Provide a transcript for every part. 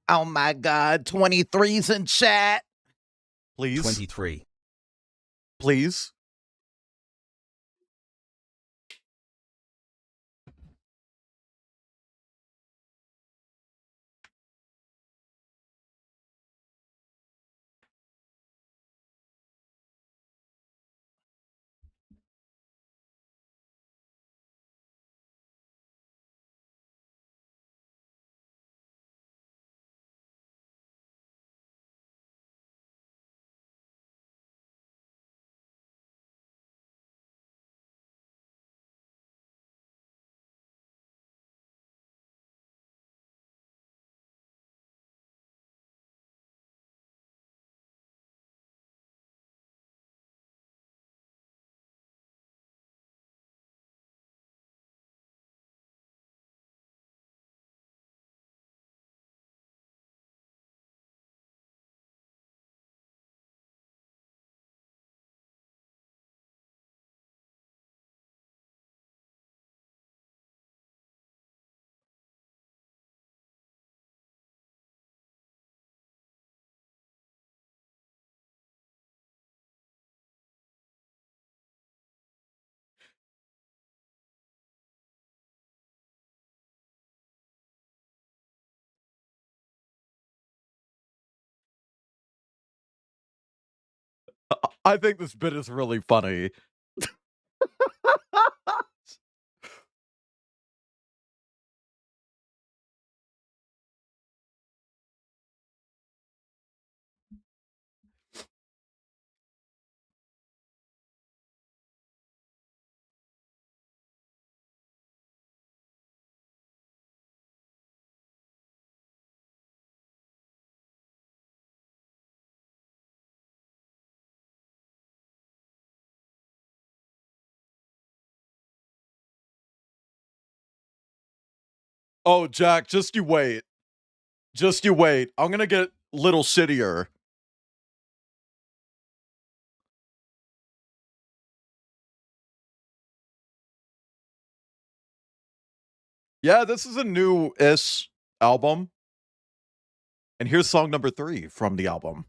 Oh my God, 23's in chat. Please. 23. Please. I think this bit is really funny. Oh, Jack, just you wait. Just you wait. I'm gonna get little shittier. Yeah, this is a new-ish album. And here's song number 3 from the album.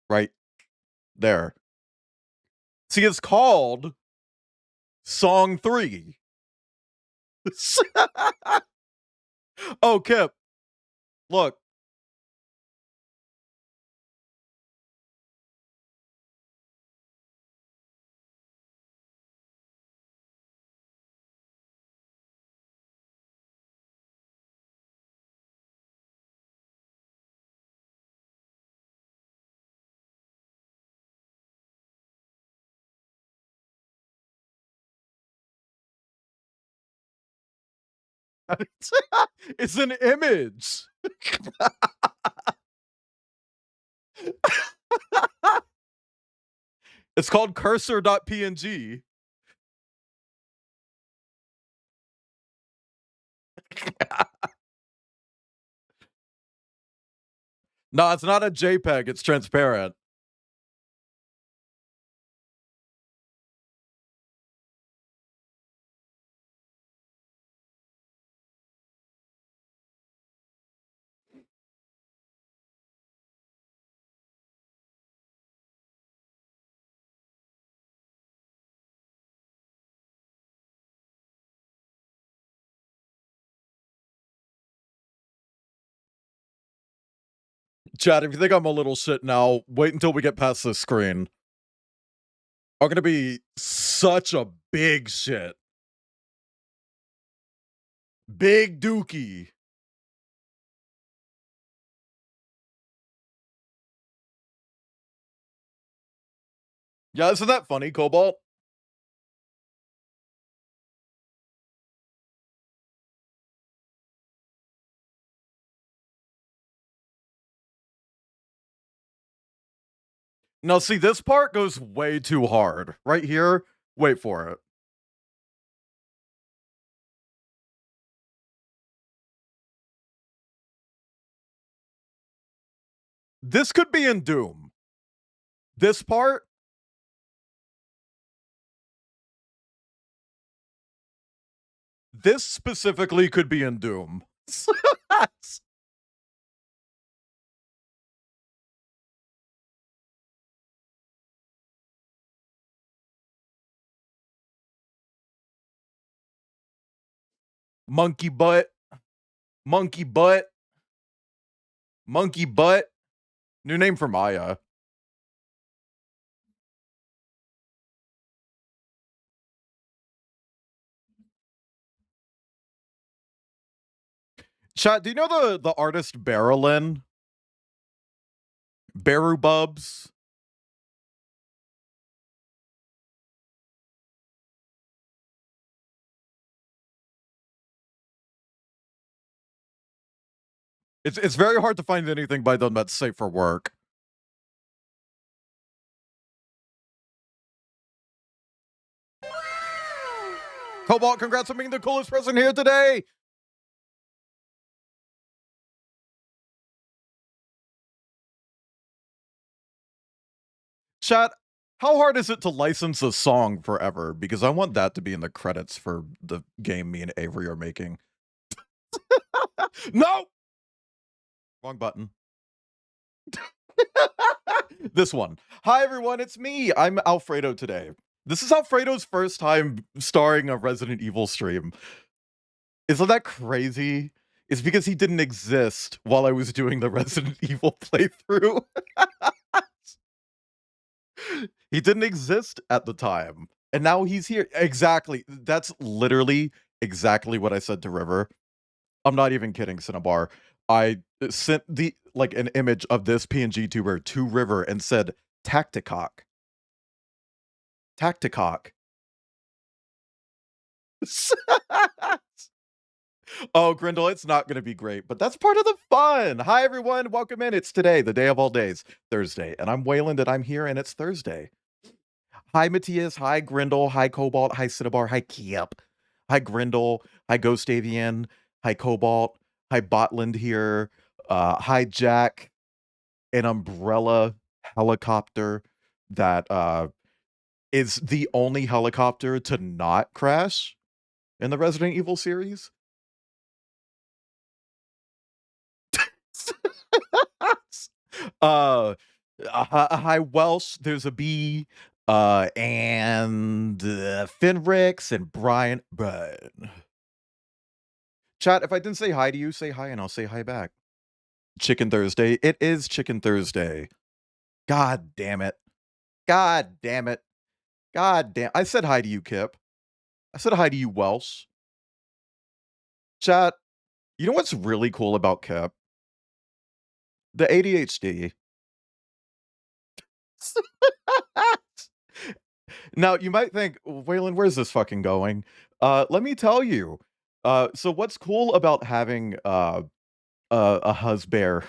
Right there. See, it's called Song 3. Oh, Kip. Look. It's an image. It's called cursor.png. No, it's not a JPEG, it's transparent. Chad, if you think I'm a little shit now, wait until we get past this screen. I'm gonna be such a big shit. Big dookie. Yeah, isn't that funny, Cobalt? Now, see, this part goes way too hard. Right here, wait for it. This could be in Doom. This part. This specifically could be in Doom. Monkey butt. Monkey butt. Monkey butt. New name for Maya. Chat, do you know the artist Barrelin? Baru Bubs? It's very hard to find anything by them that's safe for work. Cobalt, congrats on being the coolest person here today. Chat, how hard is it to license a song forever? Because I want that to be in the credits for the game me and Avery are making. No! Wrong button. This one. Hi everyone, it's me. I'm Alfredo today. This is Alfredo's first time starring a Resident Evil stream. Isn't that crazy? It's because he didn't exist while I was doing the Resident Evil playthrough. He didn't exist at the time. And now he's here. Exactly. That's literally exactly what I said to River. I'm not even kidding, Cinnabar. I sent an image of this PNG tuber to River and said, Tacticock. Tacticock. Oh, Grindle, it's not going to be great, but that's part of the fun. Hi, everyone. Welcome in. It's today, the day of all days, Thursday. And I'm Wayland, and I'm here, and it's Thursday. Hi, Matthias. Hi, Grindle. Hi, Cobalt. Hi, Cinnabar. Hi, Kiep. Hi, Grindle. Hi, Ghost Avian. Hi, Cobalt. Hi, Botland here. Hi, Jack. An umbrella helicopter that is the only helicopter to not crash in the Resident Evil series. Hi Welsh, there's a B, and Finrix and Brian. Chat, if I didn't say hi to you, say hi and I'll say hi back. Chicken Thursday. It is Chicken Thursday. God damn it. God damn it. God damn. I said hi to you, Kip. I said hi to you, Welsh. Chat, you know what's really cool about Kip? The ADHD. Now, you might think, Waylon, where's this fucking going? Let me tell you. So what's cool about having a husband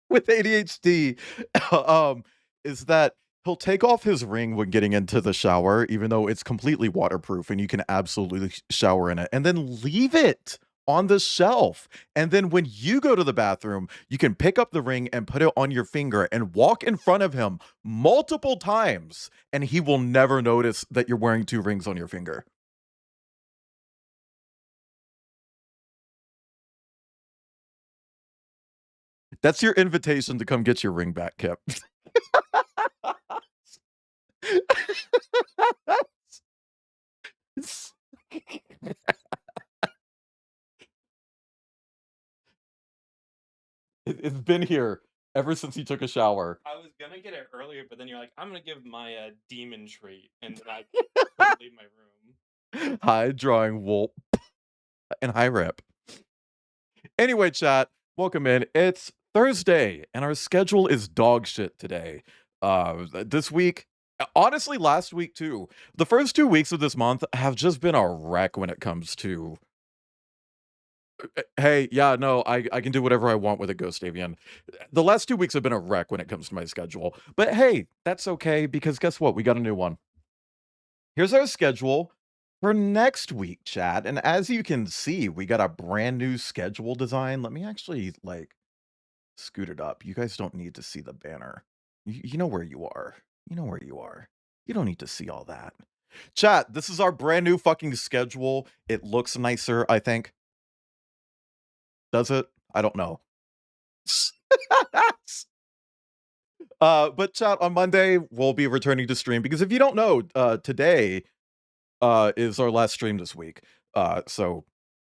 with ADHD is that he'll take off his ring when getting into the shower, even though it's completely waterproof and you can absolutely shower in it, and then leave it on the shelf. And then when you go to the bathroom, you can pick up the ring and put it on your finger and walk in front of him multiple times, and he will never notice that you're wearing two rings on your finger. That's your invitation to come get your ring back, Kip. It's been here ever since he took a shower. I was gonna get it earlier, but then you're like, I'm gonna give my a demon treat, and then I couldn't leave my room. Hi, Drawing Wolf. And hi, Rip. Anyway, chat, welcome in. It's Thursday, and our schedule is dog shit today. This week, honestly, last week too. The first 2 weeks of this month have just been a wreck when it comes to. Hey, yeah, no, I can do whatever I want with a Ghost Avian. The last 2 weeks have been a wreck when it comes to my schedule. But hey, that's okay, because guess what? We got a new one. Here's our schedule for next week, chat. And as you can see, we got a brand new schedule design. Let me actually scoot it up. You guys don't need to see the banner. You know where you are. You know where you are. You don't need to see all that. Chat, this is our brand new fucking schedule. It looks nicer, I think. Does it? I don't know. But chat, on Monday, we'll be returning to stream because if you don't know, today is our last stream this week. So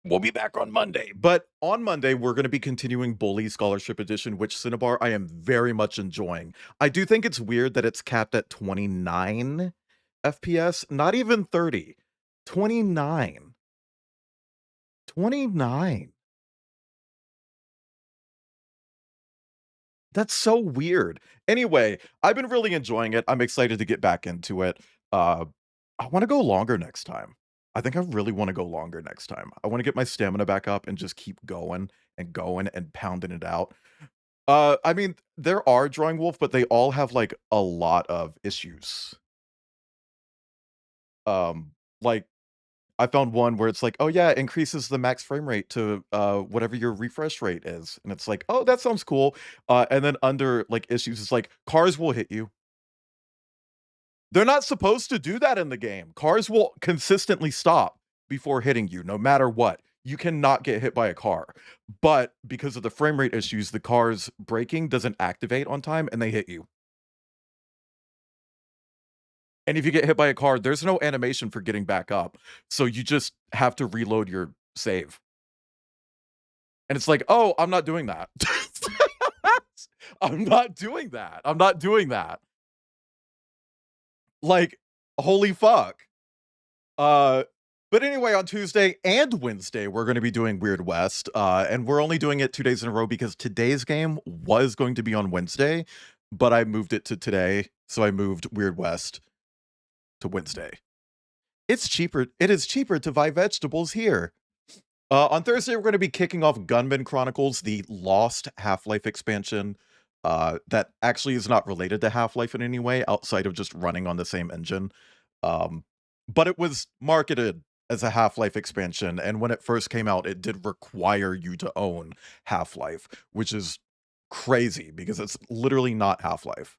we'll be back on Monday. But on Monday, we're going to be continuing Bully Scholarship Edition, which Cinnabar I am very much enjoying. I do think it's weird that it's capped at 29 FPS, not even 30. 29. 29. That's so weird. Anyway, I've been really enjoying it. I'm excited to get back into it. Uh, I want to go longer next time. I think I really want to go longer next time. I want to get my stamina back up and just keep going and going and pounding it out. I mean, there are Drawing Wolf, but they all have like a lot of issues. Like I found one where it's like, oh yeah, it increases the max frame rate to whatever your refresh rate is. And it's like, oh, that sounds cool. And then under like issues, it's like cars will hit you. They're not supposed to do that in the game. Cars will consistently stop before hitting you, no matter what. You cannot get hit by a car. But because of the frame rate issues, the car's braking doesn't activate on time and they hit you. And if you get hit by a car, there's no animation for getting back up. So you just have to reload your save. And it's like, oh, I'm not doing that. I'm not doing that. I'm not doing that. Like, holy fuck. But anyway, on Tuesday and Wednesday, we're going to be doing Weird West. And we're only doing it 2 days in a row because today's game was going to be on Wednesday, but I moved it to today. So I moved Weird West to Wednesday. It's cheaper. It is cheaper to buy vegetables here. On Thursday, we're going to be kicking off Gunman Chronicles, the Lost Half-Life expansion that actually is not related to Half-Life in any way outside of just running on the same engine. But it was marketed as a Half-Life expansion, and when it first came out, it did require you to own Half-Life, which is crazy because it's literally not Half-Life.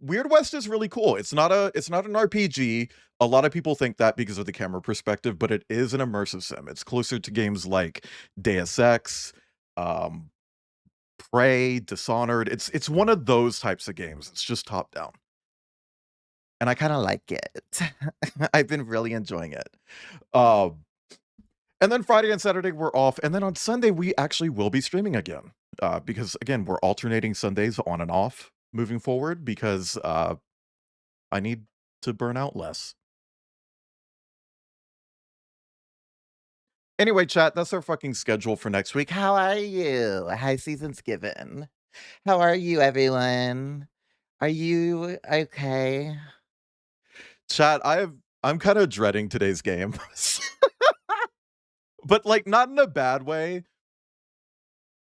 Weird West is really cool. It's not an RPG. A lot of people think that because of the camera perspective, but it is an immersive sim. It's closer to games like Deus Ex, Prey, Dishonored. It's one of those types of games. It's just top down. And I kind of like it. I've been really enjoying it. And then Friday and Saturday we're off, and then on Sunday we actually will be streaming again. Because again, we're alternating Sundays on and off moving forward because I need to burn out less. Anyway, chat, that's our fucking schedule for next week. How are you? High season's given. How are you, everyone? Are you okay? Chat, I'm kind of dreading today's game. But like not in a bad way.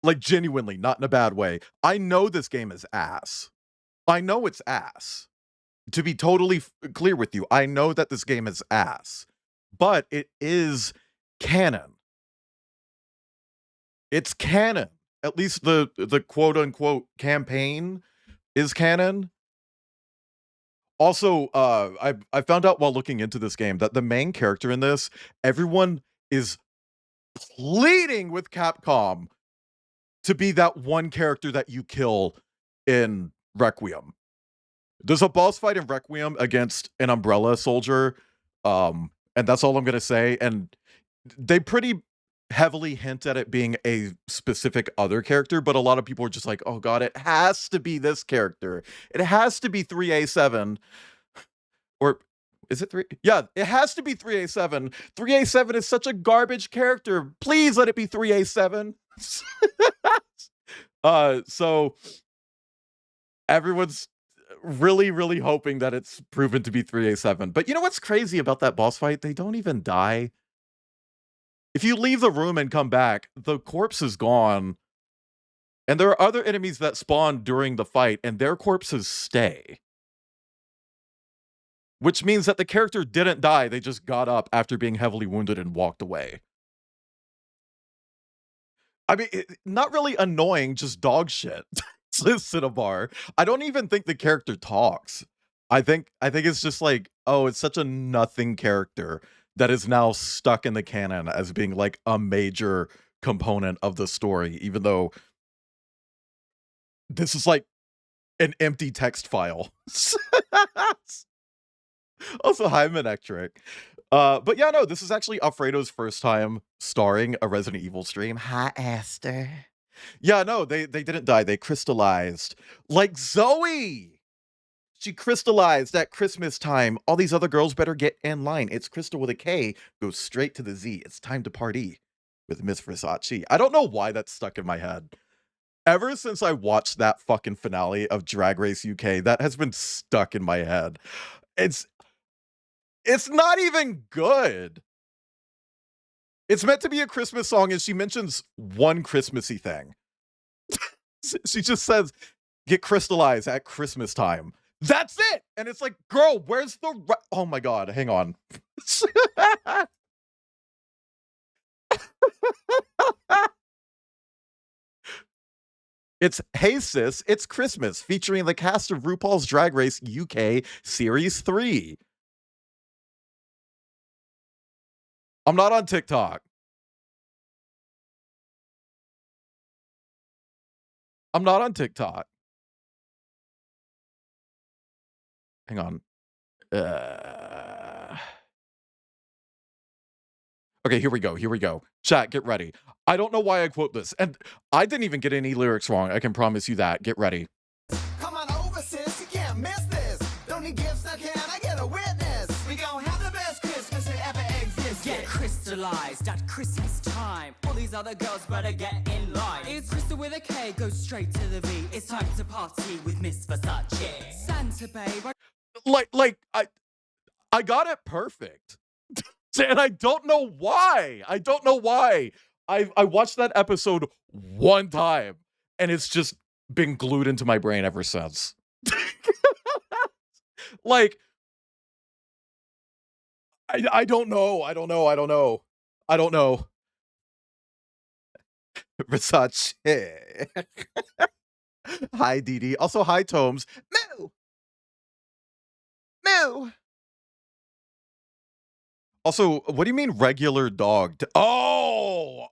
Like genuinely, not in a bad way. I know this game is ass. I know it's ass. To be totally clear with you, I know that this game is ass. But it is canon. It's canon. At least the quote unquote campaign is canon. Also, I found out while looking into this game that the main character in this, everyone is pleading with Capcom to be that one character that you kill in Requiem. There's a boss fight in Requiem against an Umbrella soldier, and that's all I'm gonna say. And they pretty heavily hint at it being a specific other character, but a lot of people are just like, oh god, it has to be this character. It has to be 3A7. Or is it 3? Yeah, it has to be 3A7. 3A7 is such a garbage character. Please let it be 3A7. So everyone's really, really hoping that it's proven to be 3A7. But you know what's crazy about that boss fight? They don't even die. If you leave the room and come back, the corpse is gone. And there are other enemies that spawn during the fight, and their corpses stay. Which means that the character didn't die, they just got up after being heavily wounded and walked away. I mean, not really annoying, just dog shit. Cinnabar. I don't even think the character talks. I think it's just like, oh, it's such a nothing character that is now stuck in the canon as being like a major component of the story, even though this is like an empty text file. Also, hi, Manectric. But yeah, no, this is actually Alfredo's first time starring a Resident Evil stream. Hi, Aster. Yeah, no, they didn't die. They crystallized. Like Zoe! She crystallized at Christmas time. All these other girls better get in line. It's Crystal with a K, goes straight to the Z. It's time to party with Miss Versace. I don't know why that's stuck in my head. Ever since I watched that fucking finale of Drag Race UK, that has been stuck in my head. It's not even good. It's meant to be a Christmas song, and she mentions one Christmassy thing. She just says, get crystallized at Christmas time. That's it! And it's like, girl, where's the oh my god, hang on. It's Hey Sis, It's Christmas, featuring the cast of RuPaul's Drag Race UK Series 3. I'm not on TikTok. I'm not on TikTok. Hang on. Okay, here we go. Chat, get ready. I don't know why I quote this, and I didn't even get any lyrics wrong. I can promise you that. Get ready. Come on over, sis, you can't miss this. Don't need gifts, now can I get a witness? We gon' have the best Christmas that ever existed. Get crystallized at Christmas time. All these other girls better get in line. It's Crystal with a K, go straight to the V. It's time to party with Miss Versace. Santa babe. I got it perfect. And I don't know why. I watched that episode one time, and it's just been glued into my brain ever since. Like, I don't know. Versace. Hi, Dee Dee. Also, hi, Tomes. Moo! Also, what do you mean regular dog? Oh!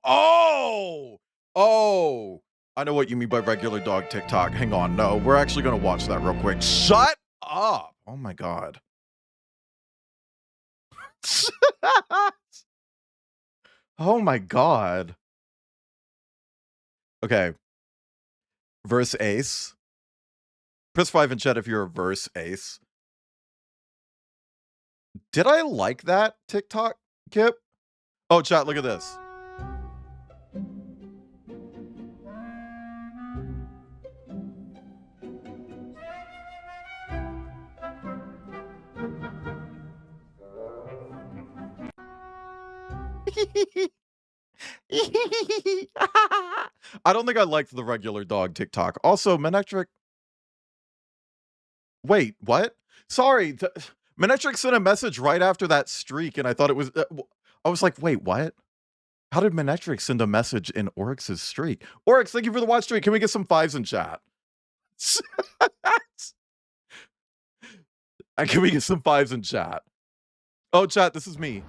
I know what you mean by regular dog TikTok. Hang on. No, we're actually going to watch that real quick. Shut up! Oh my god. Oh my god. Okay. Verse Ace. Press 5 in chat if you're a verse Ace. Did I like that TikTok, Kip? Oh, chat, look at this. I don't think I liked the regular dog TikTok. Also, Manectric. Wait, what? Sorry, Manectric sent a message right after that streak, and I thought it was. I was like, wait, what? How did Manectric send a message in Oryx's streak? Oryx, thank you for the watch streak. Can we get some 5s in chat? Can we get some 5s in chat? Oh, chat, this is me.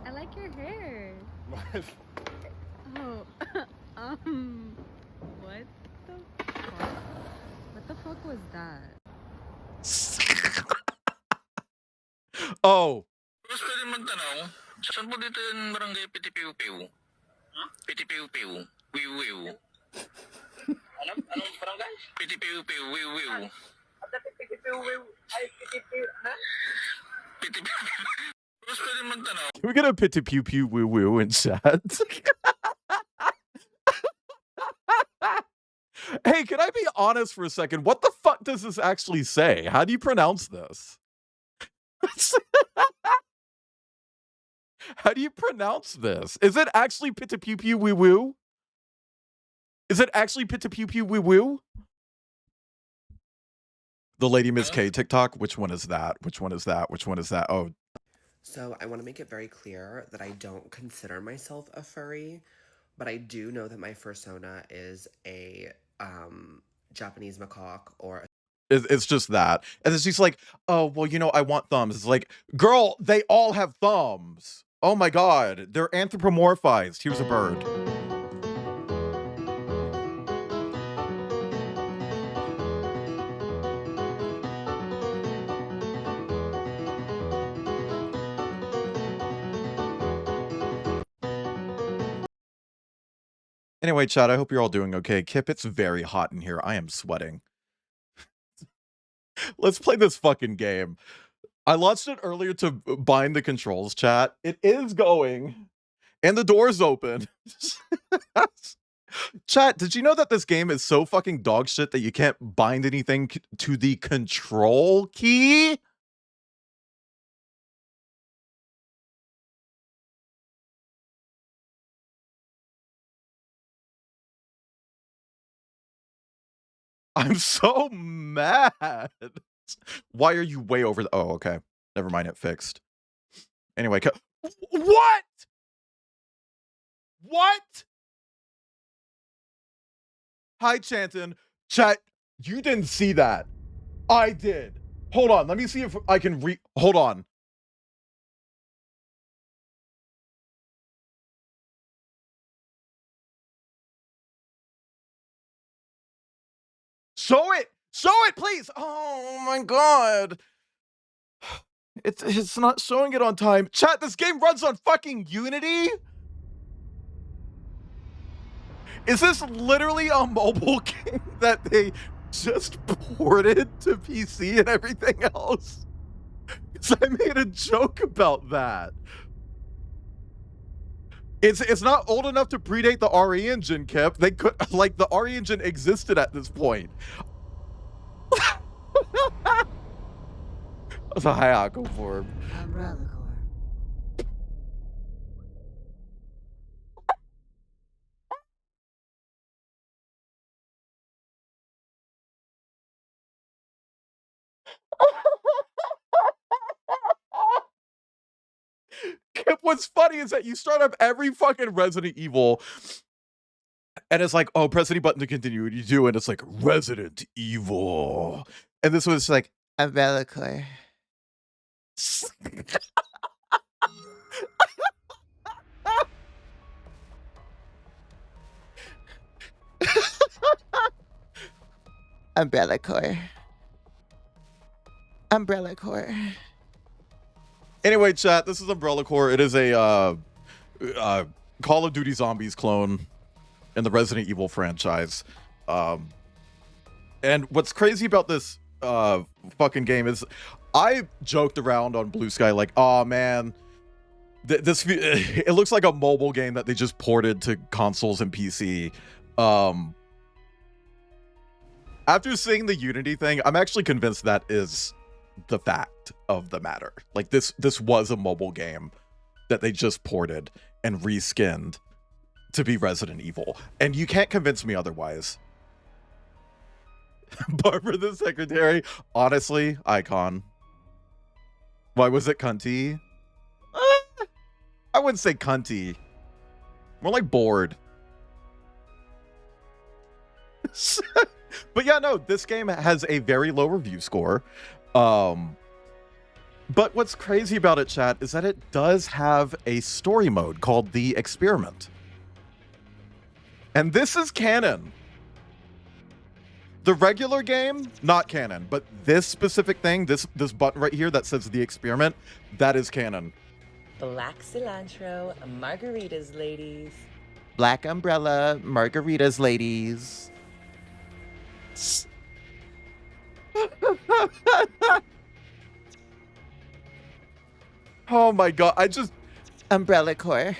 I like your hair. What? Oh, what the fuck? What the fuck was that? Oh. Terus pwede magtanong, saan po dito yung barangay Pitipiu-Piu? Pitipiu-Piu, Wiu-Wiu. Anong barangay? Pitipiu-Piu, Wiu-Wiu. Pitipiu-Wiu, ay Pitipiu, ha? Pitipiu-Piu. Terus pwede magtanong. Can we get a pity pew pew woo woo in chat? Hey, can I be honest for a second? What the fuck does this actually say? How do you pronounce this? How do you pronounce this? Is it actually pity pew pew woo woo? Is it actually pity pew pew woo woo? The Lady Miss K TikTok? Which one is that? Which one is that? Which one is that? Oh. So I want to make it very clear that I don't consider myself a furry, but I do know that my fursona is a Japanese macaque or It's just that. And then she's like, oh, well, you know, I want thumbs. It's like, girl, they all have thumbs. Oh my God, they're anthropomorphized. Here's a bird. Anyway, chat, I hope you're all doing okay. Kip, it's very hot in here. I am sweating. Let's play this fucking game. I launched it earlier to bind the controls, chat. It is going, and the door's open. Chat, did you know that this game is so fucking dog shit that you can't bind anything to the control key? I'm so mad. Why are you way over the... Oh, okay. Never mind, it fixed. Anyway, what? What? Hi, Chanton. Chat, you didn't see that. I did. Hold on, let me see if I can hold on. Show it! Show it, please! Oh my God. It's not showing it on time. Chat, this game runs on fucking Unity? Is this literally a mobile game that they just ported to PC and everything else? Because I made a joke about that. It's not old enough to predate the RE engine, Kip. They could, like, the RE engine existed at this point. That's a Hayako form. Umbrella Corps. Kip, what's funny is that you start up every fucking Resident Evil and it's like, oh, press any button to continue. And you do, and it's like, Resident Evil. And this was like, Umbrella Corps. Umbrella Corps. Umbrella Corps. Anyway, chat, this is Umbrella Corps. It is a Call of Duty Zombies clone in the Resident Evil franchise. And what's crazy about this fucking game is I joked around on Blue Sky like, oh man, this it looks like a mobile game that they just ported to consoles and PC. After seeing the Unity thing, I'm actually convinced that is the fact of the matter. Like this was a mobile game that they just ported and reskinned to be Resident Evil. And you can't convince me otherwise. Barbara the Secretary, honestly, icon. Why was it cunty? I wouldn't say cunty. More like bored. But yeah, no, this game has a very low review score. But what's crazy about it, chat, is that it does have a story mode called The Experiment. And this is canon. The regular game, not canon, but this specific thing, this button right here that says The Experiment, that is canon. Black cilantro, margaritas, ladies. Black umbrella, margaritas, ladies. Oh my God, I just... Umbrella Corps.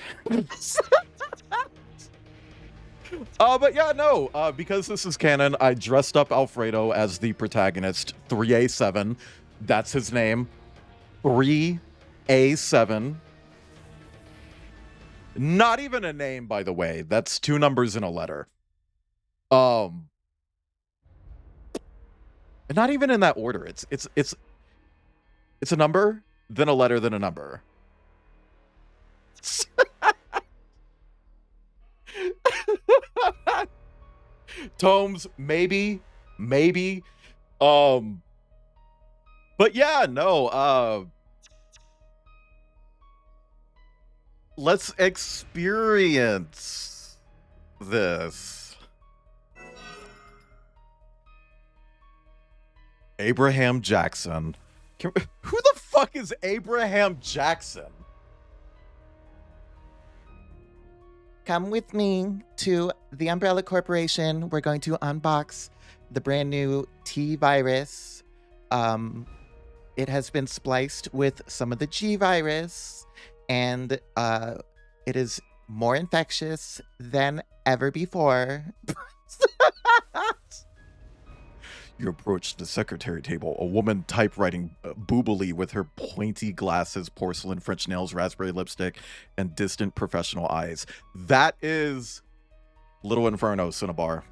But yeah, no, because this is canon, I dressed up Alfredo as the protagonist, 3A7. That's his name. 3A7. Not even a name, by the way. That's 2 numbers and a letter. And not even in that order. It's a number, then a letter, then a number. Tomes, maybe. But yeah, no, let's experience this. Abraham Jackson. Who the fuck is Abraham Jackson? Come with me to the Umbrella Corporation. We're going to unbox the brand new T-Virus. It has been spliced with some of the G-Virus, and it is more infectious than ever before. You approach the secretary table, a woman typewriting boobily with her pointy glasses, porcelain French nails, raspberry lipstick, and distant professional eyes. That is Little Inferno, Cinnabar.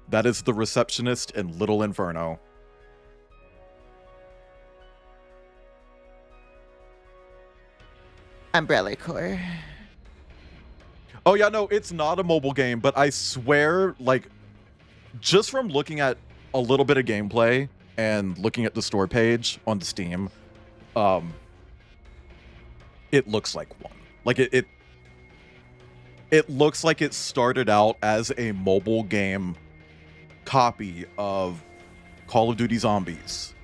That is the receptionist in Little Inferno. Umbrella Corps. Oh yeah, no, it's not a mobile game, but I swear, like, just from looking at a little bit of gameplay and looking at the store page on Steam, it looks like one. Like it looks like it started out as a mobile game copy of Call of Duty Zombies.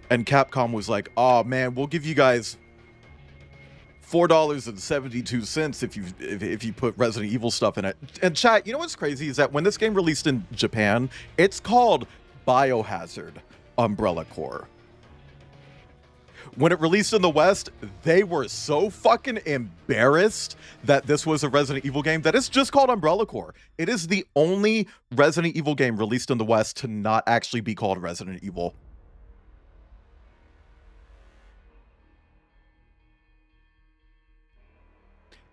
And Capcom was like, "Oh man, we'll give you guys $4.72 if you put Resident Evil stuff in it." And chat, you know what's crazy is that when this game released in Japan, it's called Biohazard Umbrella Corps. When it released in the West, they were so fucking embarrassed that this was a Resident Evil game that it's just called Umbrella Corps. It is the only Resident Evil game released in the West to not actually be called Resident Evil.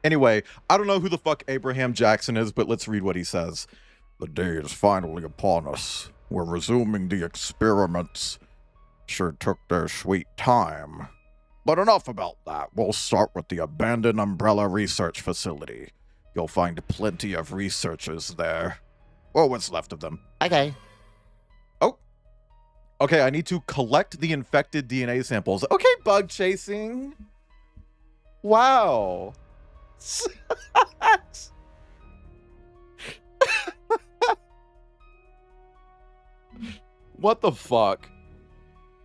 Anyway, I don't know who the fuck Abraham Jackson is, but let's read what he says. "The day is finally upon us. We're resuming the experiments. Sure took their sweet time. But enough about that. We'll start with the abandoned Umbrella Research Facility. You'll find plenty of researchers there. Or what's left of them." Okay. Oh. Okay, I need to collect the infected DNA samples. Okay, bug chasing. Wow. What the fuck?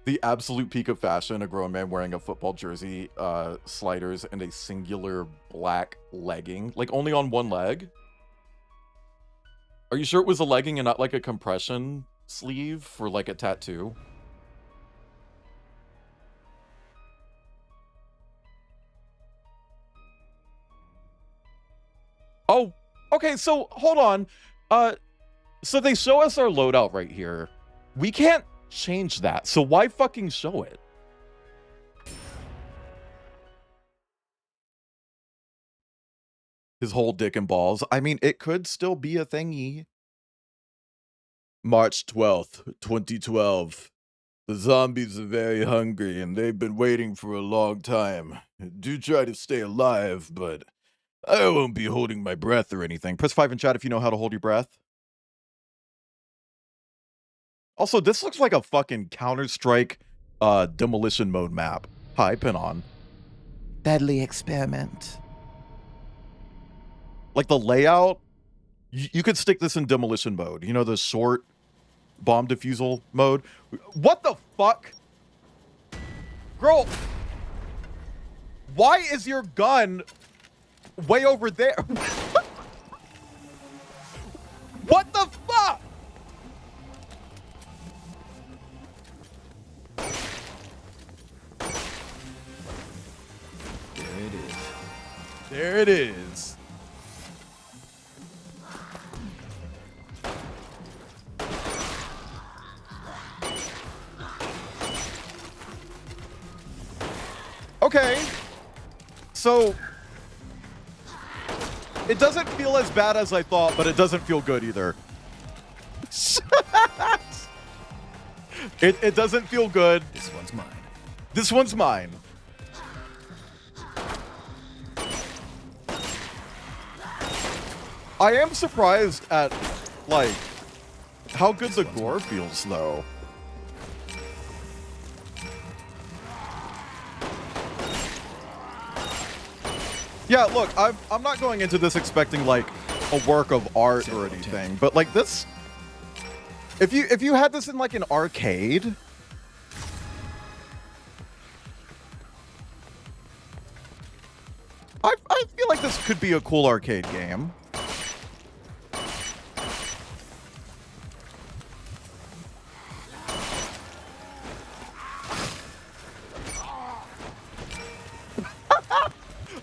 The absolute peak of fashion, a grown man wearing a football jersey, sliders, and a singular black legging. Like, only on one leg? Are you sure it was a legging and not like a compression sleeve for like a tattoo? Oh, okay, so hold on. So they show us our loadout right here. We can't change that, so why fucking show it? His whole dick and balls. I mean, it could still be a thingy. March 12th, 2012. The zombies are very hungry and they've been waiting for a long time. Do try to stay alive, but I won't be holding my breath or anything. Press 5 in chat if you know how to hold your breath. Also, this looks like a fucking Counter-Strike demolition mode map. Hi, pin on. Deadly experiment. Like the layout, you could stick this in demolition mode. You know, the short bomb defusal mode. What the fuck? Girl, why is your gun way over there? What the fuck? There it is. There it is. Okay. So it doesn't feel as bad as I thought, but it doesn't feel good either. It doesn't feel good. This one's mine. This one's mine. I am surprised at, like, how good the gore feels, though. Yeah, look, I'm not going into this expecting like a work of art or anything, but like this, if you had this in like an arcade, I feel like this could be a cool arcade game.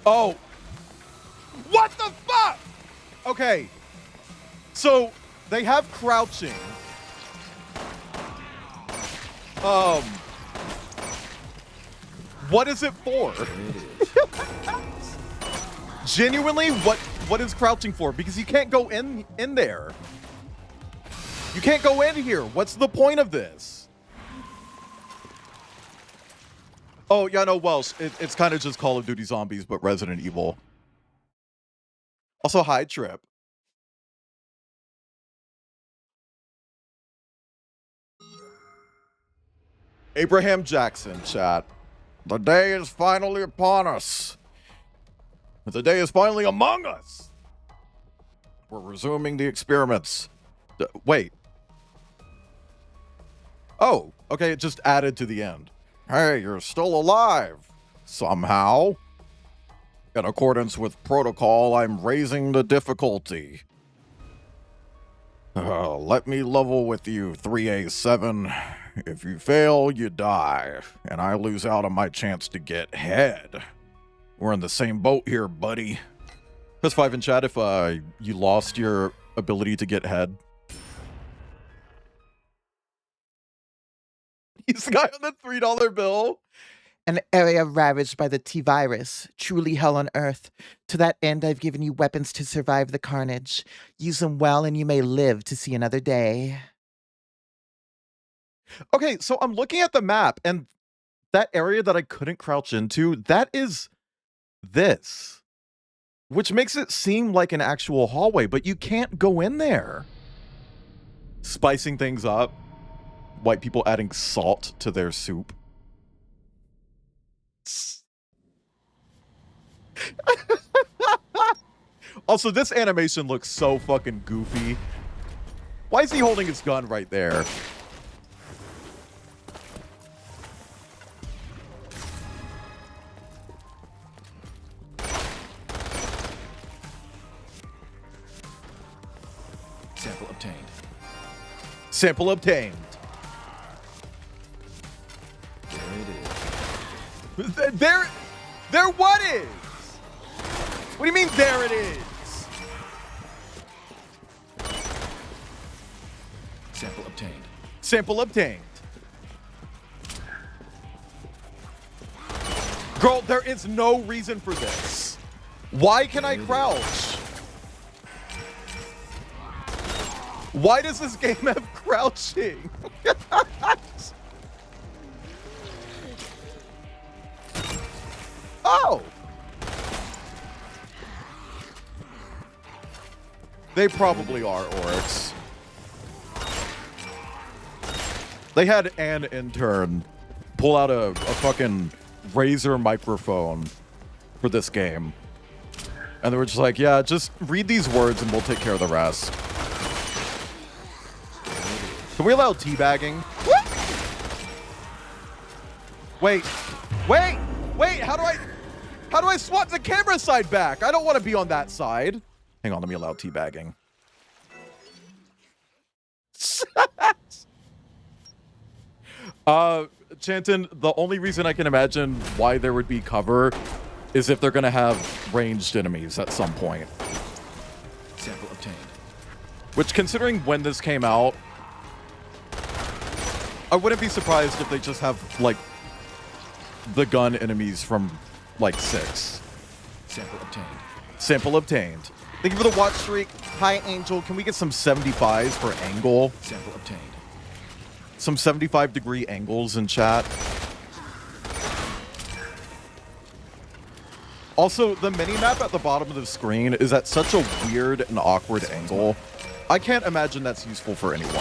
Oh. What the fuck? Okay. So, they have crouching. What is it for? Genuinely, what is crouching for? Because you can't go in there. You can't go in here. What's the point of this? Oh, yeah, no, Welsh. It's kind of just Call of Duty Zombies, but Resident Evil. Also, hi, Trip. Abraham Jackson, chat. The day is finally upon us. The day is finally among us. We're resuming the experiments. Wait. Oh, okay, it just added to the end. Hey, you're still alive. Somehow. In accordance with protocol, I'm raising the difficulty. Let me level with you, 3A7. If you fail, you die, and I lose out on my chance to get head. We're in the same boat here, buddy. Press 5 in chat if you lost your ability to get head. He's the guy on the $3 bill. An area ravaged by the T-Virus, truly hell on earth. To that end, I've given you weapons to survive the carnage. Use them well and you may live to see another day. Okay, so I'm looking at the map, and that area that I couldn't crouch into, that is this. Which makes it seem like an actual hallway, but you can't go in there. Spicing things up. White people adding salt to their soup. Also, this animation looks so fucking goofy. Why is he holding his gun right there? Sample obtained. Sample obtained. There what is? What do you mean there it is? Sample obtained. Sample obtained. Girl, there is no reason for this. Why can I crouch? Why does this game have crouching? Oh! They probably are orcs. They had an intern pull out a fucking Razer microphone for this game. And they were just like, yeah, just read these words and we'll take care of the rest. Can we allow teabagging? Wait, how do I swap the camera side back? I don't want to be on that side. Hang on, let me allow teabagging. Chanton, the only reason I can imagine why there would be cover is if they're gonna have ranged enemies at some point. Sample obtained. Which, considering when this came out, I wouldn't be surprised if they just have, like, the gun enemies from, like, 6. Sample obtained. Sample obtained. Thank you for the watch streak. Hi, Angel. Can we get some 75s for angle? Sample obtained. Some 75-degree angles in chat. Also, the mini-map at the bottom of the screen is at such a weird and awkward angle I can't imagine that's useful for anyone.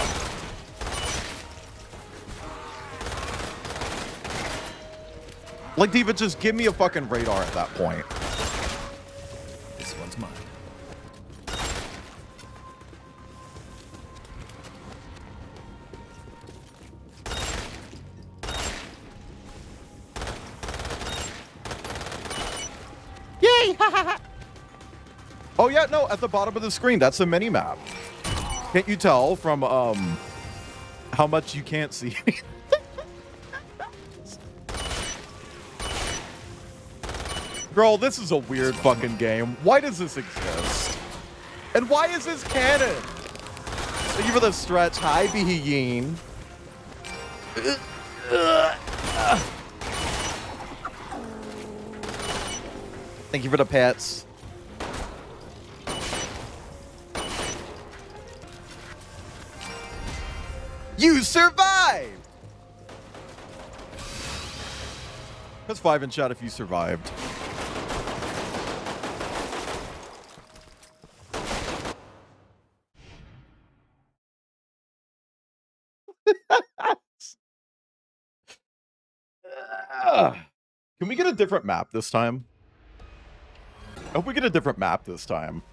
Like, Diva, just give me a fucking radar at that point. This one's mine. Yay! Oh yeah, no, at the bottom of the screen, that's a mini map. Can't you tell from how much you can't see? Girl, this is a weird fucking game. Why does this exist? And why is this canon? Thank you for the stretch. Hi, Behin. Thank you for the pets. You survived! That's 5 in chat if you survived. Can we get a different map this time? I hope we get a different map this time.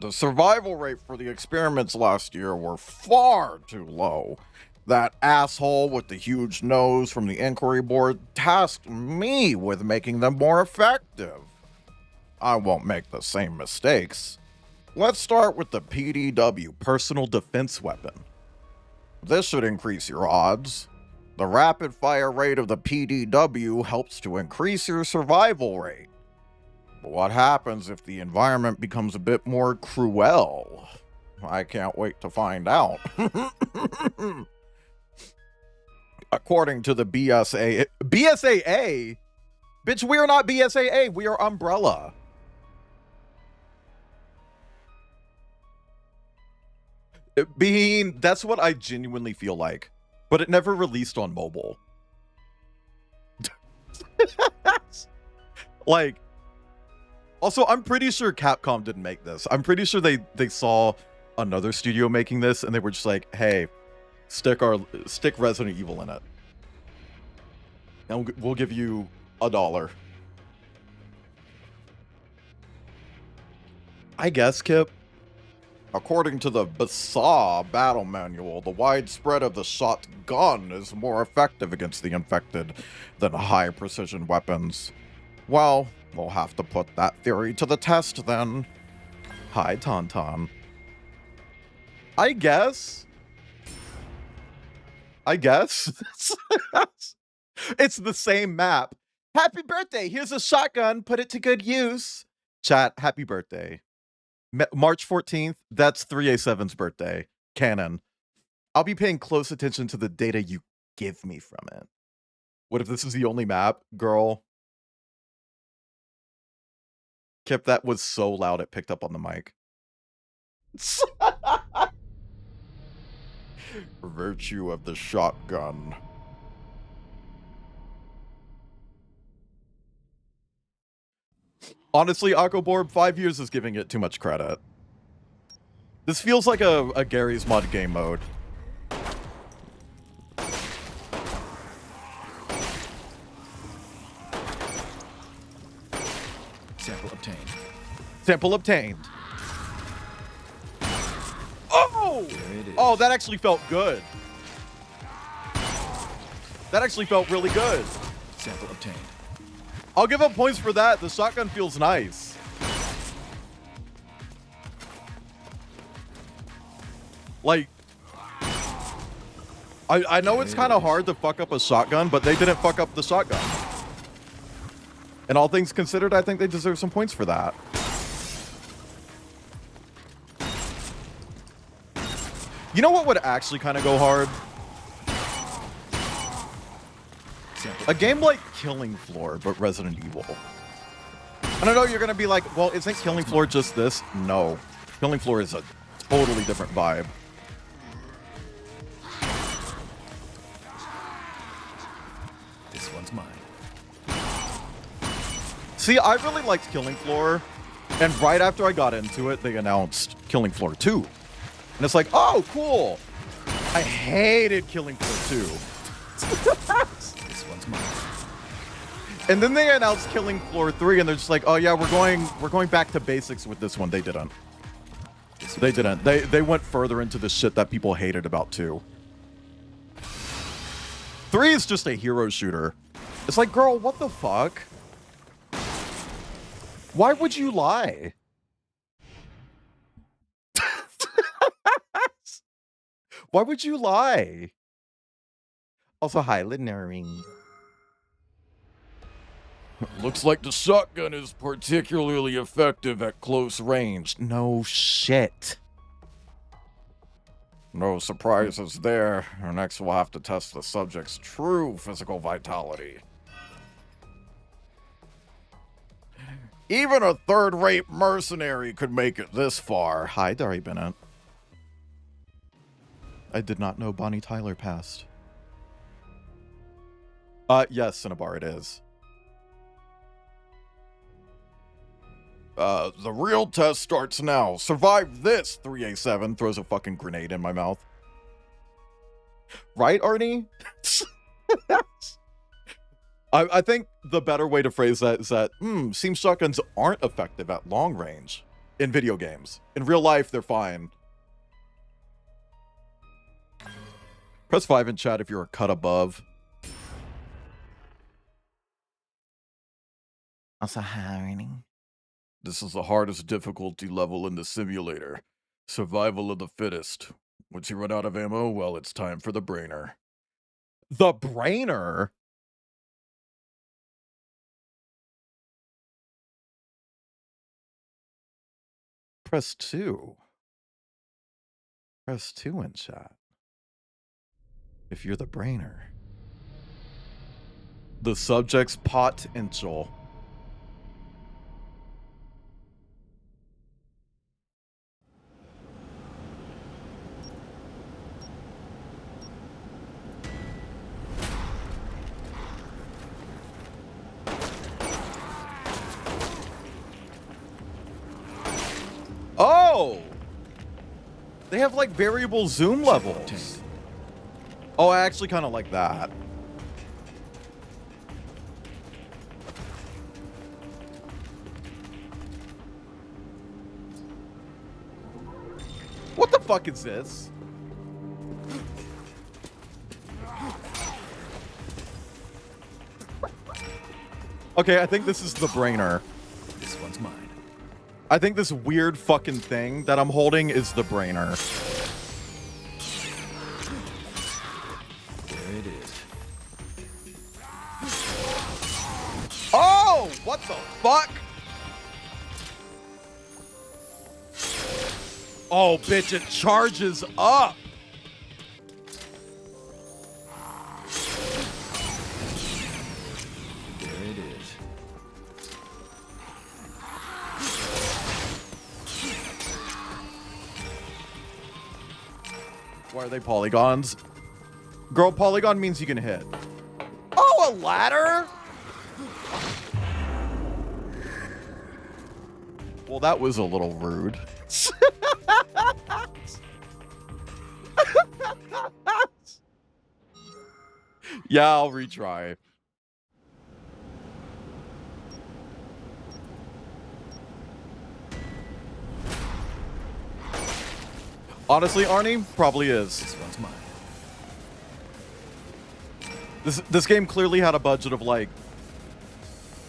The survival rate for the experiments last year were far too low. That asshole with the huge nose from the inquiry board tasked me with making them more effective. I won't make the same mistakes. Let's start with the PDW, Personal Defense Weapon. This should increase your odds. The rapid fire rate of the PDW helps to increase your survival rate. But what happens if the environment becomes a bit more cruel? I can't wait to find out. According to the BSAA... BSAA? Bitch, we are not BSAA. We are Umbrella. That's what I genuinely feel like. But it never released on mobile. Like... Also, I'm pretty sure Capcom didn't make this. I'm pretty sure they saw another studio making this, and they were just like, hey, stick Resident Evil in it. And we'll give you $1. I guess, Kip. According to the Basaw battle manual, the widespread of the shotgun is more effective against the infected than high-precision weapons. Well, we'll have to put that theory to the test then. Hi, Tauntaun. I guess. It's the same map. Happy birthday! Here's a shotgun. Put it to good use. Chat, happy birthday. March 14th, that's 3A7's birthday. Canon. I'll be paying close attention to the data you give me from it. What if this is the only map? Girl. Kip, that was so loud it picked up on the mic. Virtue of the shotgun. Honestly, Aquaborb, 5 years is giving it too much credit. This feels like a Gary's Mod game mode. Sample obtained. Sample obtained. Oh! Oh, that actually felt good. That actually felt really good. Sample obtained. I'll give up points for that. The shotgun feels nice. Like, I know it's kind of hard to fuck up a shotgun, but they didn't fuck up the shotgun. And all things considered, I think they deserve some points for that. You know what would actually kind of go hard? A game like Killing Floor, but Resident Evil. And I know you're going to be like, well, isn't Killing Floor just this? No. Killing Floor is a totally different vibe. This one's mine. See, I really liked Killing Floor And right after I got into it, they announced Killing Floor 2. And it's like, oh, cool. I hated Killing Floor 2. This one's mine. And then they announced Killing Floor 3, and they're just like, oh yeah, we're going back to basics with this one. They didn't. They didn't. They went further into the shit that people hated about 2. 3 is just a hero shooter. It's like, girl, what the fuck? Why would you lie? Why would you lie? Also, hi, Linering. Looks like the shotgun is particularly effective at close range. No shit. No surprises there. Next, we'll have to test the subject's true physical vitality. Even a third-rate mercenary could make it this far. Hi, Dari Bennett. I did not know Bonnie Tyler passed. Yes, Cinnabar, it is. The real test starts now. Survive this, 3A7 throws a fucking grenade in my mouth. Right, Arnie? I think the better way to phrase that is that, seems shotguns aren't effective at long range in video games. In real life, they're fine. Press 5 in chat if you're a cut above. Also, hi, Arnie. This is the hardest difficulty level in the simulator. Survival of the fittest. Once you run out of ammo, well, it's time for the brainer. The brainer? Press 2. Press 2 in chat. If you're the brainer. The subject's potential. Oh! They have like variable zoom levels. Oh, I actually kind of like that. What the fuck is this? Okay, I think this is the brainer. This one's mine. I think this weird fucking thing that I'm holding is the brainer. There it is. Oh, what the fuck? Oh, bitch, it charges up. There it is. Why are they polygons? Girl, polygon means you can hit. Oh, a ladder? Well, that was a little rude. Yeah, I'll retry. Honestly, Arnie, probably is. This one's mine. This game clearly had a budget of like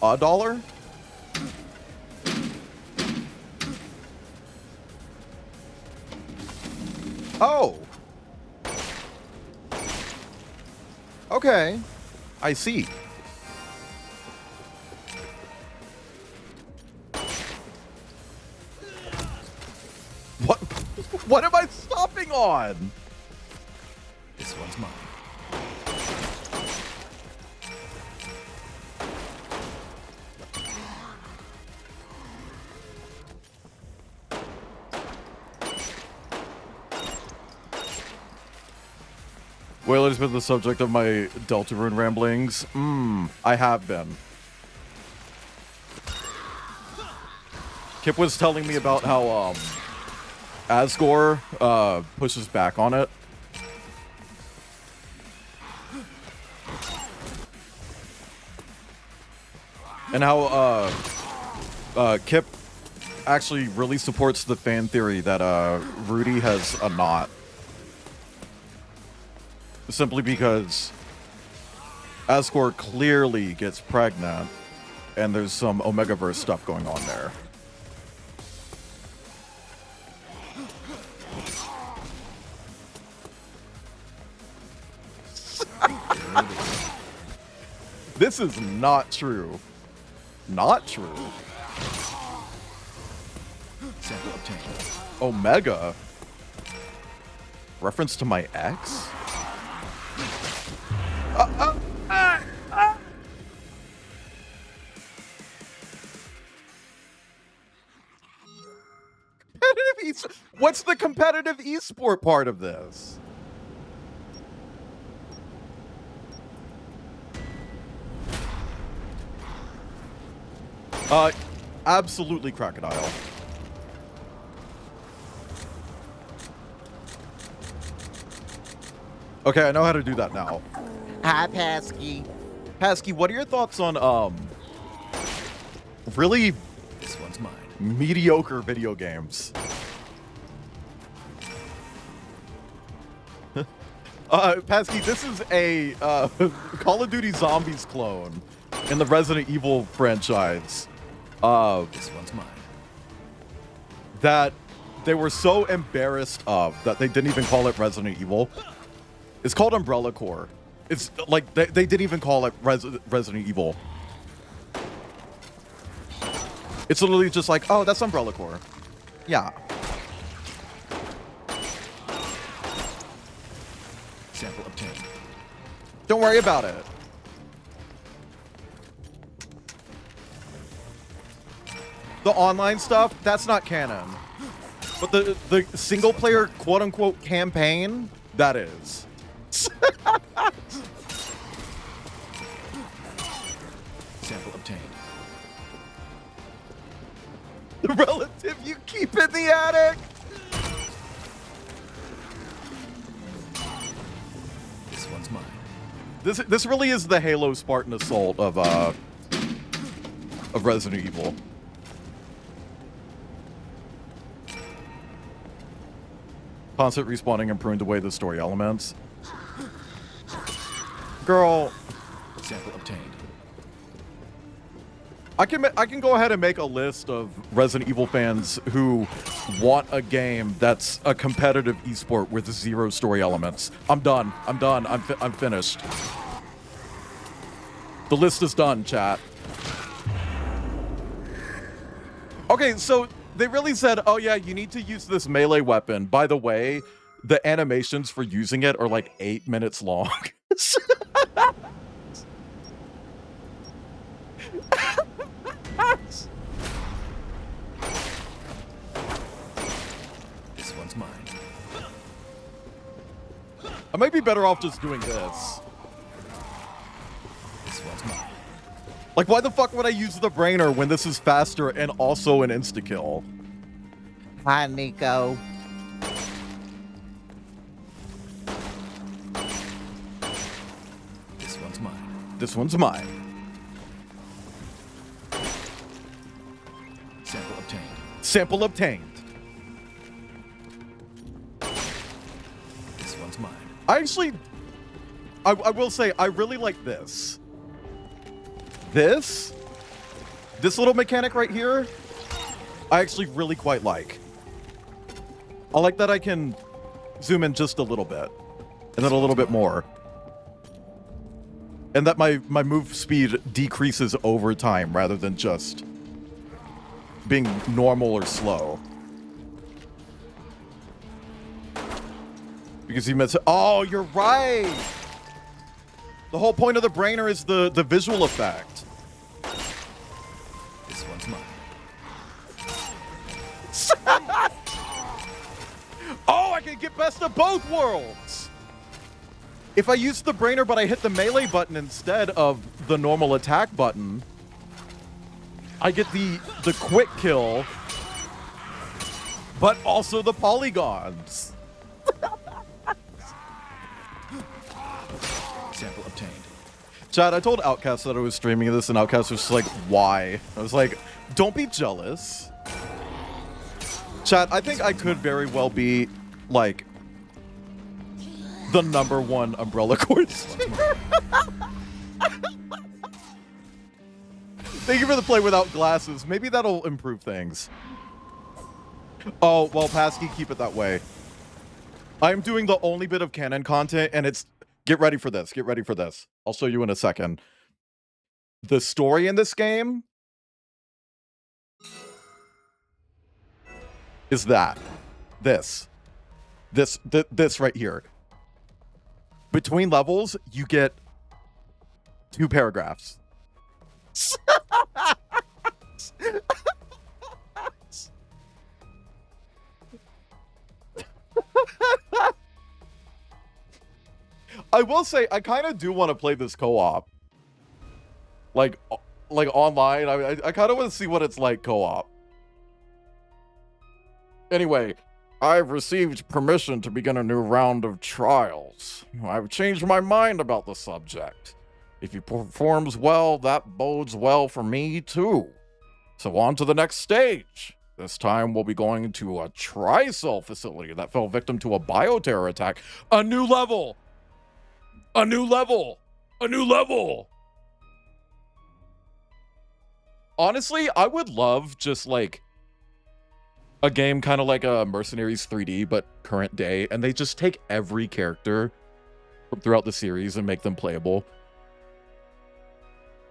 $1. Oh. Okay. I see. What? What am I stopping on? This one's mine. Whaler's been the subject of my Deltarune ramblings. I have been. Kip was telling me about how Asgore pushes back on it. And how Kip actually really supports the fan theory that Rudy has a knot. Simply because Asgore clearly gets pregnant and there's some Omegaverse stuff going on there. This is not true. Not true. Sample obtained. Omega? Reference to my ex? What's the competitive esport part of this? Absolutely Crocodile. Okay, I know how to do that now. Hi, Pasky. Pasky, what are your thoughts on really This one's mine. mediocre video games? Pasky, this is a Call of Duty Zombies clone in the Resident Evil franchise. This one's mine. That they were so embarrassed of that they didn't even call it Resident Evil. It's called Umbrella Corps. It's like they didn't even call it Resident Evil. It's literally just like, oh, that's Umbrella Corps. Yeah. Sample obtained. Don't worry about it. The online stuff, that's not canon. But the single player quote unquote campaign, that is. Sample obtained. The relative you keep in the attic. This one's mine. This really is the Halo Spartan assault of Resident Evil. Constant respawning and pruned away the story elements. Girl, Sample obtained. I can go ahead and make a list of Resident Evil fans who want a game that's a competitive esport with 0 story elements. I'm done. I'm finished. The list is done, chat. Okay, so they really said, oh yeah, you need to use this melee weapon. By the way, the animations for using it are like 8 minutes long. This one's mine. I might be better off just doing this. This one's mine. Like, why the fuck would I use the brainer when this is faster and also an insta-kill? Hi, Nico. This one's mine. This one's mine. Sample obtained. Sample obtained. This one's mine. I actually, I will say, I really like this. This little mechanic right here, I actually really quite like. I like that I can zoom in just a little bit, and then a little bit more. And that my move speed decreases over time rather than just being normal or slow. Because you missed. Oh, you're right. The whole point of the brainer is the visual effect. This one's mine. Oh, I can get best of both worlds. If I use the brainer but I hit the melee button instead of the normal attack button, I get the quick kill, but also the polygons. Sample obtained. Chad, I told Outcast that I was streaming this, and Outcast was just like, why? I was like, don't be jealous. Chad, I think I could very well be, like, the #1 Umbrella Corps streamer. Thank you for the play without glasses. Maybe that'll improve things. Oh, well, Pasky, keep it that way. I'm doing the only bit of canon content, and it's... Get ready for this. Get ready for this. I'll show you in a second. The story in this game is that. This right here. Between levels, you get 2 paragraphs. I will say, I kind of do want to play this co-op. Like online. I kind of want to see what it's like co-op. Anyway, I've received permission to begin a new round of trials. I've changed my mind about the subject. If he performs well, that bodes well for me too. So on to the next stage. This time we'll be going to a Tricell facility that fell victim to a bioterror attack. A new level! A new level! A new level! Honestly, I would love just like a game kind of like a Mercenaries 3D, but current day, and they just take every character from throughout the series and make them playable.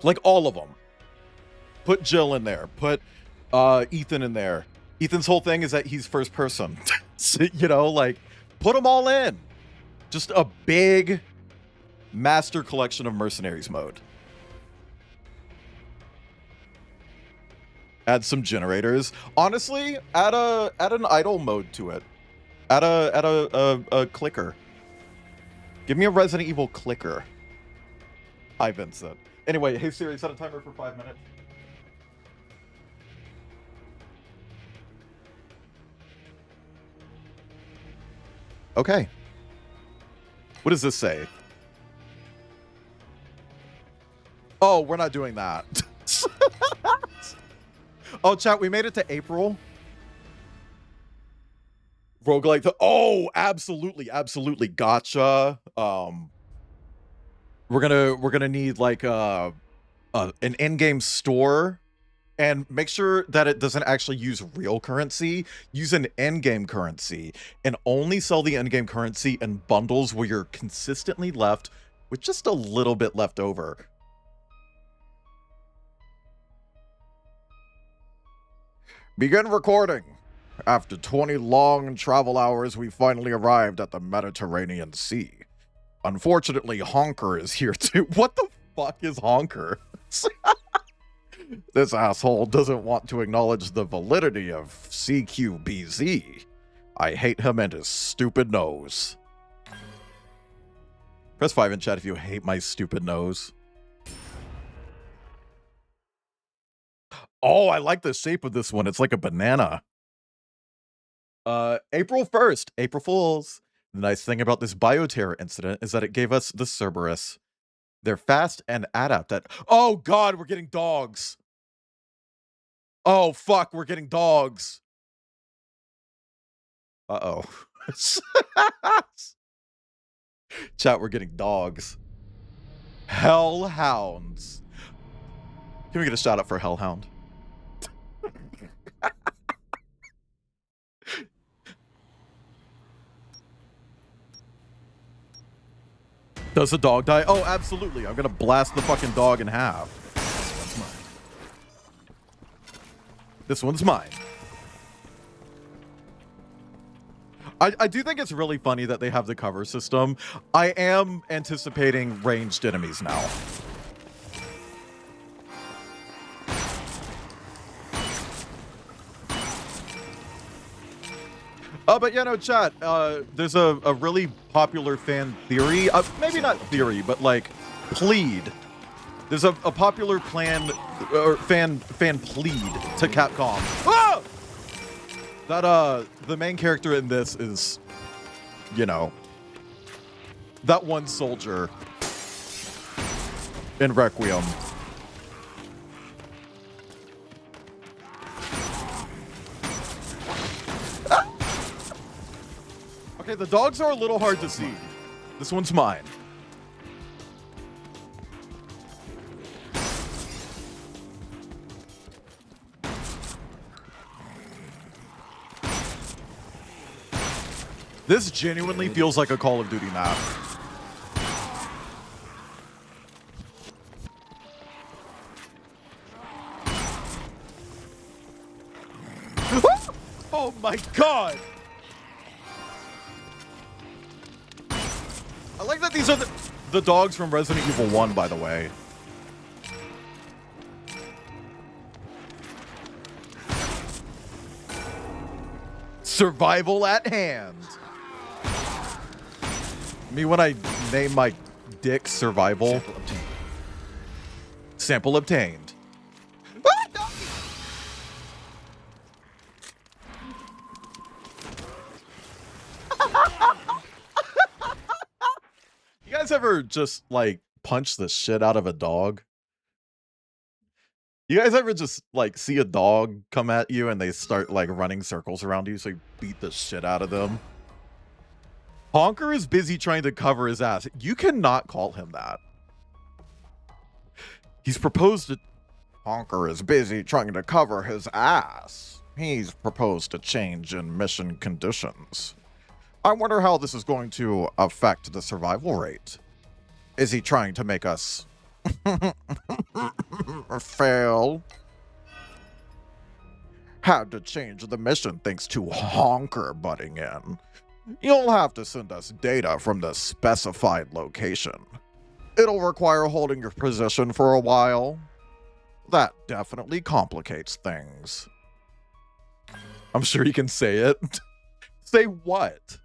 Like all of them. Put Jill in there. Put Ethan in there. Ethan's whole thing is that he's first person. So, you know, like, put them all in. Just a big master collection of Mercenaries mode. Add some generators. Honestly, add an idle mode to it. Add a clicker. Give me a Resident Evil clicker. Hi, Vincent. Anyway, hey Siri, set a timer for 5 minutes. Okay. What does this say? Oh, we're not doing that. Oh, chat, we made it to April. Roguelike. Oh, absolutely, absolutely. Gotcha. We're gonna need like an in-game store, and make sure that it doesn't actually use real currency. Use an in-game currency, and only sell the in-game currency in bundles where you're consistently left with just a little bit left over. Begin recording. After 20 long travel hours, we finally arrived at the Mediterranean Sea. Unfortunately, Honker is here too. What the fuck is Honker? This asshole doesn't want to acknowledge the validity of CQBZ. I hate him and his stupid nose. Press 5 in chat if you hate my stupid nose. Oh, I like the shape of this one. It's like a banana. April 1st, April Fools. The nice thing about this bioterror incident is that it gave us the Cerberus. They're fast and adept at... Oh, God, we're getting dogs. Oh, fuck, we're getting dogs. Uh-oh. Chat, we're getting dogs. Hellhounds. Can we get a shout out for Hellhound? Does the dog die? Oh, absolutely. I'm gonna blast the fucking dog in half. This one's mine. I do think it's really funny that they have the cover system. I am anticipating ranged enemies now. But yeah, no, chat, there's a really popular fan theory, maybe not theory, but like plead, There's a popular plan or fan plead to Capcom. Ah! That the main character in this is, you know, that one soldier in Requiem. Ah! Okay, the dogs are a little hard to see. This one's mine. This genuinely feels like a Call of Duty map. Oh my god! I like that these are the dogs from Resident Evil 1, by the way. Survival at hand. Me when I name my dick Survival. Sample obtained. You guys ever just like punch the shit out of a dog? You guys ever just like see a dog come at you and they start like running circles around you, so you beat the shit out of them? Honker is busy trying to cover his ass. You cannot call him that. He's proposed to... Honker is busy trying to cover his ass. He's proposed a change in mission conditions. I wonder how this is going to affect the survival rate. Is he trying to make us... fail? Had to change the mission thanks to Honker butting in. You'll have to send us data from the specified location. It'll require holding your position for a while. That definitely complicates things. I'm sure you can say it. Say what?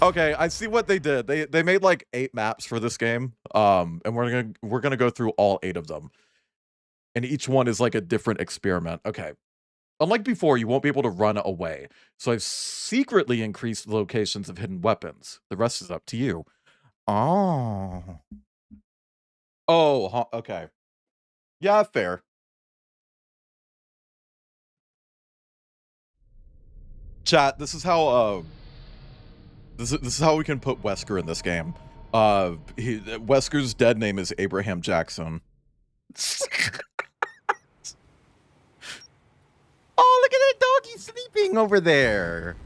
Okay, I see what they did. They made like 8 maps for this game. And we're gonna go through all 8 of them. And each one is like a different experiment. Okay. Unlike before, you won't be able to run away. So I've secretly increased the locations of hidden weapons. The rest is up to you. Oh. Oh, okay. Yeah, fair. Chat, this is how this is how we can put Wesker in this game. Wesker's dead name is Abraham Jackson. Oh, look at that doggy sleeping over there.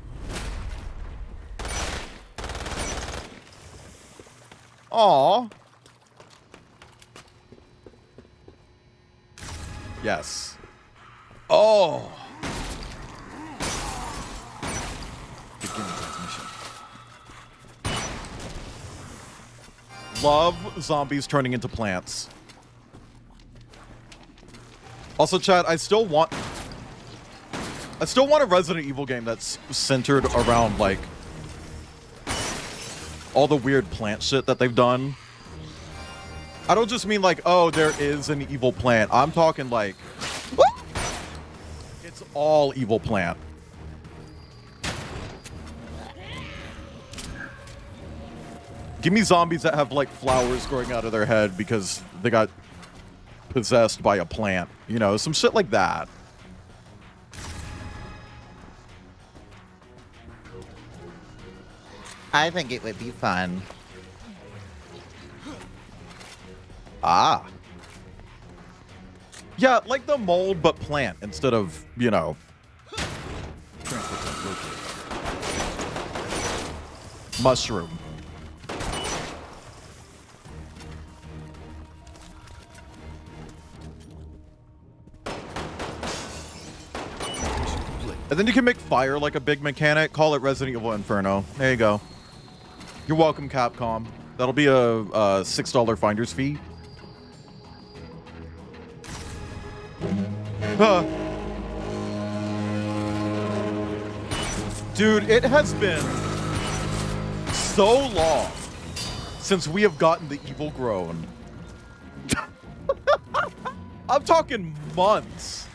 Aw. Yes. Oh. Beginning transmission. Love zombies turning into plants. Also, chat, I still want a Resident Evil game that's centered around, like, all the weird plant shit that they've done. I don't just mean, like, oh, there is an evil plant. I'm talking, like, it's all evil plant. Give me zombies that have, like, flowers growing out of their head because they got possessed by a plant. You know, some shit like that. I think it would be fun. Ah. Yeah, like the mold, but plant instead of, you know. Mushroom. And then you can make fire like a big mechanic. Call it Resident Evil Inferno. There you go. You're welcome, Capcom. That'll be a $6 finder's fee. Dude, it has been so long since we have gotten the evil grown. I'm talking months.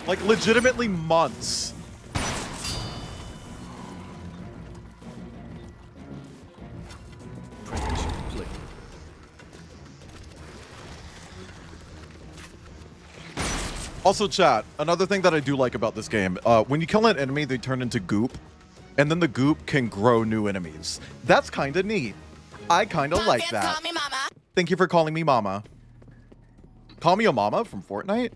Like legitimately months. Preparation complete. Also, chat, another thing that I do like about this game, when you kill an enemy, they turn into goop, and then the goop can grow new enemies. That's kind of neat. I kind of like that. Thank you for calling me mama. Call me a mama from Fortnite?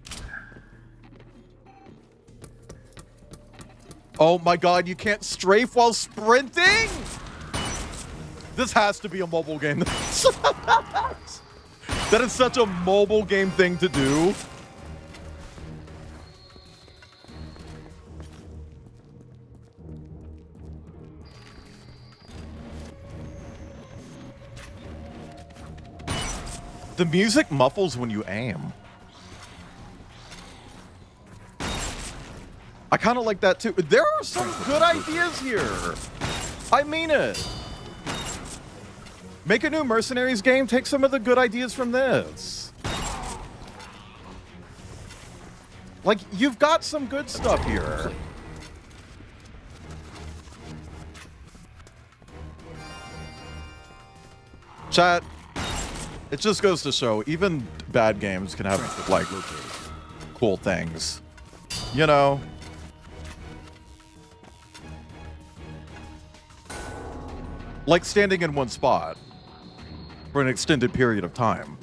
Oh my god, you can't strafe while sprinting? This has to be a mobile game. That is such a mobile game thing to do. The music muffles when you aim. I kind of like that too. There are some good ideas here. I mean it. Make a new Mercenaries game. Take some of the good ideas from this. Like, you've got some good stuff here. Chat. It just goes to show, even bad games can have, like, cool things. You know? Like standing in one spot for an extended period of time.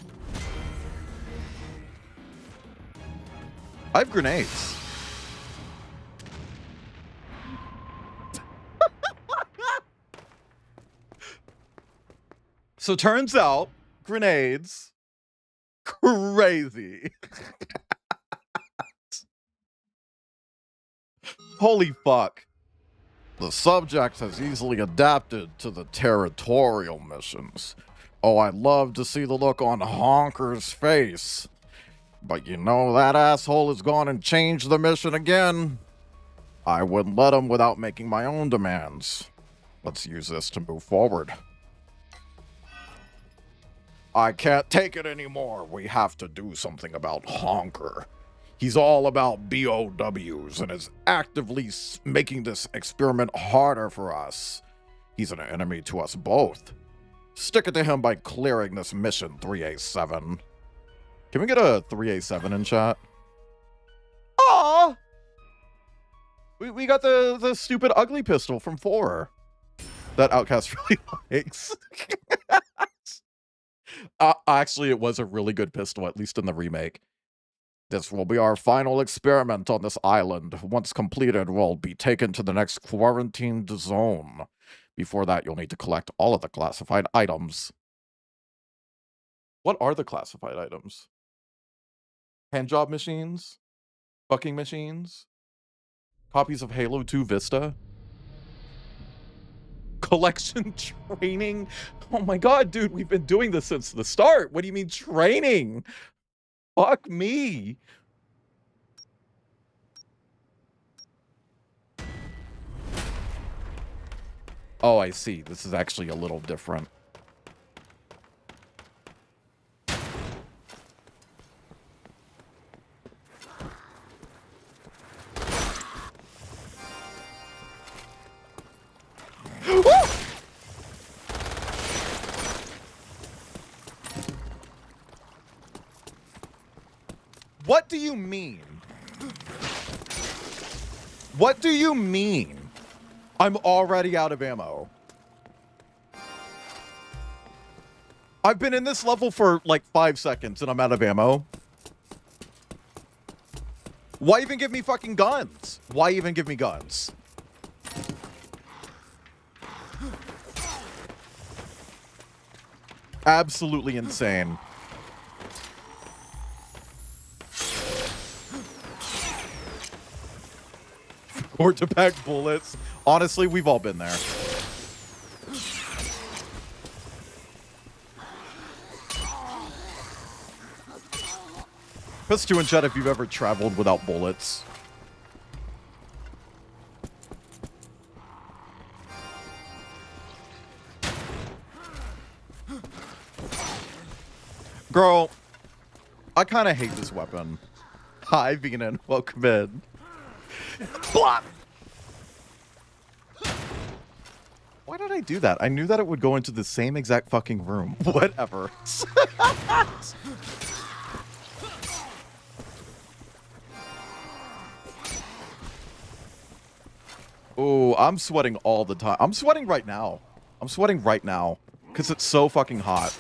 I have grenades. So turns out, grenades, crazy. Holy fuck. The subject has easily adapted to the territorial missions. Oh, I'd love to see the look on Honker's face. But you know, that asshole has gone and changed the mission again. I wouldn't let him without making my own demands. Let's use this to move forward. I can't take it anymore. We have to do something about Honker. He's all about BOWs and is actively making this experiment harder for us. He's an enemy to us both. Stick it to him by clearing this mission, 3A7. Can we get a 3A7 in chat? Aww! We got the stupid ugly pistol from 4 that Outcast really likes. Actually, it was a really good pistol, at least in the remake. This will be our final experiment on this island. Once completed, we'll be taken to the next quarantined zone. Before that, you'll need to collect all of the classified items. What are the classified items? Handjob machines? Fucking machines? Copies of Halo 2 Vista? Collection training? Oh my god, dude, we've been doing this since the start. What do you mean training? Fuck me. Oh, I see. This is actually a little different. What do you mean? What do you mean? I'm already out of ammo. I've been in this level for like 5 seconds and I'm out of ammo. Why even give me fucking guns? Why even give me guns? Absolutely insane. Or to pack bullets. Honestly, we've all been there. Press 2 in chat if you've ever traveled without bullets. Girl, I kind of hate this weapon. Hi, Venan. Welcome in. Blah! Why did I do that? I knew that it would go into the same exact fucking room. Whatever. Oh, I'm sweating all the time. I'm sweating right now. I'm sweating right now. Because it's so fucking hot.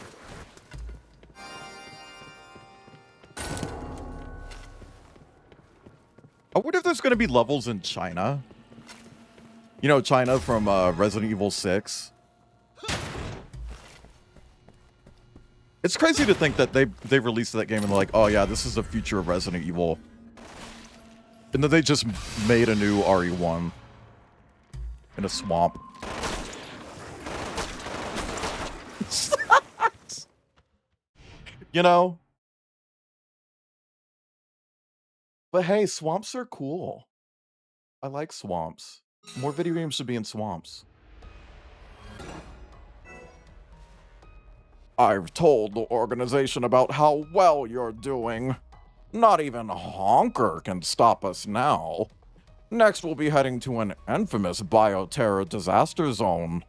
I wonder if there's going to be levels in China. You know, China from Resident Evil 6. It's crazy to think that they released that game and they're like, oh yeah, this is the future of Resident Evil. And then they just made a new RE1 in a swamp. You know? But hey, swamps are cool. I like swamps. More video games should be in swamps. I've told the organization about how well you're doing. Not even Honker can stop us now. Next, we'll be heading to an infamous bioterror disaster zone.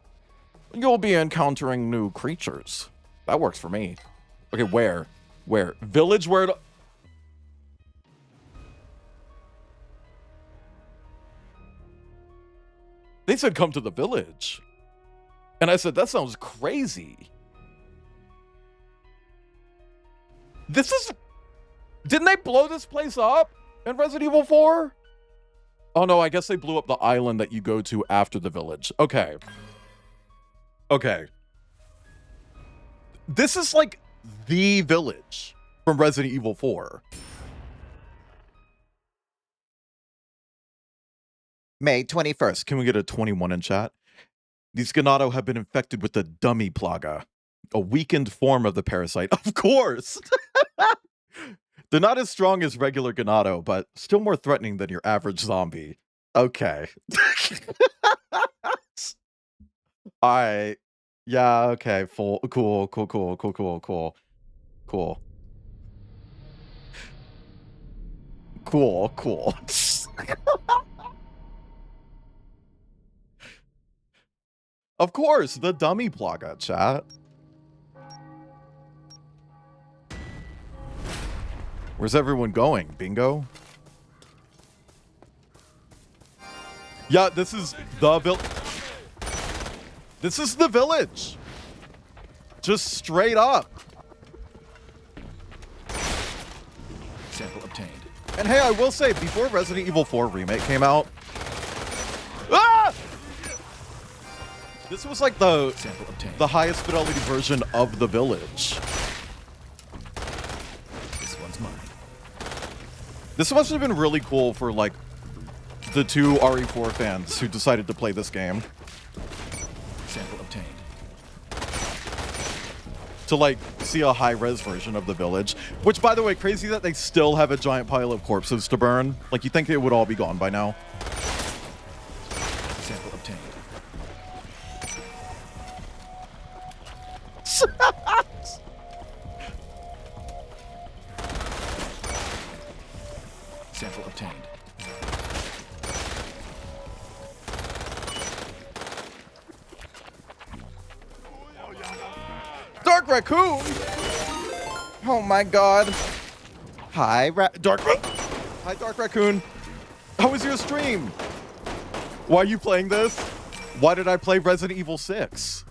You'll be encountering new creatures. That works for me. Okay, where? Where? Village? Where? They said come to the village. And I said, that sounds crazy. This is... Didn't they blow this place up in Resident Evil 4? Oh no, I guess they blew up the island that you go to after the village. Okay. Okay. This is like the village from Resident Evil 4. May 21st. Can we get a 21 in chat? These Ganado have been infected with the dummy plaga, a weakened form of the parasite. Of course! They're not as strong as regular Ganado, but still more threatening than your average zombie. Okay. Alright. Yeah, okay. Cool. Of course, the dummy plaga, chat. Where's everyone going? Bingo? Yeah, this is the village. This is the village. Just straight up. Sample obtained. And hey, I will say, before Resident Evil 4 Remake came out... Ah! This was like the highest fidelity version of the village. This one's mine. This must have been really cool for like the two RE4 fans who decided to play this game. Sample obtained. To like see a high-res version of the village. Which, by the way, crazy that they still have a giant pile of corpses to burn. Like, you think it would all be gone by now. Sample obtained. Sample obtained. Dark Raccoon! Oh my god. Hi, Dark Raccoon. How was your stream? Why are you playing this? Why did I play Resident Evil 6?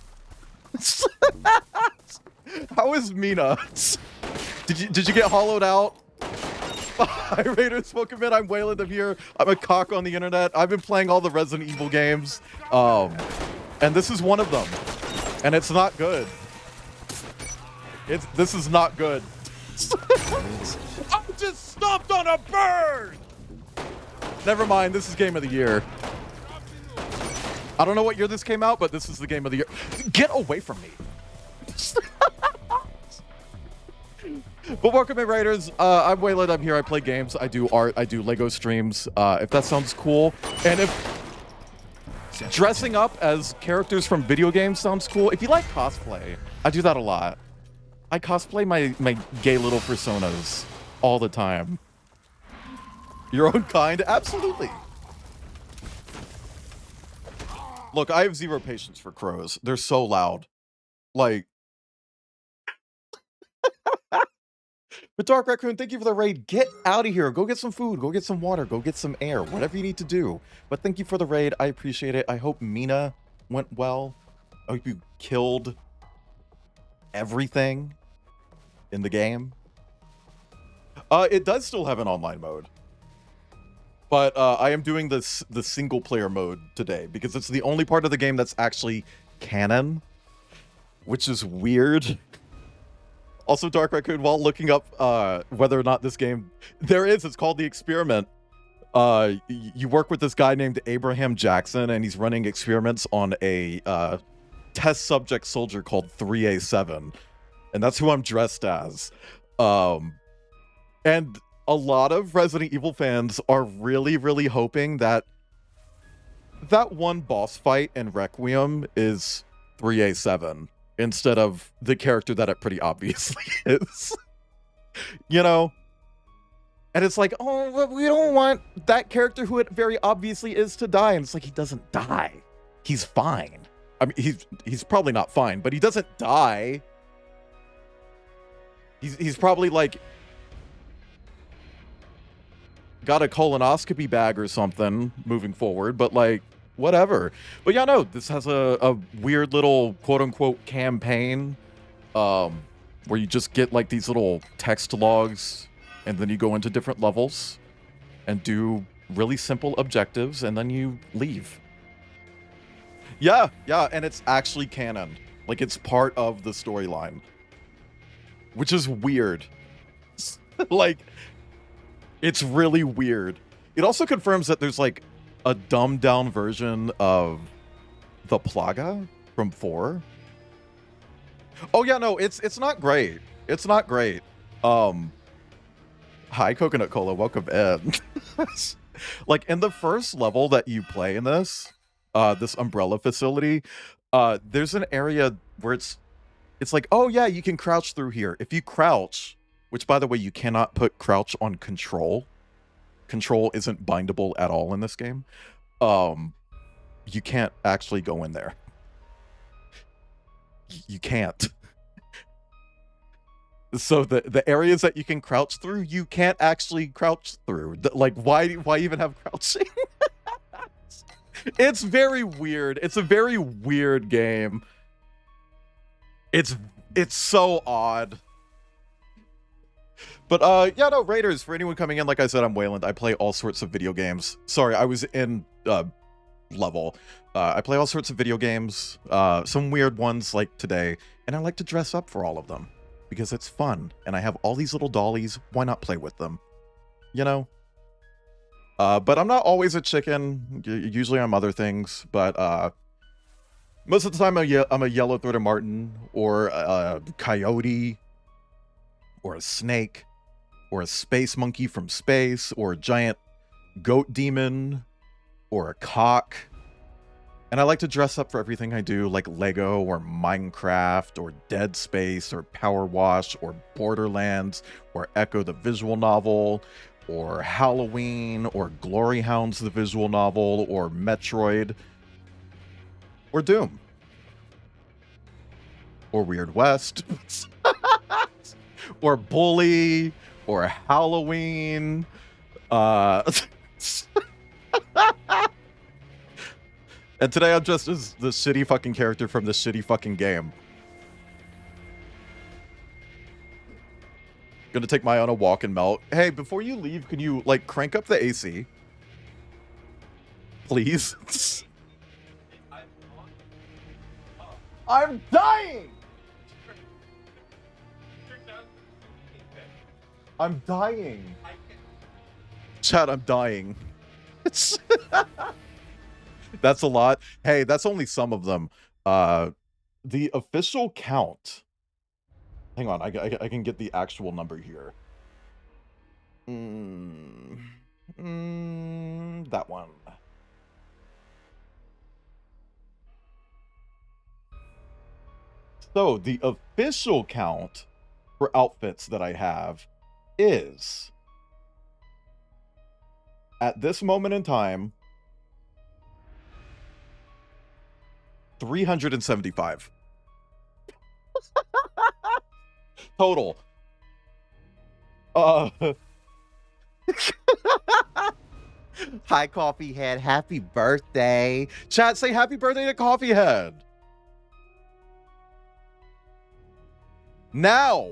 How is Mina? Did you get hollowed out? Hi, Raiders. Welcome in. I'm Wayland. I'm here. I'm a cock on the internet. I've been playing all the Resident Evil games. And this is one of them. And it's not good. This is not good. I just stomped on a bird! Never mind, this is Game of the Year. I don't know what year this came out, but this is the Game of the Year. Get away from me. But welcome in, Raiders. I'm Waylon. I'm here. I play games. I do art. I do Lego streams. If that sounds cool. And if dressing up as characters from video games sounds cool. If you like cosplay, I do that a lot. I cosplay my gay little personas all the time. Your own kind? Absolutely. Look, I have zero patience for crows. They're so loud. Like, but Dark Raccoon, thank you for the raid. Get out of here. Go get some food. Go get some water. Go get some air. Whatever you need to do. But thank you for the raid. I appreciate it. I hope Mina went well. I hope you killed everything in the game. It does still have an online mode. But I am doing the single player mode today because it's the only part of the game that's actually canon, which is weird. Also, Dark Raccoon, while looking up whether or not this game... it's called The Experiment. You work with this guy named Abraham Jackson, and he's running experiments on a test subject soldier called 3A7. And that's who I'm dressed as. And a lot of Resident Evil fans are really, really hoping that that one boss fight in Requiem is 3A7. Instead of the character that it pretty obviously is. You know? And it's like, oh, we don't want that character who it very obviously is to die. And it's like, he doesn't die. He's fine. I mean, he's probably not fine, but he doesn't die. He's probably like got a colonoscopy bag or something moving forward, but like, whatever. But yeah, no, this has a weird little quote-unquote campaign where you just get like these little text logs and then you go into different levels and do really simple objectives and then you leave. Yeah, and it's actually canon. Like, it's part of the storyline. Which is weird. Like, it's really weird. It also confirms that there's like a dumbed down version of the Plaga from 4. Oh yeah, no, it's not great. It's not great. Hi, Coconut Cola, welcome in. Like, in the first level that you play in this umbrella facility, there's an area where it's like, oh yeah, you can crouch through here. If you crouch, which by the way, you cannot put crouch on control. Control isn't bindable at all in this game. You can't actually go in there. You can't. So the areas that you can crouch through, you can't actually crouch through. Like, why even have crouching? It's very weird. It's a very weird game. It's so odd. But yeah, no, Raiders, for anyone coming in, like I said, I'm Wayland. I play all sorts of video games. Sorry, I was in level. I play all sorts of video games, some weird ones like today, and I like to dress up for all of them because it's fun. And I have all these little dollies. Why not play with them? You know? But I'm not always a chicken. Usually I'm other things, but most of the time I'm a yellow-throated martin or a coyote or a snake or a space monkey from space or a giant goat demon or a cock. And I like to dress up for everything I do, like Lego or Minecraft or Dead Space or Power Wash or Borderlands or Echo the visual novel or Halloween or Glory Hounds the visual novel or Metroid or Doom or Weird West or Bully or Halloween. And today I'm dressed as the shitty fucking character from the shitty fucking game. Gonna take Maya on a walk and melt. Hey, before you leave, can you, like, crank up the AC? Please? I'm dying! I'm dying. Chat, I'm dying. That's a lot. Hey, that's only some of them. The official count. Hang on, I can get the actual number here. That one. So the official count for outfits that I have is, at this moment in time, 375 total. Hi, Coffee Head. Happy birthday. Chat, say happy birthday to Coffee Head. Now,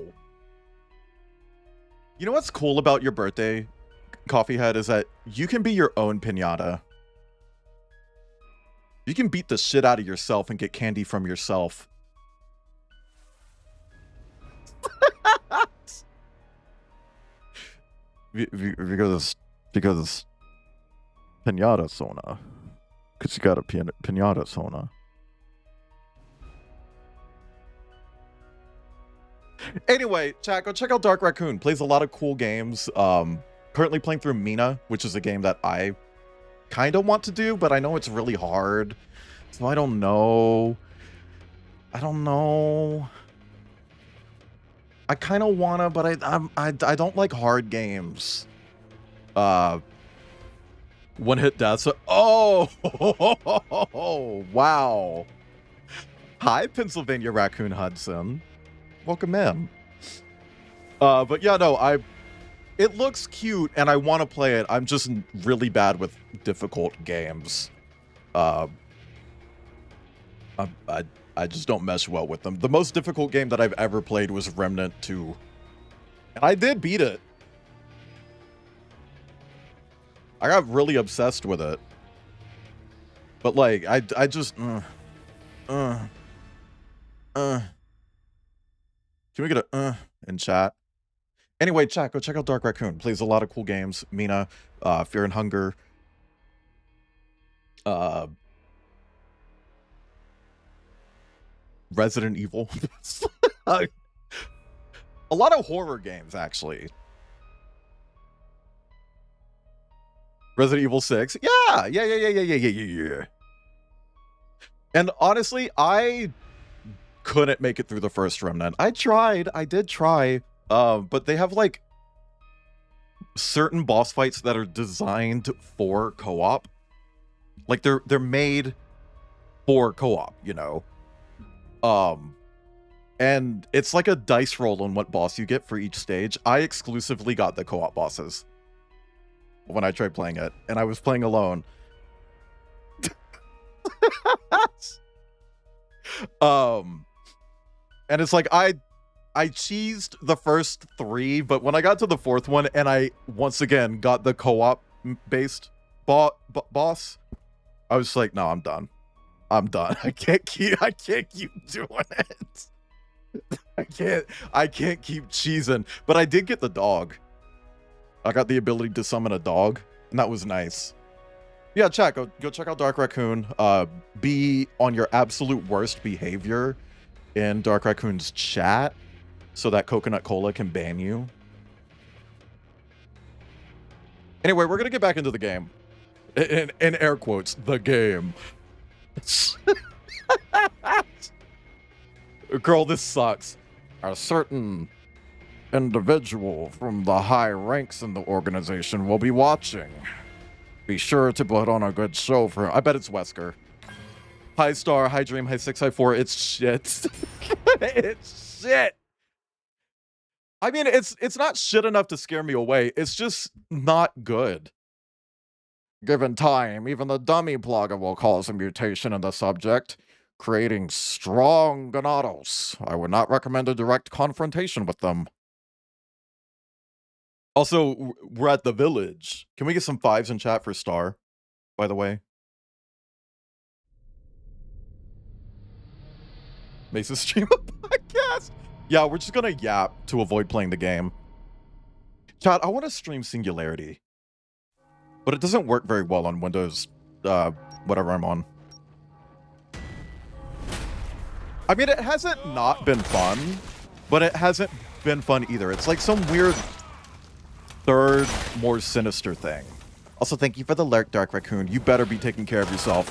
you know what's cool about your birthday, Coffee Head, is that you can be your own piñata. You can beat the shit out of yourself and get candy from yourself. because piñata Sona. Because you got a piñata Sona. Anyway, chat, go check out Dark Raccoon. Plays a lot of cool games. Currently playing through Mina, which is a game that I kind of want to do, but I know it's really hard. So I don't know. I kind of wanna, but I don't like hard games. One hit death. So, oh, wow. Hi, Pennsylvania Raccoon Hudson. Welcome in. But yeah, no, it looks cute and I want to play it. I'm just really bad with difficult games. I just don't mesh well with them. The most difficult game that I've ever played was Remnant 2. And I did beat it. I got really obsessed with it. But like, I just... Can we get a in chat? Anyway, chat, go check out Dark Raccoon. Plays a lot of cool games. Mina, Fear and Hunger. Resident Evil. A lot of horror games, actually. Resident Evil 6. Yeah. And honestly, I couldn't make it through the first Remnant. I did try. But they have like certain boss fights that are designed for co-op. Like they're made for co-op, you know. And it's like a dice roll on what boss you get for each stage. I exclusively got the co-op bosses when I tried playing it, and I was playing alone. And it's like I cheesed the first 3, but when I got to the 4th one and I once again got the co-op based boss, I was like, no, I'm done. I can't keep doing it. I can't keep cheesing. But I did get the dog. I got the ability to summon a dog, and that was nice. Yeah, chat, go check out Dark Raccoon. Be on your absolute worst behavior in Dark Raccoon's chat so that Coconut Cola can ban you. Anyway, we're gonna get back into the game. In air quotes, the game. Girl, this sucks. A certain individual from the high ranks in the organization will be watching. Be sure to put on a good show for him. I bet it's Wesker. Hi Star, hi Dream, hi 6, hi 4. It's shit. It's shit. I mean, it's not shit enough to scare me away. It's just not good. Given time, even the dummy blogger will cause a mutation in the subject, creating strong Ganados. I would not recommend a direct confrontation with them. Also, we're at the village. Can we get some 5s in chat for Star, by the way? Mesa stream a podcast? Yeah, we're just gonna yap to avoid playing the game. Chat, I want to stream Singularity. But it doesn't work very well on Windows, whatever I'm on. I mean, it hasn't not been fun, but it hasn't been fun either. It's like some weird third, more sinister thing. Also, thank you for the lurk, Dark Raccoon. You better be taking care of yourself.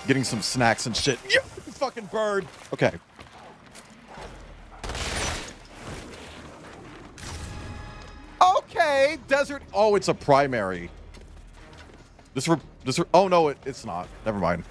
Getting some snacks and shit. You fucking bird. Okay. Okay, desert. Oh, it's a primary. Oh no, it's not. Never mind.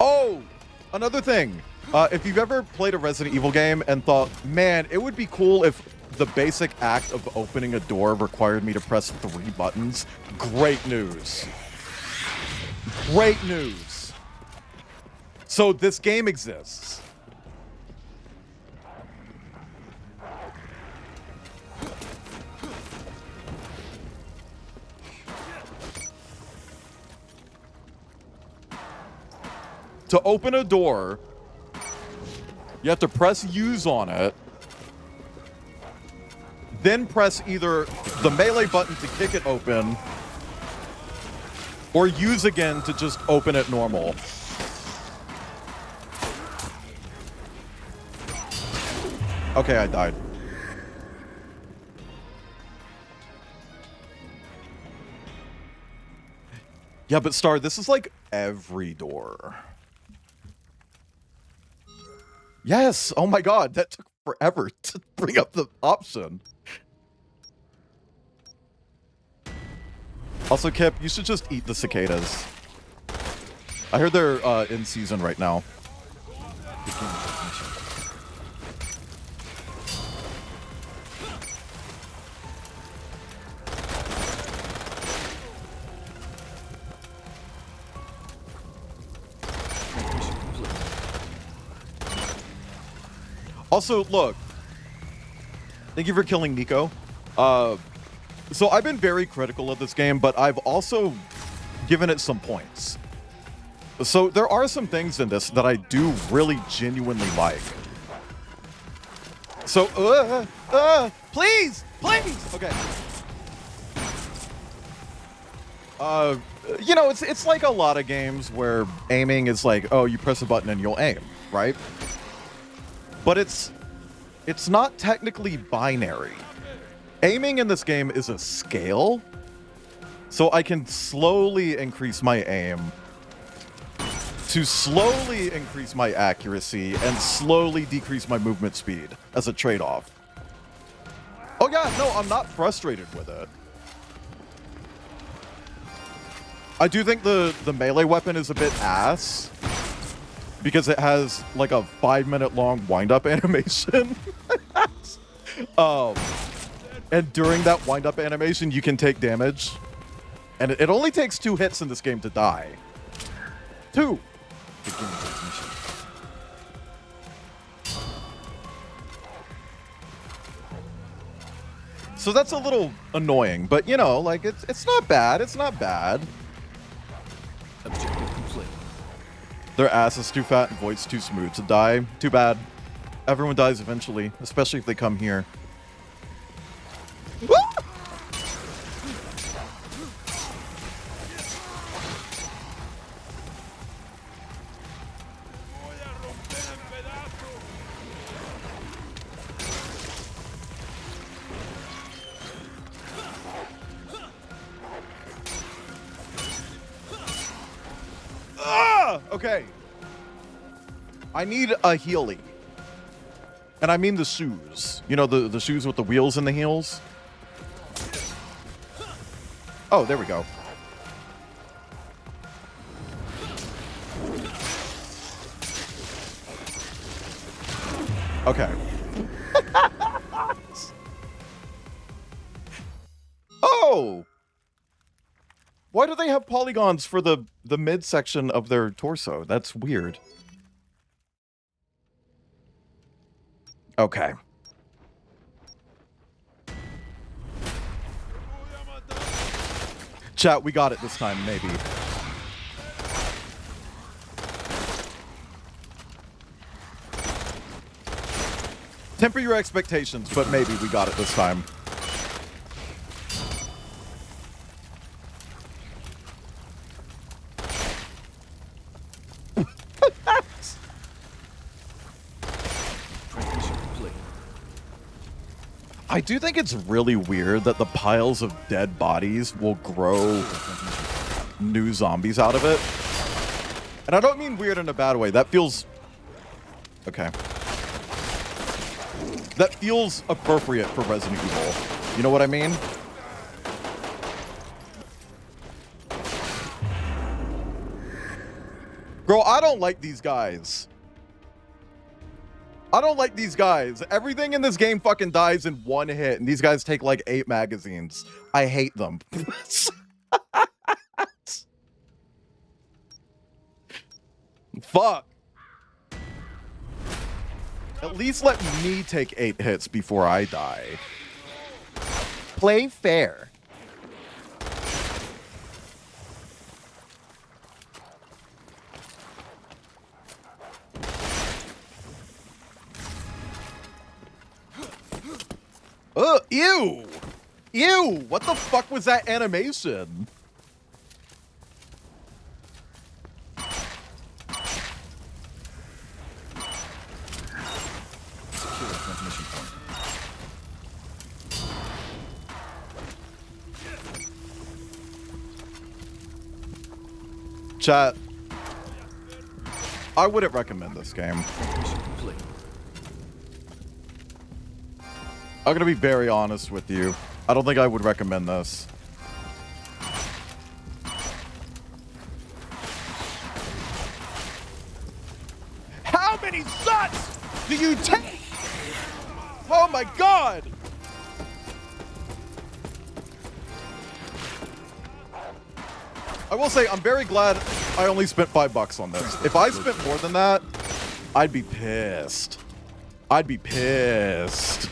Oh, another thing. If you've ever played a Resident Evil game and thought, man, it would be cool if the basic act of opening a door required me to press 3 buttons, great news. Great news. So this game exists. To open a door, you have to press use on it, then press either the melee button to kick it open, or use again to just open it normal. Okay, I died. Yeah, but Star, this is like every door. Yes! Oh my god, that took forever to bring up the option. Also, Kip, you should just eat the cicadas. I heard they're in season right now. Also, look. Thank you for killing Nico. So I've been very critical of this game, but I've also given it some points. So there are some things in this that I do really genuinely like. So, please, please. Okay. You know, it's like a lot of games where aiming is like, oh, you press a button and you'll aim, right? But it's not technically binary. Aiming in this game is a scale, so I can slowly increase my aim to slowly increase my accuracy and slowly decrease my movement speed as a trade-off. Oh yeah, no, I'm not frustrated with it. I do think the melee weapon is a bit ass because it has like a 5-minute long wind-up animation. And during that wind-up animation, you can take damage. And it only takes 2 hits in this game to die. 2. So that's a little annoying, but you know, like it's not bad. It's not bad. Objective complete. Their ass is too fat and Void's too smooth to die. Too bad. Everyone dies eventually, especially if they come here. Woo! Okay. I need a Healy. And I mean the shoes. You know, the shoes with the wheels and the heels? Oh, there we go. Okay. Oh! Why do they have polygons for the midsection of their torso? That's weird. Okay. Chat, we got it this time, maybe. Temper your expectations, but maybe we got it this time. I do think it's really weird that the piles of dead bodies will grow new zombies out of it. And I don't mean weird in a bad way. That feels... Okay. That feels appropriate for Resident Evil. You know what I mean? Bro, I don't like these guys. I don't like these guys. Everything in this game fucking dies in one hit, and these guys take like 8 magazines. I hate them. Fuck. At least let me take 8 hits before I die. Play fair. Ew! Ew! What the fuck was that animation? Secure transmission point. Chat. I wouldn't recommend this game. Mission complete. I'm gonna be very honest with you. I don't think I would recommend this. How many shots do you take? Oh my god! I will say, I'm very glad I only spent $5 on this. If I spent more than that, I'd be pissed. I'd be pissed.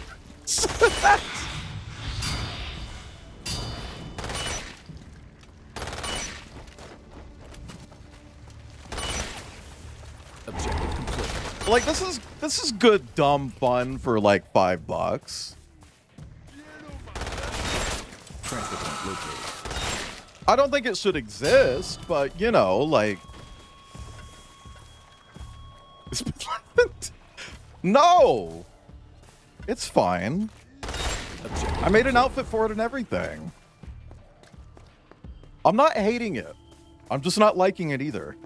Objective complete. Like, this is good dumb fun for like $5. Transfer point located. I don't think it should exist, but you know, like no, it's fine. Objective I made an outfit for it and everything. I'm not hating it. I'm just not liking it either.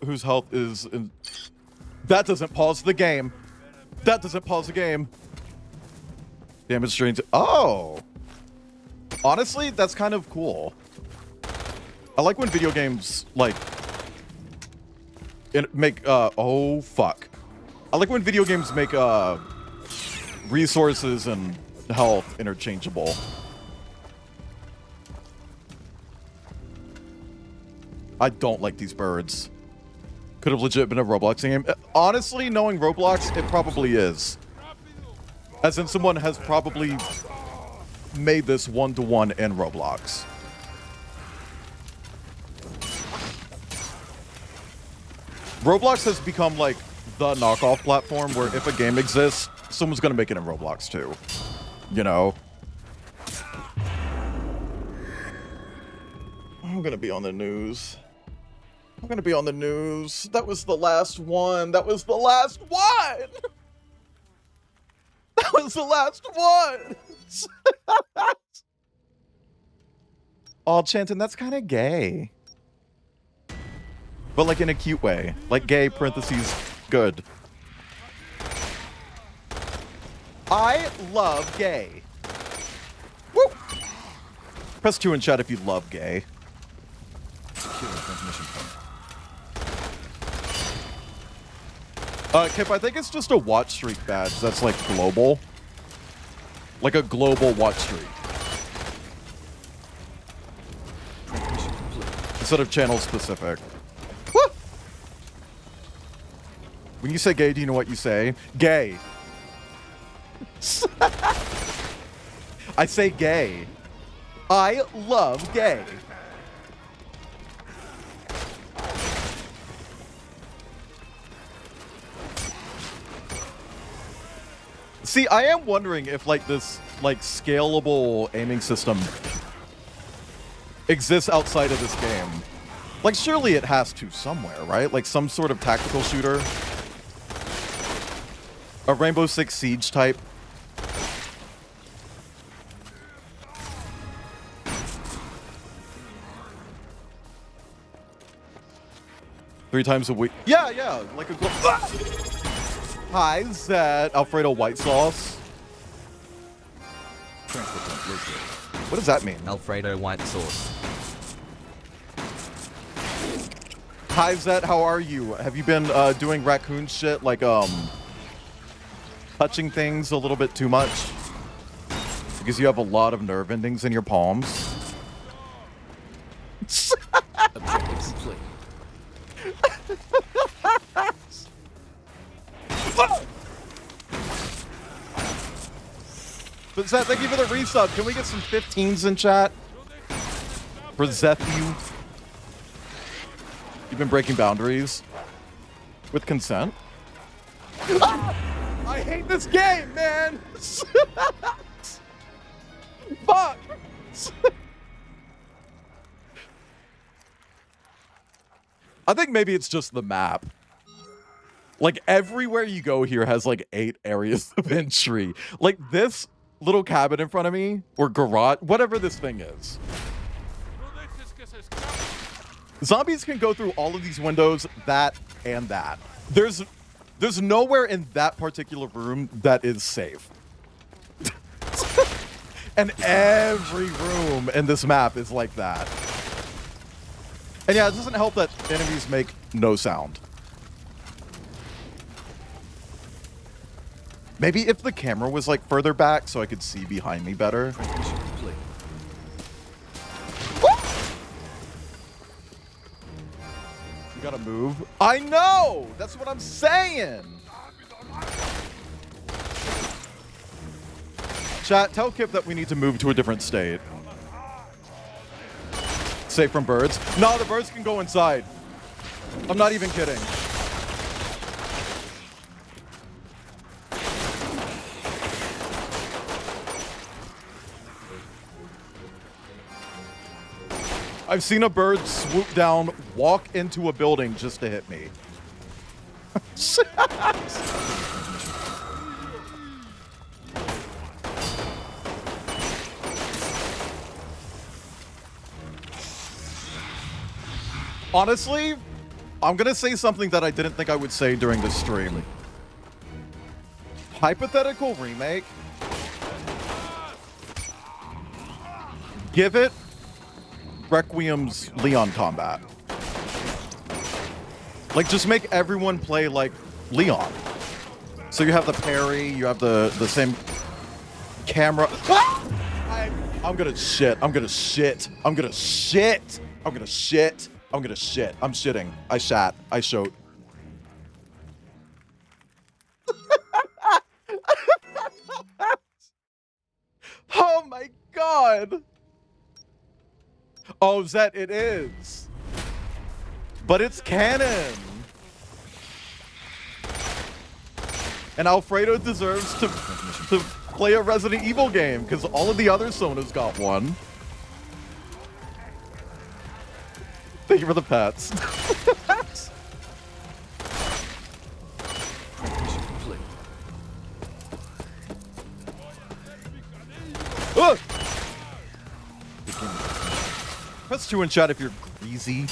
Whose health is in... That doesn't pause the game. That doesn't pause the game. Damage drain to... Oh! Honestly, that's kind of cool. I like when video games, like... make, oh, fuck. I like when video games make, resources and health interchangeable. I don't like these birds. Could have legit been a Roblox game. Honestly, knowing Roblox, it probably is. As in, someone has probably made this one-to-one in Roblox. Roblox has become like the knockoff platform where if a game exists, someone's gonna make it in Roblox too. You know? I'm gonna be on the news. I'm gonna be on the news. That was the last one. That was the last one! That was the last one! Oh, Chanton, that's kind of gay. But like in a cute way. Like gay, parentheses, good. I love gay. Woo! Press 2 in chat if you love gay. Secure transmission point. Kip, I think it's just a watch streak badge that's like global. Like a global watch streak. Transmission complete. Instead of channel specific. Woo! When you say gay, do you know what you say? Gay. I say gay. I love gay. See, I am wondering if like this like scalable aiming system exists outside of this game. Like, surely it has to somewhere, right? Like some sort of tactical shooter. A Rainbow Six Siege type. Three times a week. Yeah, like a... Hi, Zed. Alfredo white sauce. Transfer point located. What does that mean? Alfredo white sauce. Hi, Zed. How are you? Have you been doing raccoon shit, like, touching things a little bit too much? Because you have a lot of nerve endings in your palms. Objective complete. But Zeth, thank you for the resub. Can we get some 15s in chat? For Zethu. You've been breaking boundaries. With consent. Ah! I hate this game, man! Fuck! I think maybe it's just the map. Like, everywhere you go here has, like, 8 areas of entry. Like, this little cabin in front of me, or garage, whatever this thing is. Zombies can go through all of these windows, that, and that. There's nowhere in that particular room that is safe. And every room in this map is like that. And yeah, it doesn't help that enemies make no sound. Maybe if the camera was like further back so I could see behind me better. Transmission complete. You gotta move. I know! That's what I'm saying! Chat, tell Kip that we need to move to a different state. Safe from birds. No, the birds can go inside. I'm not even kidding. I've seen a bird swoop down, walk into a building just to hit me. Honestly, I'm gonna say something that I didn't think I would say during this stream. Hypothetical remake. Give it Requiem's Leon combat. Like, just make everyone play like Leon. So you have the parry, you have the same camera. Ah! I'm gonna shit. I'm gonna shit. I'm gonna shit. I'm gonna shit. I'm gonna shit. I'm shitting. I shat. I showed. Oh my god. Oh, Zet, it is. But it's canon. And Alfredo deserves to play a Resident Evil game because all of the other Sonas got one. Thank you for the pets. Press 2 in chat if you're greasy.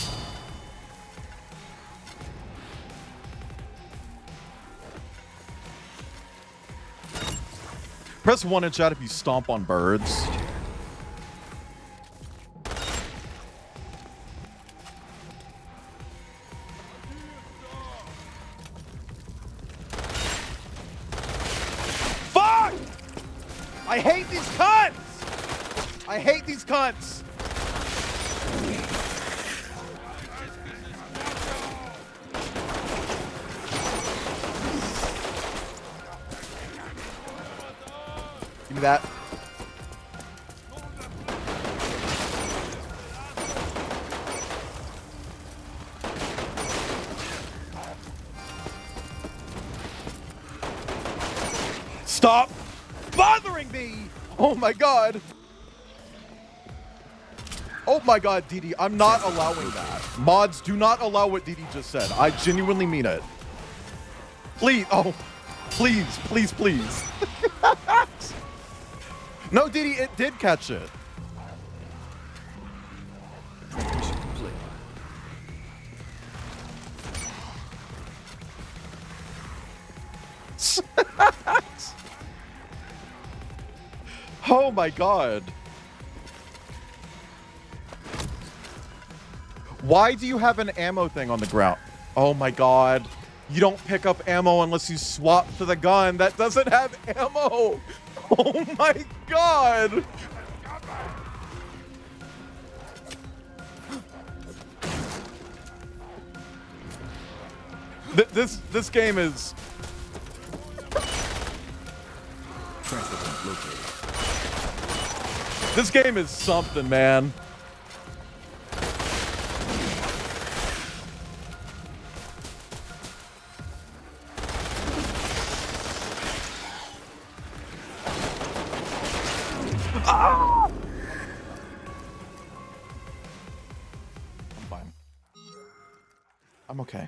Press 1 in chat if you stomp on birds. Fuck! I hate these cunts! I hate these cunts! Give me that. Stop bothering me! Oh my god! Oh my god, Didi, I'm not allowing that. Mods, do not allow what Didi just said. I genuinely mean it. Please, oh, please, please, please. No, Didi, it did catch it. Transmission complete. Oh my god. Why do you have an ammo thing on the ground? Oh my god. You don't pick up ammo unless you swap to the gun that doesn't have ammo. Oh my god. This game is... Transfer located. This game is something, man. Ah! I'm fine. I'm okay.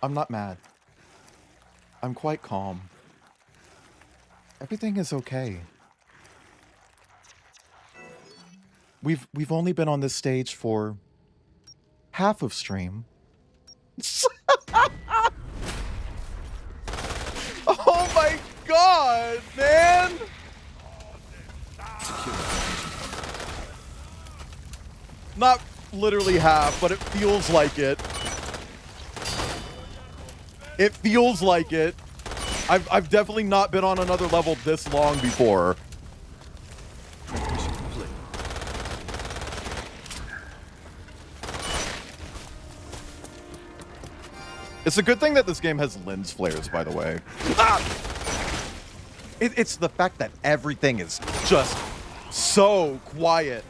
I'm not mad. I'm quite calm. Everything is okay. We've only been on this stage for half of stream. Oh my god, man! Not literally half, but it feels like it. It feels like it. I've definitely not been on another level this long before. Transmission complete. It's a good thing that this game has lens flares, by the way. Ah! It's the fact that everything is just so quiet.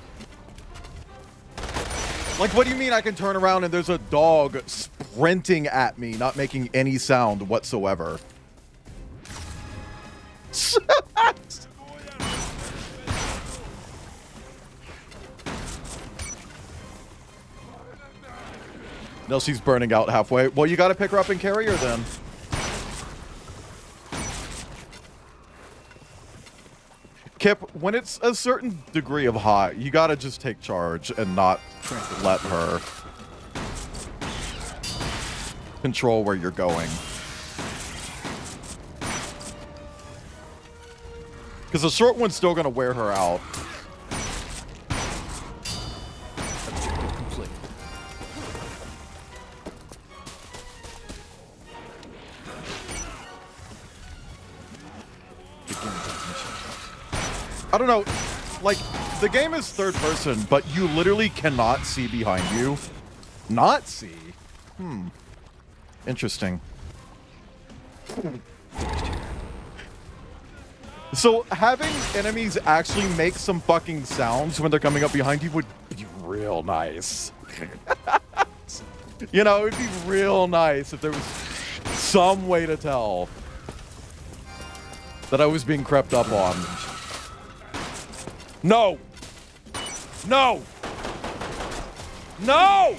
Like, what do you mean I can turn around and there's a dog sprinting at me, not making any sound whatsoever? No, she's burning out halfway. Well, you gotta pick her up and carry her then. Kip, when it's a certain degree of hot, you gotta just take charge and not let her control where you're going. Because the short one's still gonna wear her out. Objective complete. Begin transmission. I don't know, like, the game is third person, but you literally cannot see behind you. Not see? Interesting. So having enemies actually make some fucking sounds when they're coming up behind you would be real nice. You know, it'd be real nice if there was some way to tell that I was being crept up on. No! No! No!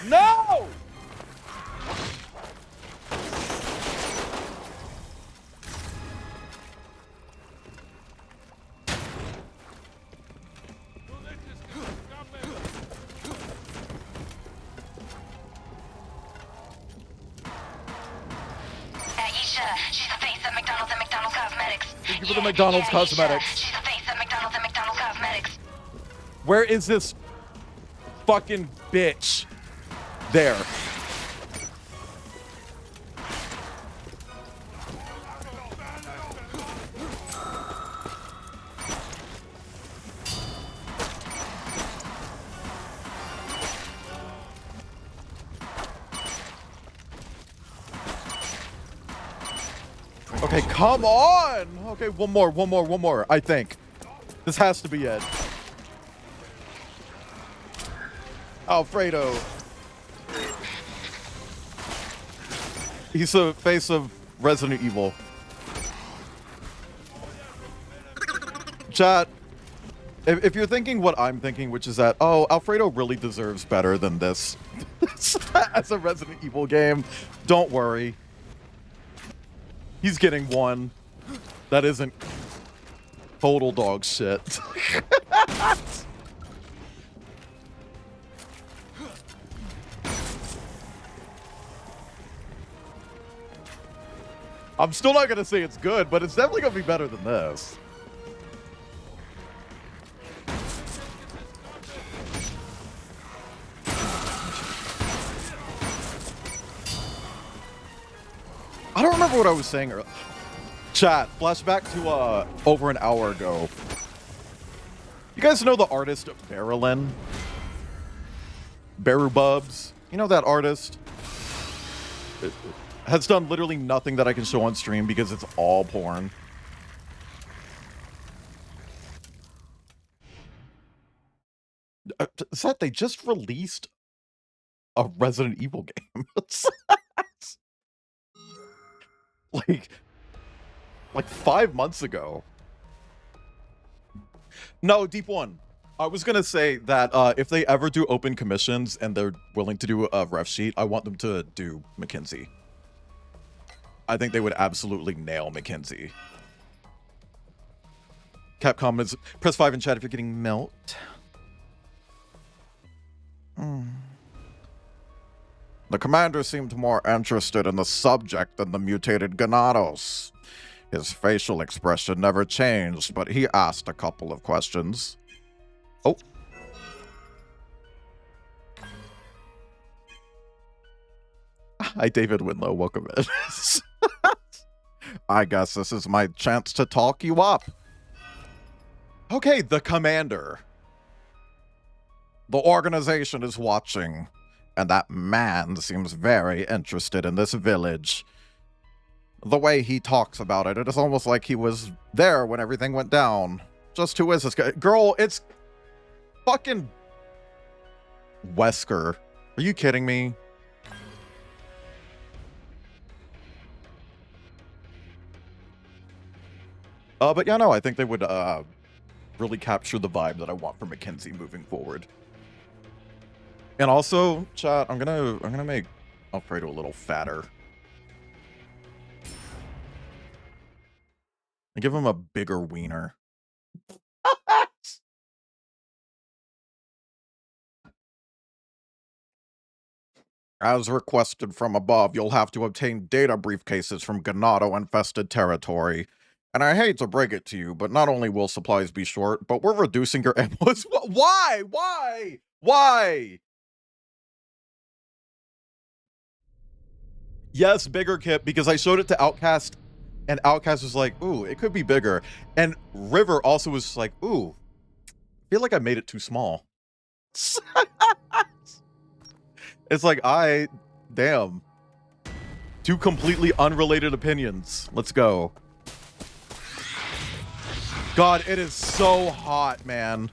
No! Aisha, she's the face of McDonald's and McDonald's Cosmetics. Thank you for the McDonald's Cosmetics. She's the face of McDonald's and McDonald's Cosmetics. Where is this fucking bitch? There. Okay, come on! Okay, one more, I think. This has to be it. Alfredo. He's the face of Resident Evil. Chat, If you're thinking what I'm thinking, which is that, oh, Alfredo really deserves better than this as a Resident Evil game, don't worry. He's getting one that isn't total dog shit. I'm still not gonna say it's good, but it's definitely gonna be better than this. I don't remember what I was saying earlier. Chat, flashback to over an hour ago. You guys know the artist Barrelin? Barububs? You know that artist? It has done literally nothing that I can show on stream because it's all porn. Is that they just released a Resident Evil game? like 5 months ago. No, Deep One. I was gonna say that if they ever do open commissions and they're willing to do a ref sheet, I want them to do McKinsey. I think they would absolutely nail McKinsey. Capcom is press 5 in chat if you're getting melt. The commander seemed more interested in the subject than the mutated Ganados. His facial expression never changed, but he asked a couple of questions. Oh. Hi, David Winlow. Welcome in. I guess this is my chance to talk you up. Okay, the commander. The organization is watching, and that man seems very interested in this village. The way he talks about it, it is almost like he was there when everything went down. Just who is this guy? Girl, it's fucking Wesker. Are you kidding me? But yeah, no, I think they would really capture the vibe that I want for McKinsey moving forward. And also, chat, I'm gonna make Alfredo a little fatter. And give him a bigger wiener. As requested from above, you'll have to obtain data briefcases from Ganado-infested territory. And I hate to break it to you, but not only will supplies be short, but we're reducing your ammo. Why? Why? Why? Yes, bigger kit, because I showed it to Outcast, and Outcast was like, ooh, it could be bigger. And River also was like, ooh, I feel like I made it too small. It's like, damn. Two completely unrelated opinions. Let's go. God, it is so hot, man.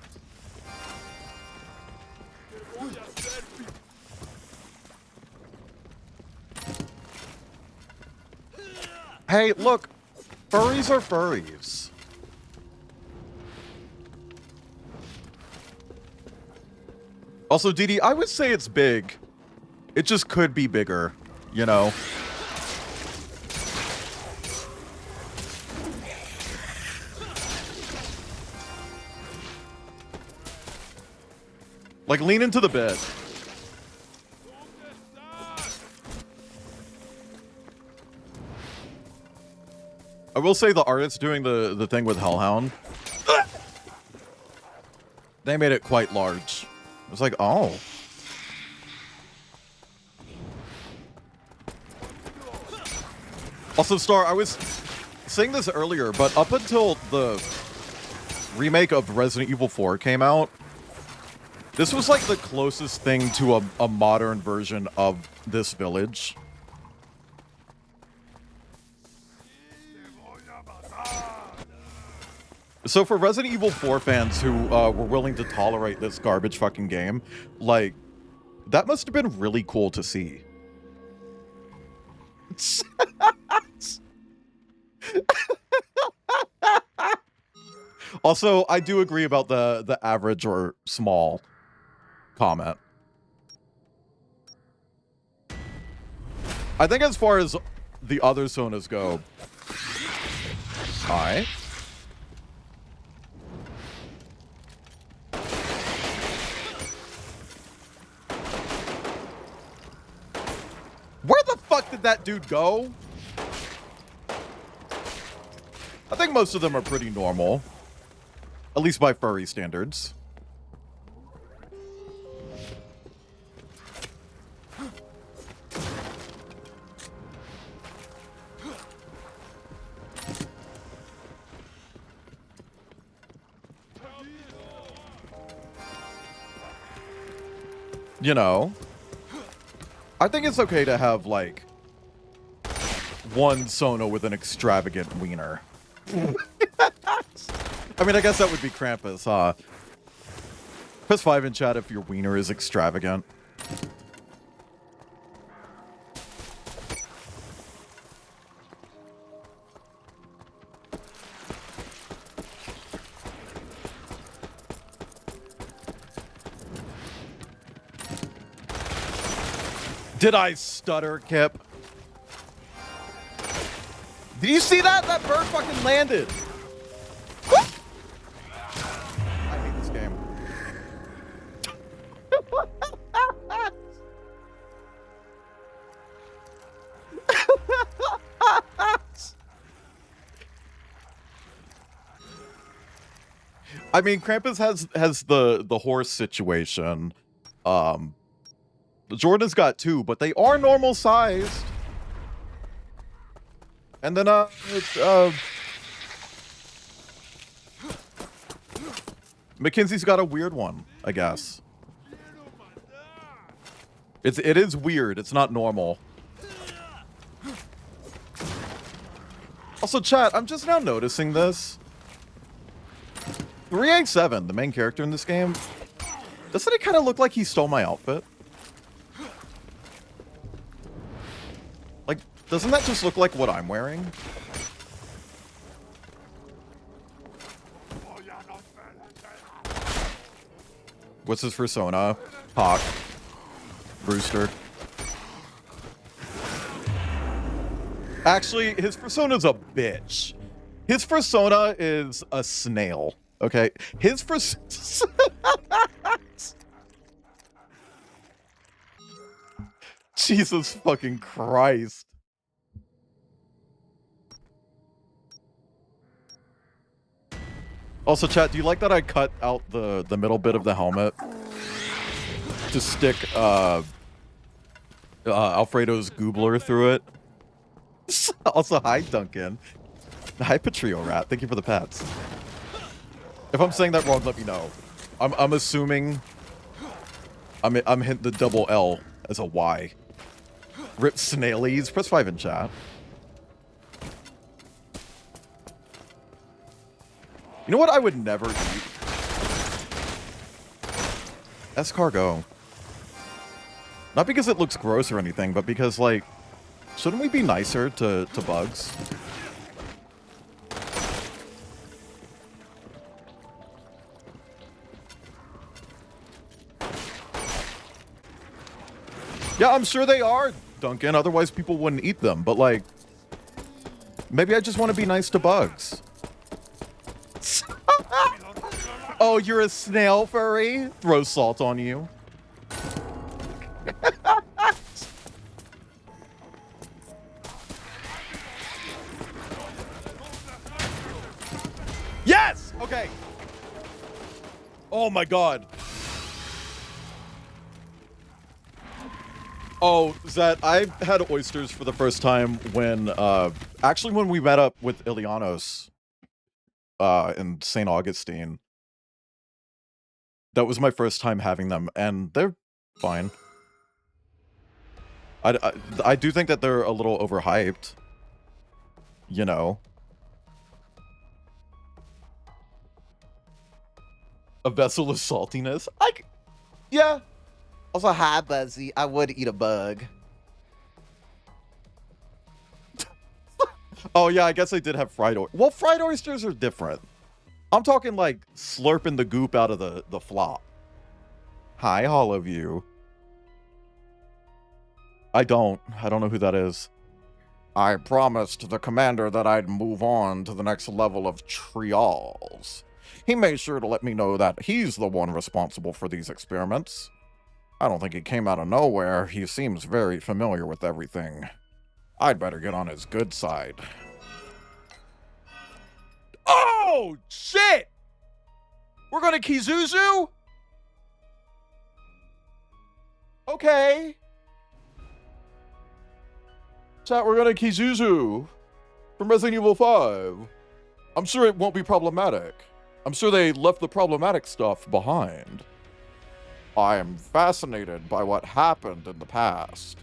Hey, look, furries are furries. Also, DD, I would say it's big. It just could be bigger, you know? Like, lean into the bed. I will say the artists doing the thing with Hellhound, they made it quite large. It was like, oh. Also, Star, I was saying this earlier, but up until the remake of Resident Evil 4 came out, this was like the closest thing to a modern version of this village. So for Resident Evil 4 fans who were willing to tolerate this garbage fucking game, like, that must have been really cool to see. Also, I do agree about the average or small comment. I think as far as the other sonas go, alright. Where the fuck did that dude go? I think most of them are pretty normal. At least by furry standards. You know, I think it's okay to have, like, one Sona with an extravagant wiener. I mean, I guess that would be Krampus, huh? Press 5 in chat if your wiener is extravagant. Did I stutter, Kip? Did you see that? That bird fucking landed. I hate this game. I mean, Krampus has the horse situation. Jordan's got 2, but they are normal sized. And then Mackenzie's got a weird one, I guess. It is weird. It's not normal. Also, chat, I'm just now noticing this. 387, the main character in this game, doesn't it kind of look like he stole my outfit? Like, doesn't that just look like what I'm wearing? What's his persona? Hawk. Brewster. Actually, his persona's a bitch. His persona is a snail. Okay? His persona... Jesus fucking Christ. Also, chat, do you like that I cut out the middle bit of the helmet to stick Alfredo's Goobler through it? Also, hi, Duncan. Hi, Patrio Rat. Thank you for the pats. If I'm saying that wrong, let me know. I'm assuming I'm hitting the double L as a Y. Rip Snailies. Press 5 in chat. You know what I would never eat? Escargot. Not because it looks gross or anything, but because, like, shouldn't we be nicer to bugs? Yeah, I'm sure they are, Duncan. Otherwise, people wouldn't eat them. But, like, maybe I just want to be nice to bugs. Oh, you're a snail furry? Throw salt on you. Yes! Okay. Oh my god. Oh, Zed, I had oysters for the first time when, actually when we met up with Ilianos, in St. Augustine. That was my first time having them, and they're fine. I do think that they're a little overhyped. You know. A vessel of saltiness? Yeah. Also, hi, Buzzy. I would eat a bug. Oh, yeah, I guess I did have fried oysters. Well, fried oysters are different. I'm talking like slurping the goop out of the flop. Hi, all of you. I don't know who that is. I promised the commander that I'd move on to the next level of trials. He made sure to let me know that he's the one responsible for these experiments. I don't think he came out of nowhere. He seems very familiar with everything. I'd better get on his good side. Oh, shit! We're going to Kizuzu? Okay. Chat, we're going to Kizuzu from Resident Evil 5. I'm sure it won't be problematic. I'm sure they left the problematic stuff behind. I am fascinated by what happened in the past.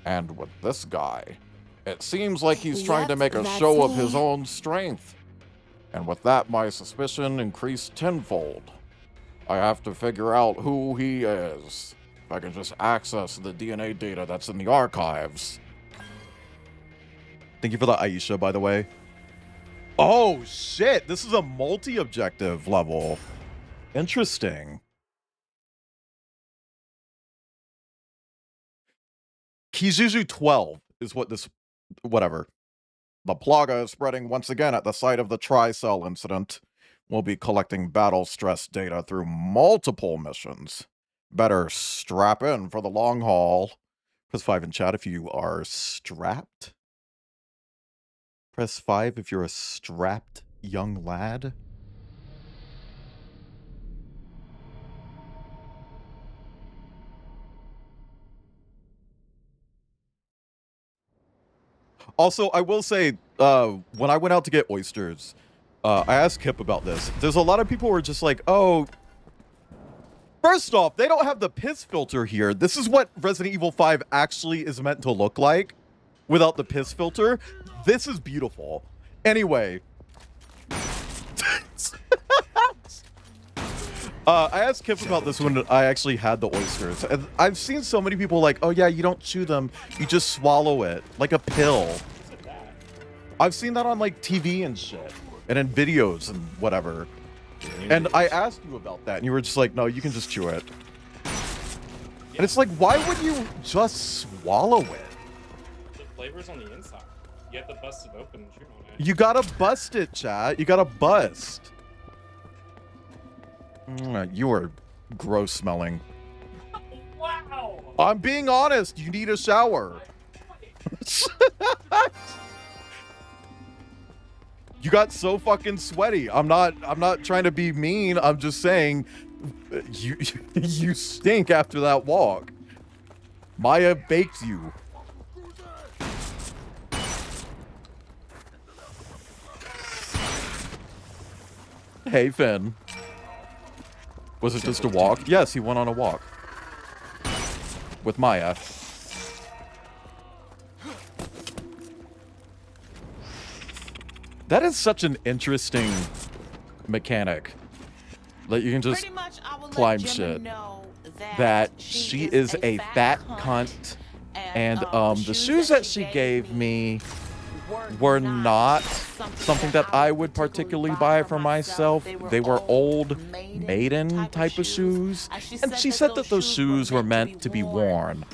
And with this guy, it seems like he's trying to make a show of his own strength. And with that, my suspicion increased tenfold. I have to figure out who he is. If I can just access the DNA data that's in the archives. Thank you for the Aisha, by the way. Oh, shit. This is a multi-objective level. Interesting. Kizuzu 12 is what this... Whatever. The Plaga is spreading once again at the site of the Tri-Cell incident. We'll be collecting battle stress data through multiple missions. Better strap in for the long haul. Press 5 in chat if you are strapped. Press 5 if you're a strapped young lad. Also, I will say, when I went out to get oysters, I asked Kip about this. There's a lot of people who are just like, oh, first off, they don't have the piss filter here. This is what Resident Evil 5 actually is meant to look like without the piss filter. This is beautiful. Anyway. I asked Kip about this when I actually had the oysters. And I've seen so many people like, oh yeah, you don't chew them. You just swallow it like a pill. I've seen that on like TV and shit. And in videos and whatever. And I asked you about that and you were just like, no, you can just chew it. And it's like, why would you just swallow it? The flavor's on the inside. You have to bust it open and chew on it. You gotta bust it, chat. You gotta bust. You are gross smelling. Wow! I'm being honest. You need a shower. You got so fucking sweaty. I'm not trying to be mean. I'm just saying you stink after that walk. Maya baked you. Hey, Finn. Was it just a walk? Yes, he went on a walk. With Maya. That is such an interesting mechanic. That you can just climb shit. That she is a fat cunt. And the shoes that she gave me were not something that I would particularly buy for myself. They were old maiden type of shoes. And she said that those shoes were meant to be worn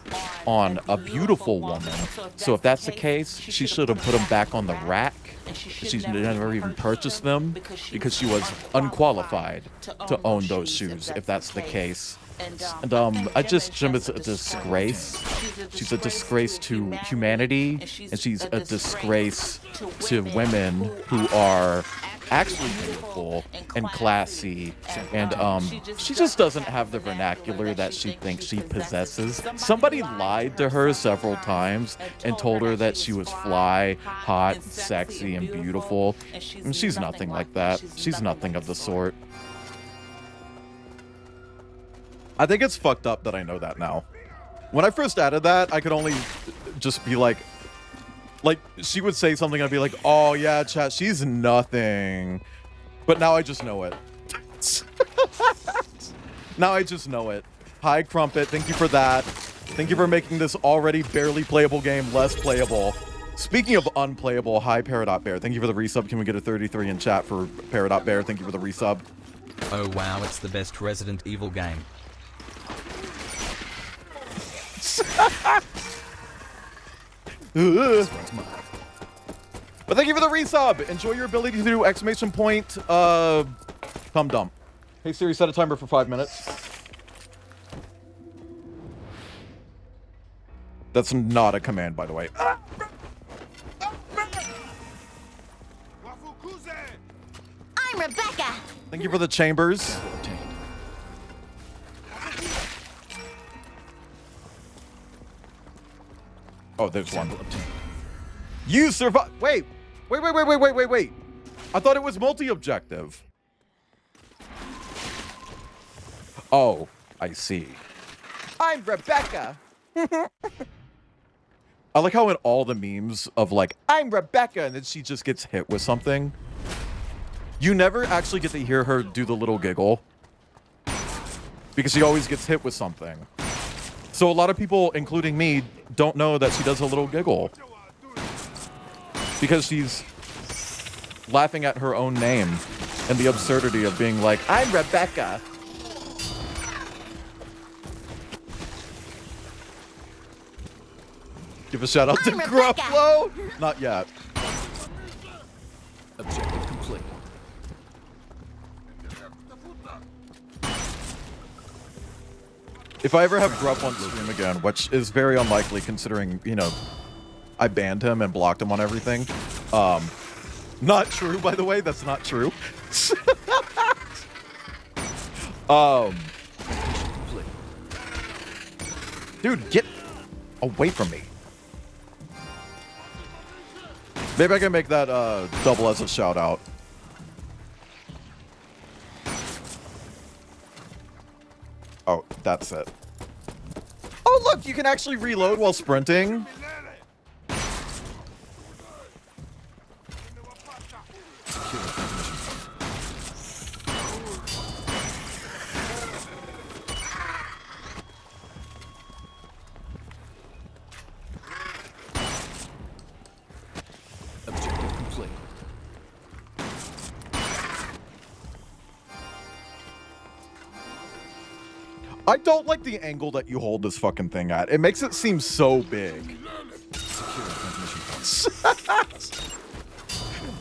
on a beautiful woman. So if that's the case, she should have put them back on the rack. She's never even purchased them because she was unqualified to own those shoes, if that's the case. And I just, Jim is a disgrace. She's a disgrace to humanity, and she's a disgrace to women who are actually beautiful and classy. And she just doesn't have the vernacular that she thinks she possesses. Somebody lied to her several times and told her that she was fly, hot, sexy, and beautiful. And she's nothing like that. She's nothing of the sort. I think it's fucked up that I know that now. When I first added that, I could only just be like, she would say something, I'd be like, oh yeah, chat, she's nothing. But now I just know it. Now I just know it. Hi, Crumpet, thank you for that. Thank you for making this already barely playable game less playable. Speaking of unplayable, hi Peridot Bear. Thank you for the resub. Can we get a 33 in chat for Peridot Bear? Thank you for the resub. Oh wow, it's the best Resident Evil game. This one's mine. But thank you for the resub. Enjoy your ability to do exclamation point thumb dump. Hey Siri, set a timer for 5 minutes. That's not a command, by the way. I'm Rebecca. Thank you for the chambers. Sample obtained. Oh, there's one. Sample obtained. You survive. Wait. I thought it was multi-objective. Oh, I see. I'm Rebecca. I like how in all the memes of like, I'm Rebecca, and then she just gets hit with something. You never actually get to hear her do the little giggle. Because she always gets hit with something. So a lot of people, including me, don't know that she does a little giggle. Because she's laughing at her own name and the absurdity of being like, I'm Rebecca. Give a shout out to Gruffalo. Not yet. Objective complete. If I ever have Gruff on stream again, which is very unlikely considering, you know, I banned him and blocked him on everything. Not true, by the way. That's not true. Dude, get away from me. Maybe I can make that double as a shout out. Oh, that's it. Oh, look, you can actually reload while sprinting. Secure transmission. Objective complete. I don't like the angle that you hold this fucking thing at. It makes it seem so big. Secure transmission point.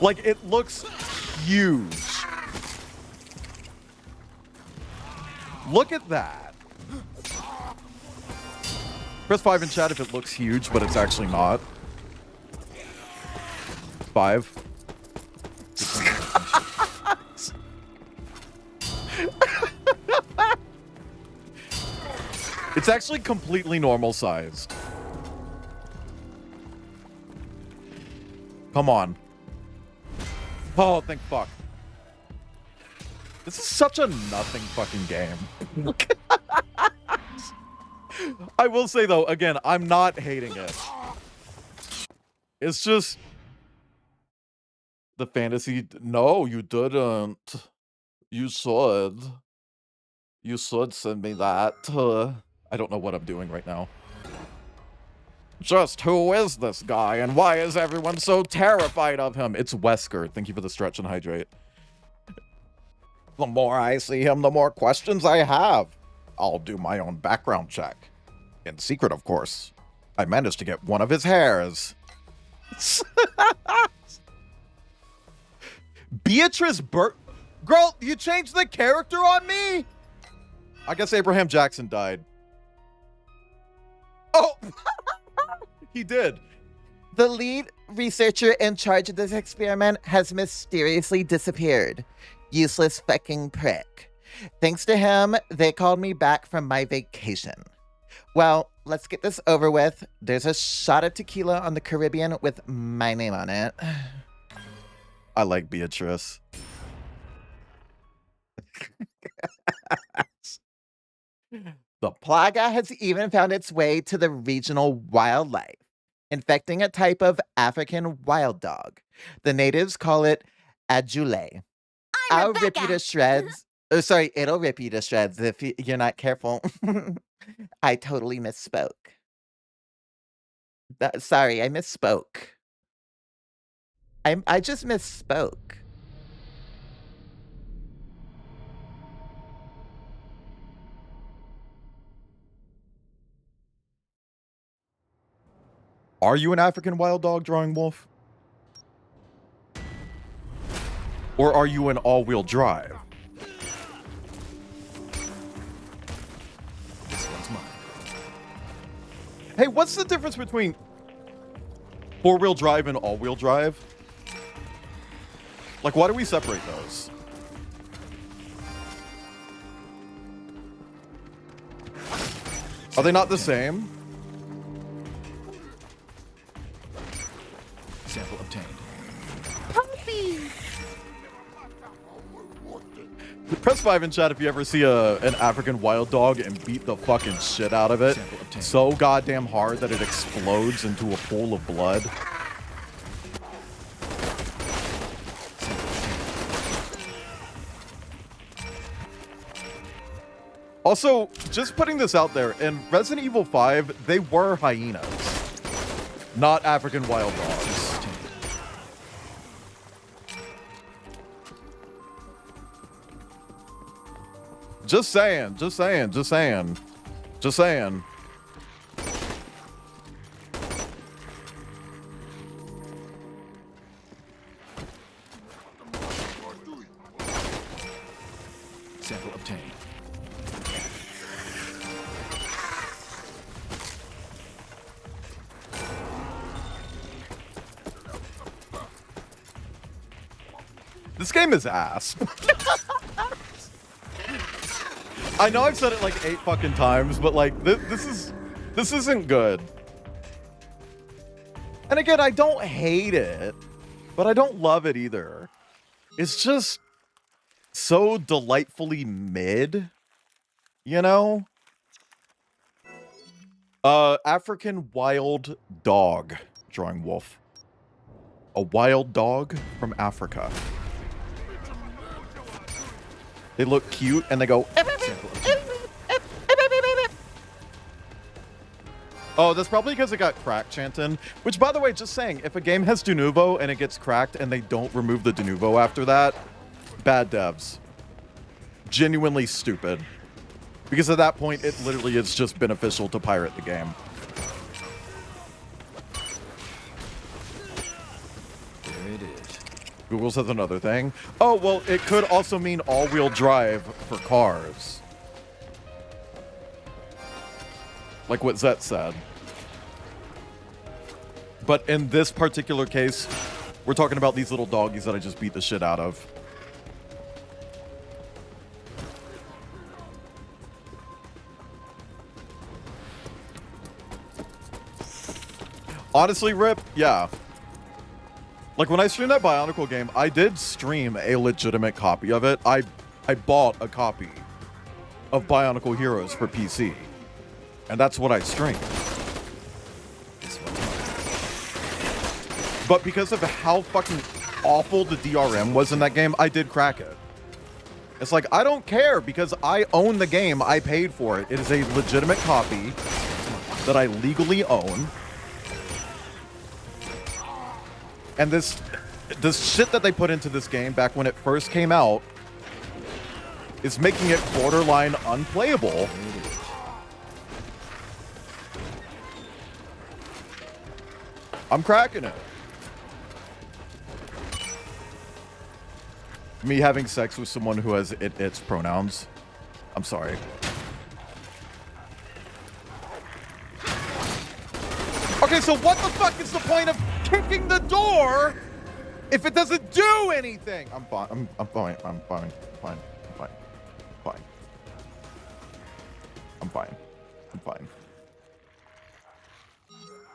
Like, it looks huge. Look at that. Press 5 in chat if it looks huge, but it's actually not. 5. It's actually completely normal sized. Come on. Oh, thank fuck. This is such a nothing fucking game. I will say though, again, I'm not hating it. It's just the fantasy. No, you didn't. You should. You should send me that. I don't know what I'm doing right now. Just who is this guy and why is everyone so terrified of him? It's Wesker. Thank you for the stretch and hydrate. The more I see him, the more questions I have. I'll do my own background check. In secret, of course. I managed to get one of his hairs. Beatrice Girl, you changed the character on me? I guess Abraham Jackson died. Oh! He did. The lead researcher in charge of this experiment has mysteriously disappeared. Useless fucking prick. Thanks to him, they called me back from my vacation. Well, let's get this over with. There's a shot of tequila on the Caribbean with my name on it. I like Beatrice. The plaga has even found its way to the regional wildlife, infecting a type of African wild dog. The natives call it Ajule. I'll rip you to shreds. Oh, sorry, it'll rip you to shreds if you're not careful. I totally misspoke. Sorry, I misspoke. I just misspoke. Are you an African wild dog drawing wolf? Or are you an all-wheel drive? This one's mine. Hey, what's the difference between four-wheel drive and all-wheel drive? Like, why do we separate those? Are they not the same? Sample obtained. Press 5 in chat if you ever see an African wild dog and beat the fucking shit out of it so goddamn hard that it explodes into a pool of blood. Also, just putting this out there, in Resident Evil 5, they were hyenas, not African wild dogs. Just saying, just saying, just saying, just saying. Sample obtained. This game is ass. I know I've said it like 8 fucking times, but like this isn't good. And again, I don't hate it, but I don't love it either. It's just so delightfully mid, you know? African wild dog drawing wolf. A wild dog from Africa. They look cute and they go. Oh, that's probably because it got cracked, Chanton. Which, by the way, just saying, if a game has de novo and it gets cracked and they don't remove the de novo after that, bad devs. Genuinely stupid. Because at that point, it literally is just beneficial to pirate the game. There it is. Google says another thing. Oh, well, it could also mean all-wheel drive for cars. Like what Zet said. But in this particular case, we're talking about these little doggies that I just beat the shit out of. Honestly, Rip, yeah. Like, when I streamed that Bionicle game, I did stream a legitimate copy of it. I bought a copy of Bionicle Heroes for PC. And that's what I streamed. But because of how fucking awful the DRM was in that game, I did crack it. It's like, I don't care because I own the game. I paid for it. It is a legitimate copy that I legally own. And this shit that they put into this game back when it first came out is making it borderline unplayable. I'm cracking it. Me having sex with someone who has its pronouns. I'm sorry. Okay, so what the fuck is the point of kicking the door if it doesn't do anything? I'm fine. I'm fine. I'm fine. Fine. Fine. Fine. I'm fine. I'm fine.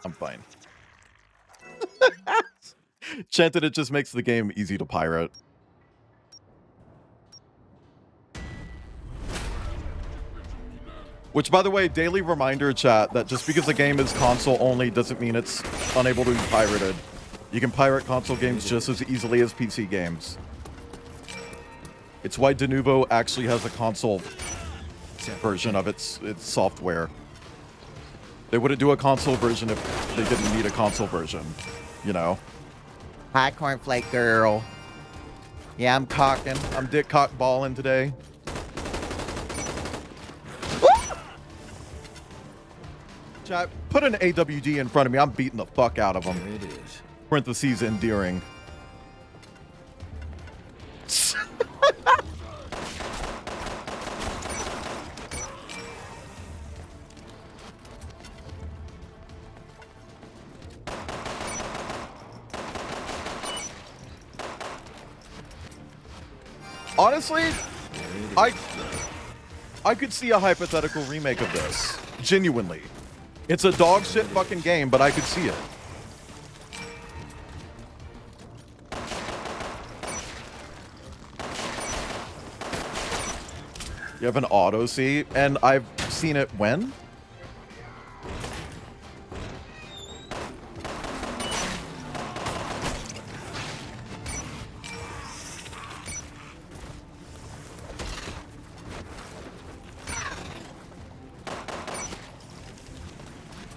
I'm fine. Chanted, it just makes the game easy to pirate. Which, by the way, daily reminder, chat, that just because a game is console only doesn't mean it's unable to be pirated. You can pirate console games just as easily as PC games. It's why Denuvo actually has a console version of its software. They wouldn't do a console version if they didn't need a console version, you know? Hi, cornflake girl. Yeah, I'm cocking. I'm dick cock balling today. Chat, put an AWD in front of me. I'm beating the fuck out of them. There it is. Parentheses endearing. Honestly, I could see a hypothetical remake of this. Genuinely. It's a dog shit fucking game, but I could see it. You have an auto see, and I've seen it when?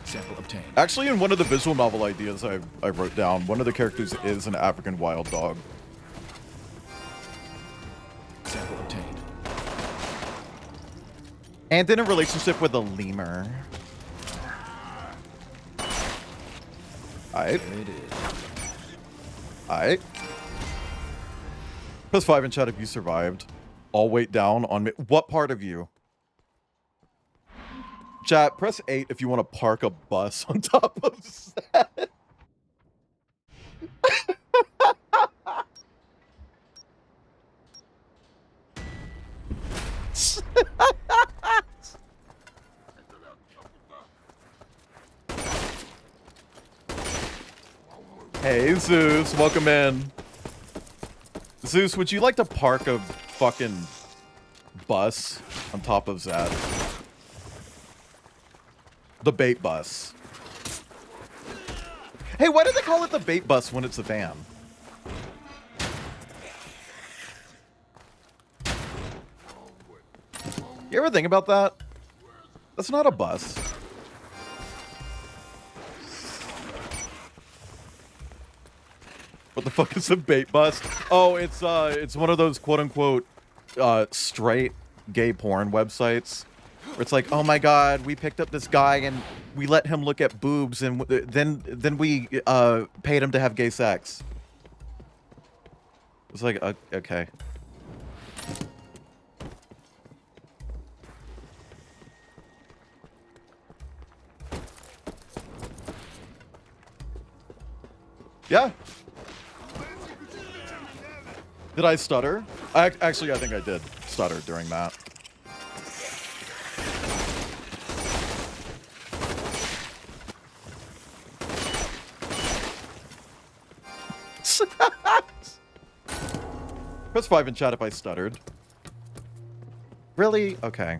Sample obtained. Actually, in one of the visual novel ideas I wrote down, one of the characters is an African wild dog. Sample obtained. And in a relationship with a lemur. Aight. There it is. Aight. Press 5 in chat if you survived. All weight down on me. What part of you? Chat, press 8 if you want to park a bus on top of set. Hey, Zeus, welcome in. Zeus, would you like to park a fucking bus on top of Zed? The bait bus. Hey, why do they call it the bait bus when it's a van? You ever think about that? That's not a bus. What the fuck is a bait bus? Oh, it's one of those quote unquote straight gay porn websites. Where it's like, oh my god, we picked up this guy and we let him look at boobs and then we paid him to have gay sex. It's like, okay. Yeah. Did I stutter? Actually, I think I did stutter during that. Press 5 in chat if I stuttered. Really? Okay.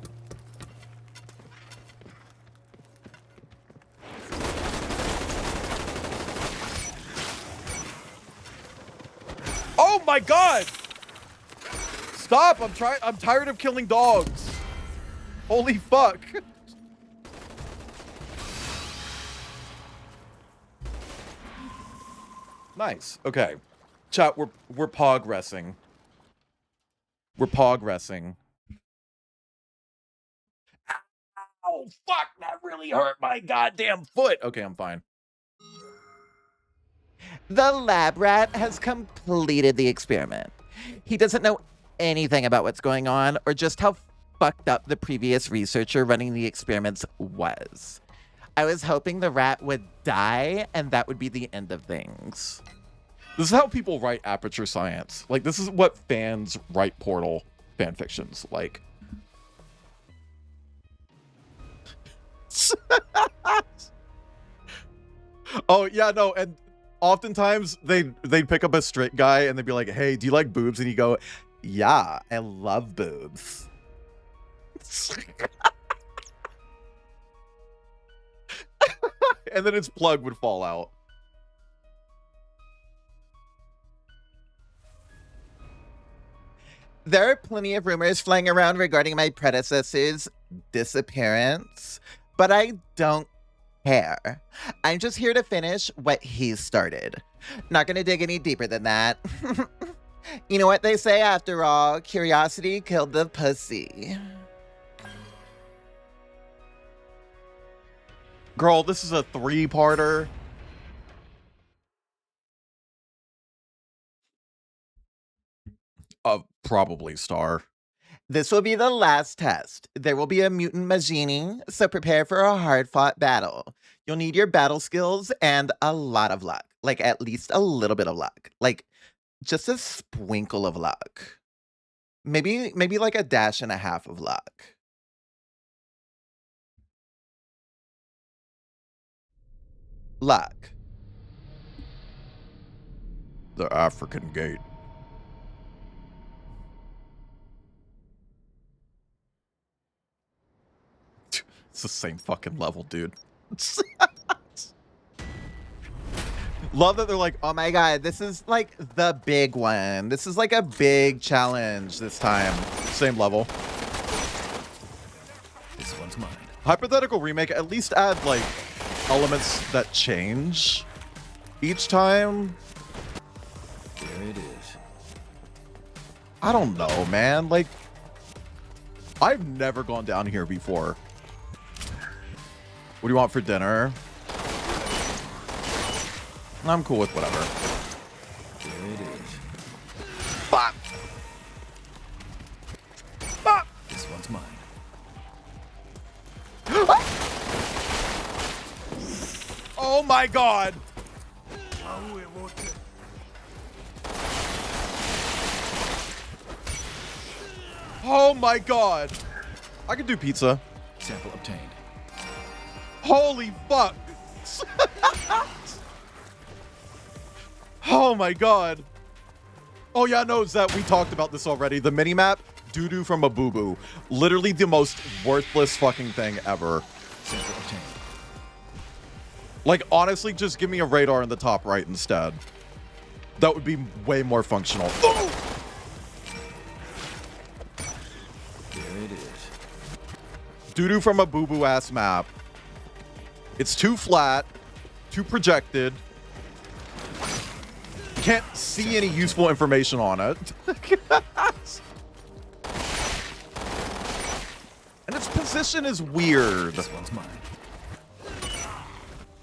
Oh my god! Stop! I'm tired of killing dogs. Holy fuck. Nice. Okay. Chat, we're progressing. We're progressing. Ow! Fuck! That really hurt my goddamn foot. Okay, I'm fine. The lab rat has completed the experiment. He doesn't know anything about what's going on or just how fucked up the previous researcher running the experiments was. I was hoping the rat would die and that would be the end of things. This is how people write Aperture Science. Like, this is what fans write Portal fanfictions like. Oh, yeah, no, and oftentimes they'd pick up a straight guy and they'd be like, hey, do you like boobs? And you go, yeah, I love boobs. And then his plug would fall out. There are plenty of rumors flying around regarding my predecessor's disappearance, but I don't care. I'm just here to finish what he started. Not gonna dig any deeper than that. You know what they say after all, curiosity killed the pussy. Girl, this is a 3-parter. Probably Star. This will be the last test. There will be a mutant Majini, so prepare for a hard-fought battle. You'll need your battle skills and a lot of luck. Like, at least a little bit of luck. Like, just a sprinkle of luck. Maybe like a dash and a half of luck. Luck. The African Gate. It's the same fucking level, dude. Love that they're like, oh my god, this is like the big one. This is like a big challenge this time. Same level. This one's mine. Hypothetical remake, at least add like elements that change each time. There it is. I don't know, man. Like, I've never gone down here before. What do you want for dinner? I'm cool with whatever. There it is. Fuck. Fuck. This one's mine. Oh my god. Oh my god. I can do pizza. Sample obtained. Holy fuck. Oh my god. Oh yeah, no, Zet, we talked about this already. The minimap, doo-doo from a boo-boo. Literally the most worthless fucking thing ever. Sample obtained. Like, honestly, just give me a radar in the top right instead. That would be way more functional. There it is. Doo-doo from a boo-boo ass map. It's too flat, too projected. Can't see any useful information on it. And its position is weird. This one's mine.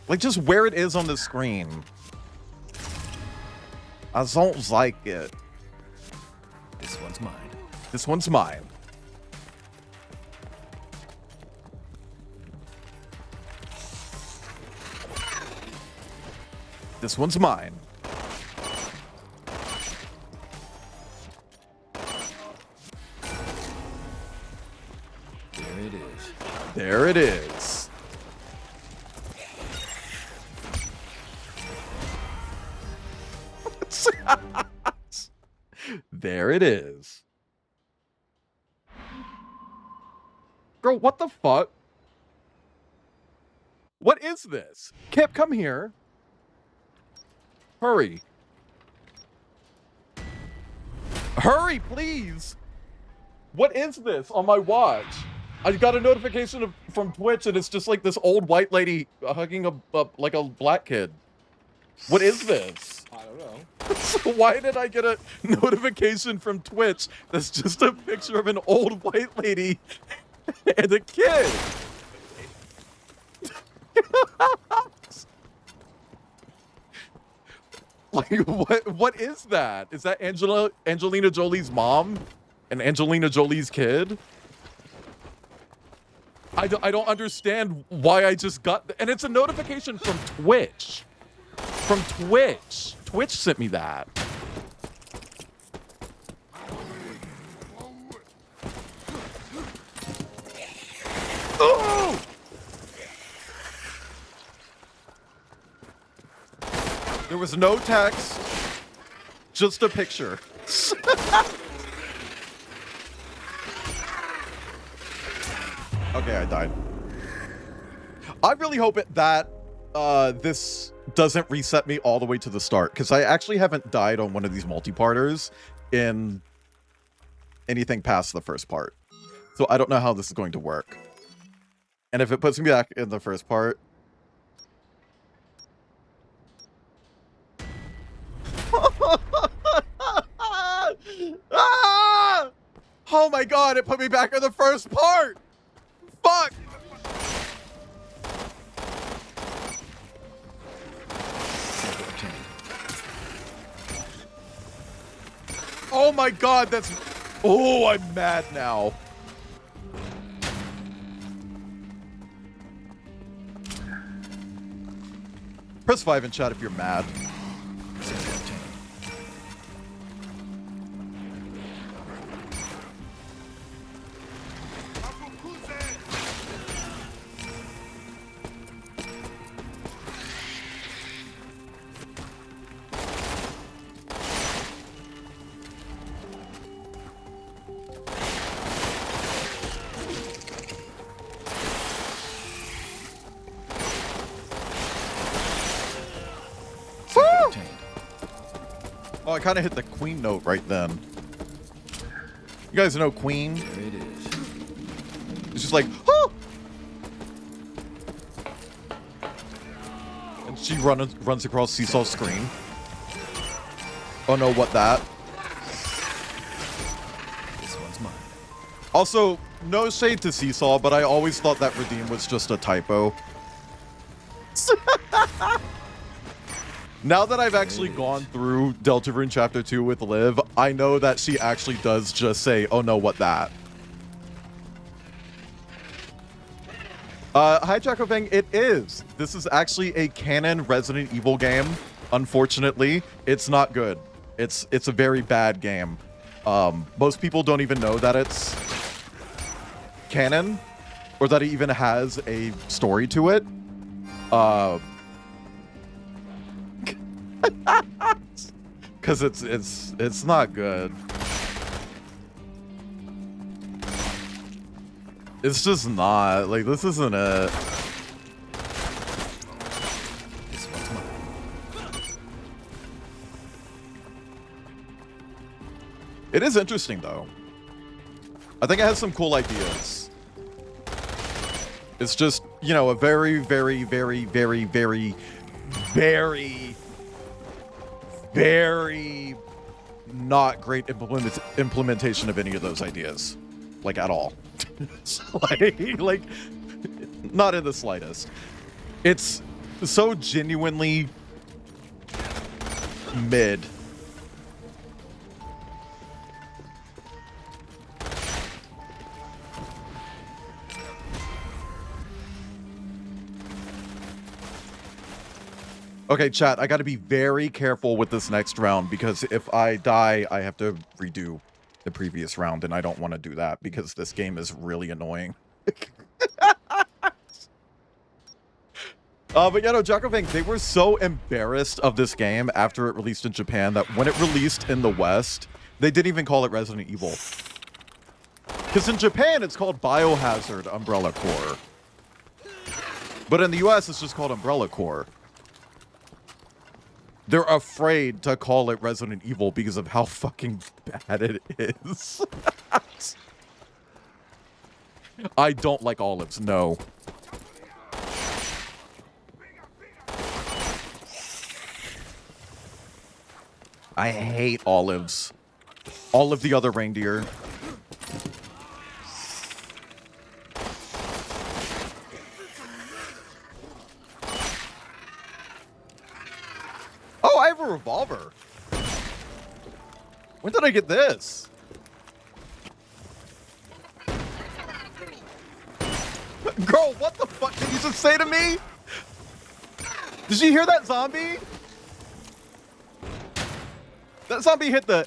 Like, just where it is on the screen. I don't like it. This one's mine. This one's mine. This one's mine. There it is. There it is. There it is. Girl, what the fuck? What is this? Kip, come here. Hurry. Hurry, please. What is this on my watch? I got a notification from Twitch and it's just like this old white lady hugging like a black kid. What is this? I don't know. So why did I get a notification from Twitch that's just a picture of an old white lady and a kid? Like, what is that? Is that Angelina Jolie's mom and Angelina Jolie's kid? I don't understand why I just got and it's a notification from Twitch. From Twitch. Twitch sent me that. Oh! There was no text, just a picture. Okay, I died. I really hope that this doesn't reset me all the way to the start, because I actually haven't died on one of these multi-parters in anything past the first part. So I don't know how this is going to work. And if it puts me back in the first part, Oh my god, it put me back in the first part! Fuck! Oh my god, that's... Oh, I'm mad now. Press 5 in chat if you're mad. Oh, I kind of hit the Queen note right then. You guys know Queen? There it is. It's just like, oh! And she runs across Seesaw's screen. Oh no, what that? This one's mine. Also, no shade to Seesaw, but I always thought that Redeem was just a typo. Now that I've actually gone through Deltarune Chapter 2 with Liv, I know that she actually does just say, oh no, what that? Hi, Jacofang, it is. This is actually a canon Resident Evil game. Unfortunately, it's not good. It's a very bad game. Most people don't even know that it's canon, or that it even has a story to it. Because it's not good. It's just not. Like, this isn't it. This one's mine. It is interesting, though. I think it has some cool ideas. It's just, you know, a very, very, very, very, very, very, very not great implementation of any of those ideas. Like, at all. like, not in the slightest. It's so genuinely mid. Okay, chat, I gotta be very careful with this next round because if I die, I have to redo the previous round, and I don't want to do that because this game is really annoying. But yeah, no, Jacofang, they were so embarrassed of this game after it released in Japan that when it released in the West, they didn't even call it Resident Evil. Because in Japan, it's called Biohazard Umbrella Corps. But in the US, it's just called Umbrella Corps. They're afraid to call it Resident Evil because of how fucking bad it is. I don't like olives, no. I hate olives. All of the other reindeer. Oh, I have a revolver. When did I get this? Girl, what the fuck did you just say to me? Did you hear that zombie? That zombie hit the...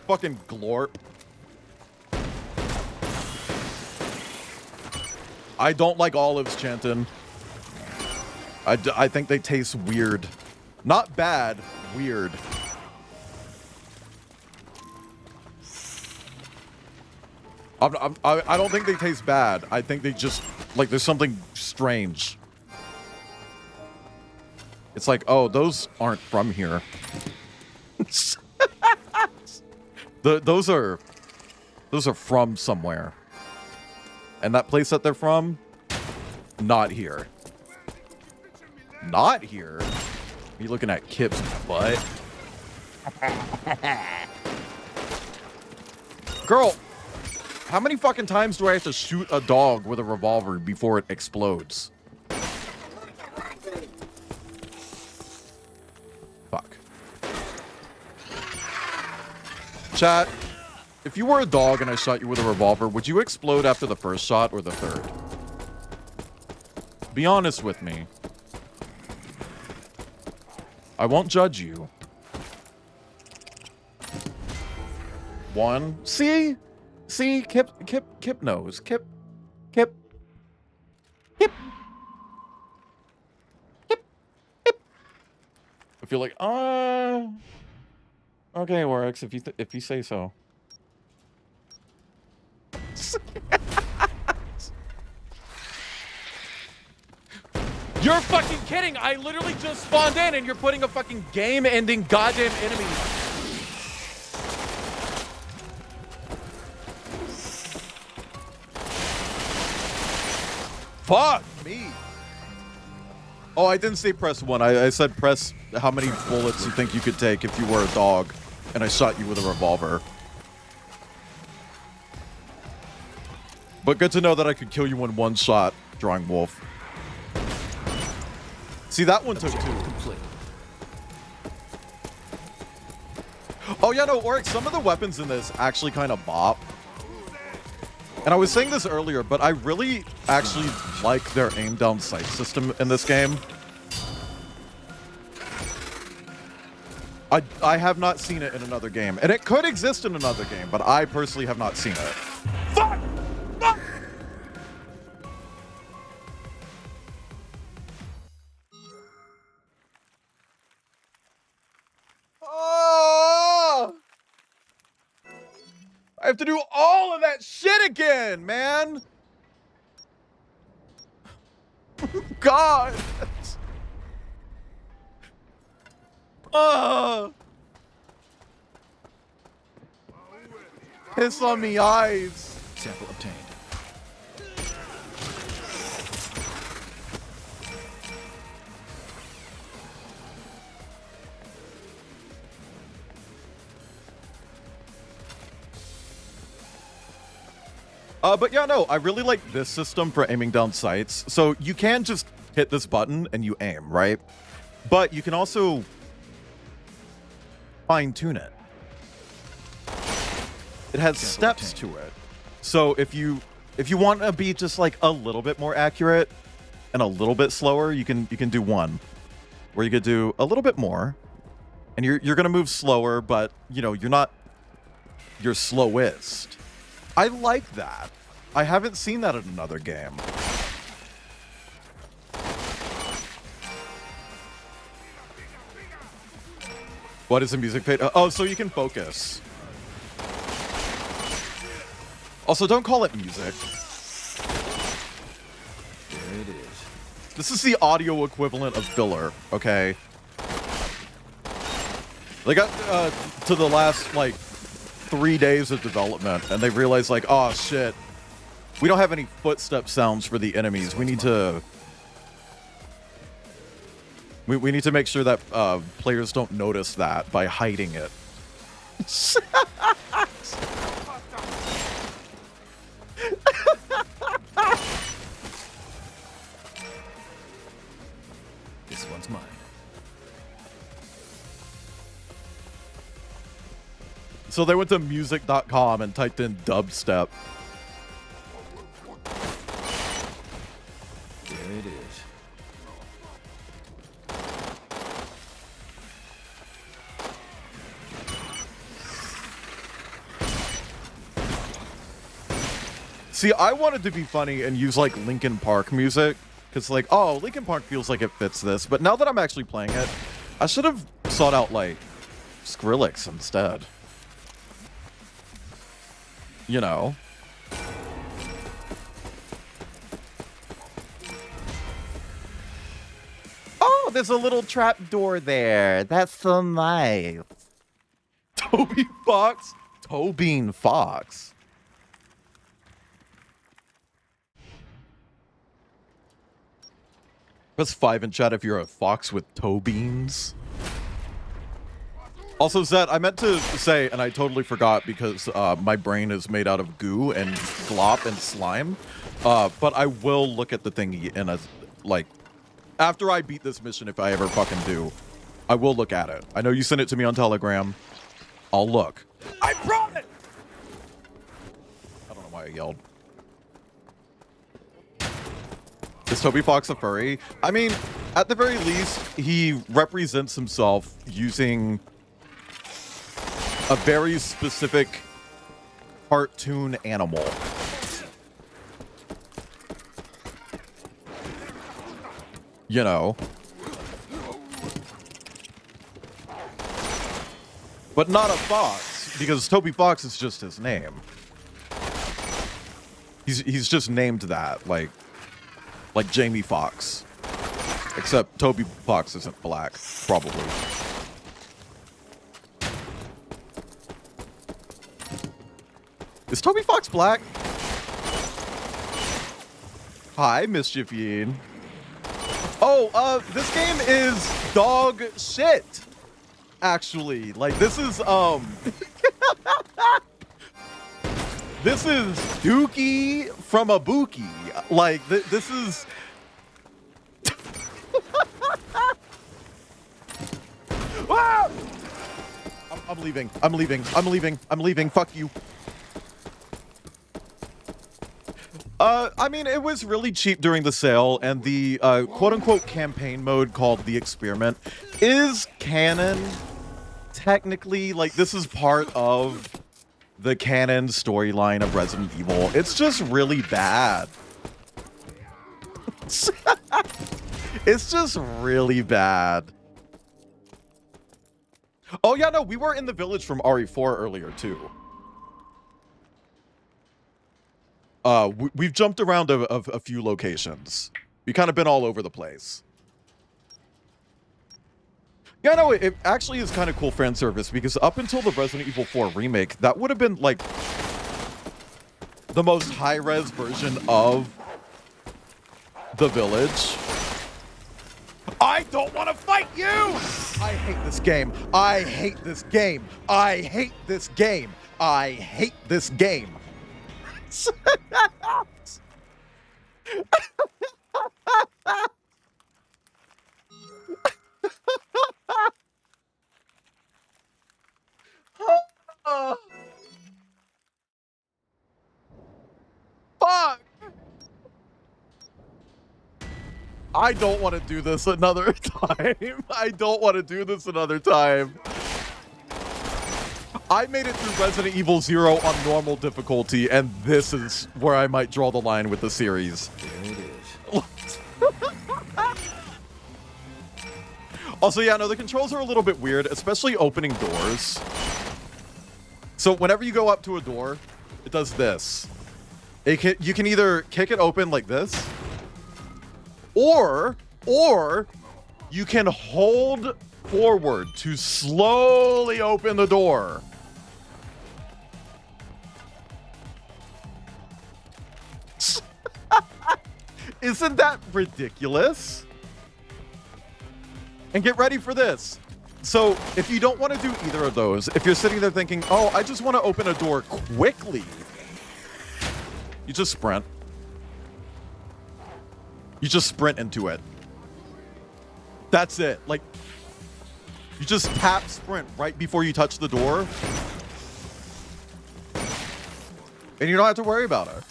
Fucking glorp. I don't like olives, Chanton. I think they taste weird. Not bad, weird. I don't think they taste bad. I think they just, like, there's something strange. It's like, oh, those aren't from here. Those are from somewhere. And that place that they're from, not here. not here. You looking at Kip's butt? Girl, how many fucking times do I have to shoot a dog with a revolver before it explodes? Fuck. Chat, if you were a dog and I shot you with a revolver, would you explode after the first shot or the third? Be honest with me. I won't judge you. 1. See? See? Kip knows. Kip. I feel like, okay, Oryx, if you say so. You're fucking kidding! I literally just spawned in and you're putting a fucking game-ending goddamn enemy. Fuck me. Oh, I didn't say press 1. I said press how many bullets you think you could take if you were a dog and I shot you with a revolver. But good to know that I could kill you in one shot, drawing wolf. See, that one took 2. Complete. Oh yeah, no, Oryx, some of the weapons in this actually kind of bop. And I was saying this earlier, but I really actually like their aim down sight system in this game. I have not seen it in another game. And it could exist in another game, but I personally have not seen it. Fuck! Fuck! Oh! I have to do all of that shit again, man. God. Piss on me eyes. Sample obtained. But yeah, no, I really like this system for aiming down sights. So you can just hit this button and you aim, right? But you can also fine-tune it. It has steps to it. So if you want to be just like a little bit more accurate and a little bit slower, you can do 1. Where you could do a little bit more. And you're gonna move slower, but you know, you're not your slowest. I like that. I haven't seen that in another game. What is a music page? Oh, so you can focus. Also, don't call it music. There it is. This is the audio equivalent of filler, okay? They got to the last, like, 3 days of development, and they realized, like, oh, shit. We don't have any footstep sounds for the enemies. We need to... We need to make sure that players don't notice that by hiding it. This one's mine. So they went to music.com and typed in dubstep. There it is. See, I wanted to be funny and use, like, Linkin Park music. Because, like, oh, Linkin Park feels like it fits this. But now that I'm actually playing it, I should have sought out, like, Skrillex instead. You know? Oh, there's a little trap door there. That's so nice. Toby Fox? Tobin Fox. Press 5 in chat if you're a fox with toe beans. Also, Zed, I meant to say, and I totally forgot because my brain is made out of goo and glop and slime. But I will look at the thingy in a, like, after I beat this mission, if I ever fucking do, I will look at it. I know you sent it to me on Telegram. I'll look. I promise! I don't know why I yelled. Is Toby Fox a furry? I mean, at the very least, he represents himself using a very specific cartoon animal. You know. But not a fox, because Toby Fox is just his name. He's just named that, like Jamie Foxx. Except Toby Fox isn't black, probably. Is Toby Fox black? Hi, Mischief Yeen. Oh, this game is dog shit. Actually, like, this is, this is Dookie from a Bookie. Like, this is... Ah! I'm leaving. I'm leaving. I'm leaving. I'm leaving. Fuck you. I mean, it was really cheap during the sale, and the quote-unquote campaign mode called The Experiment is canon. Technically, like, this is part of the canon storyline of Resident Evil. It's just really bad. It's just really bad. Oh yeah, no, we were in the village from RE4 earlier too. We've jumped around a few locations. We've kind of been all over the place. Yeah, no, it actually is kind of cool fan service, because up until the Resident Evil 4 remake, that would have been, like, the most high-res version of the village. I don't want to fight you! I hate this game. I hate this game. I hate this game. I hate this game. Fuck! I don't want to do this another time. I don't want to do this another time. I made it through Resident Evil 0 on normal difficulty, and this is where I might draw the line with the series. There it is. Also, yeah, no, the controls are a little bit weird, especially opening doors. So whenever you go up to a door, it does this. You can either kick it open like this, or you can hold forward to slowly open the door. Isn't that ridiculous? And get ready for this. So if you don't want to do either of those, if you're sitting there thinking, oh, I just want to open a door quickly, you just sprint. You just sprint into it. That's it. Like, you just tap sprint right before you touch the door, and you don't have to worry about it.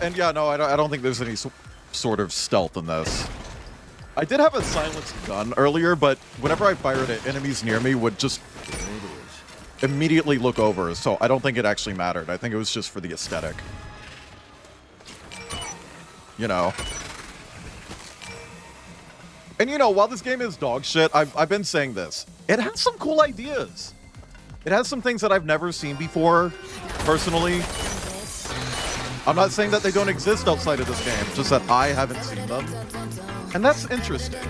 And yeah, no, I don't think there's any sort of stealth in this. I did have a silenced gun earlier, but whenever I fired it, enemies near me would just immediately look over, so I don't think it actually mattered. I think it was just for the aesthetic. You know. And you know, while this game is dog shit, I've been saying this. It has some cool ideas. It has some things that I've never seen before, personally. I'm not saying that they don't exist outside of this game, just that I haven't seen them. And that's interesting.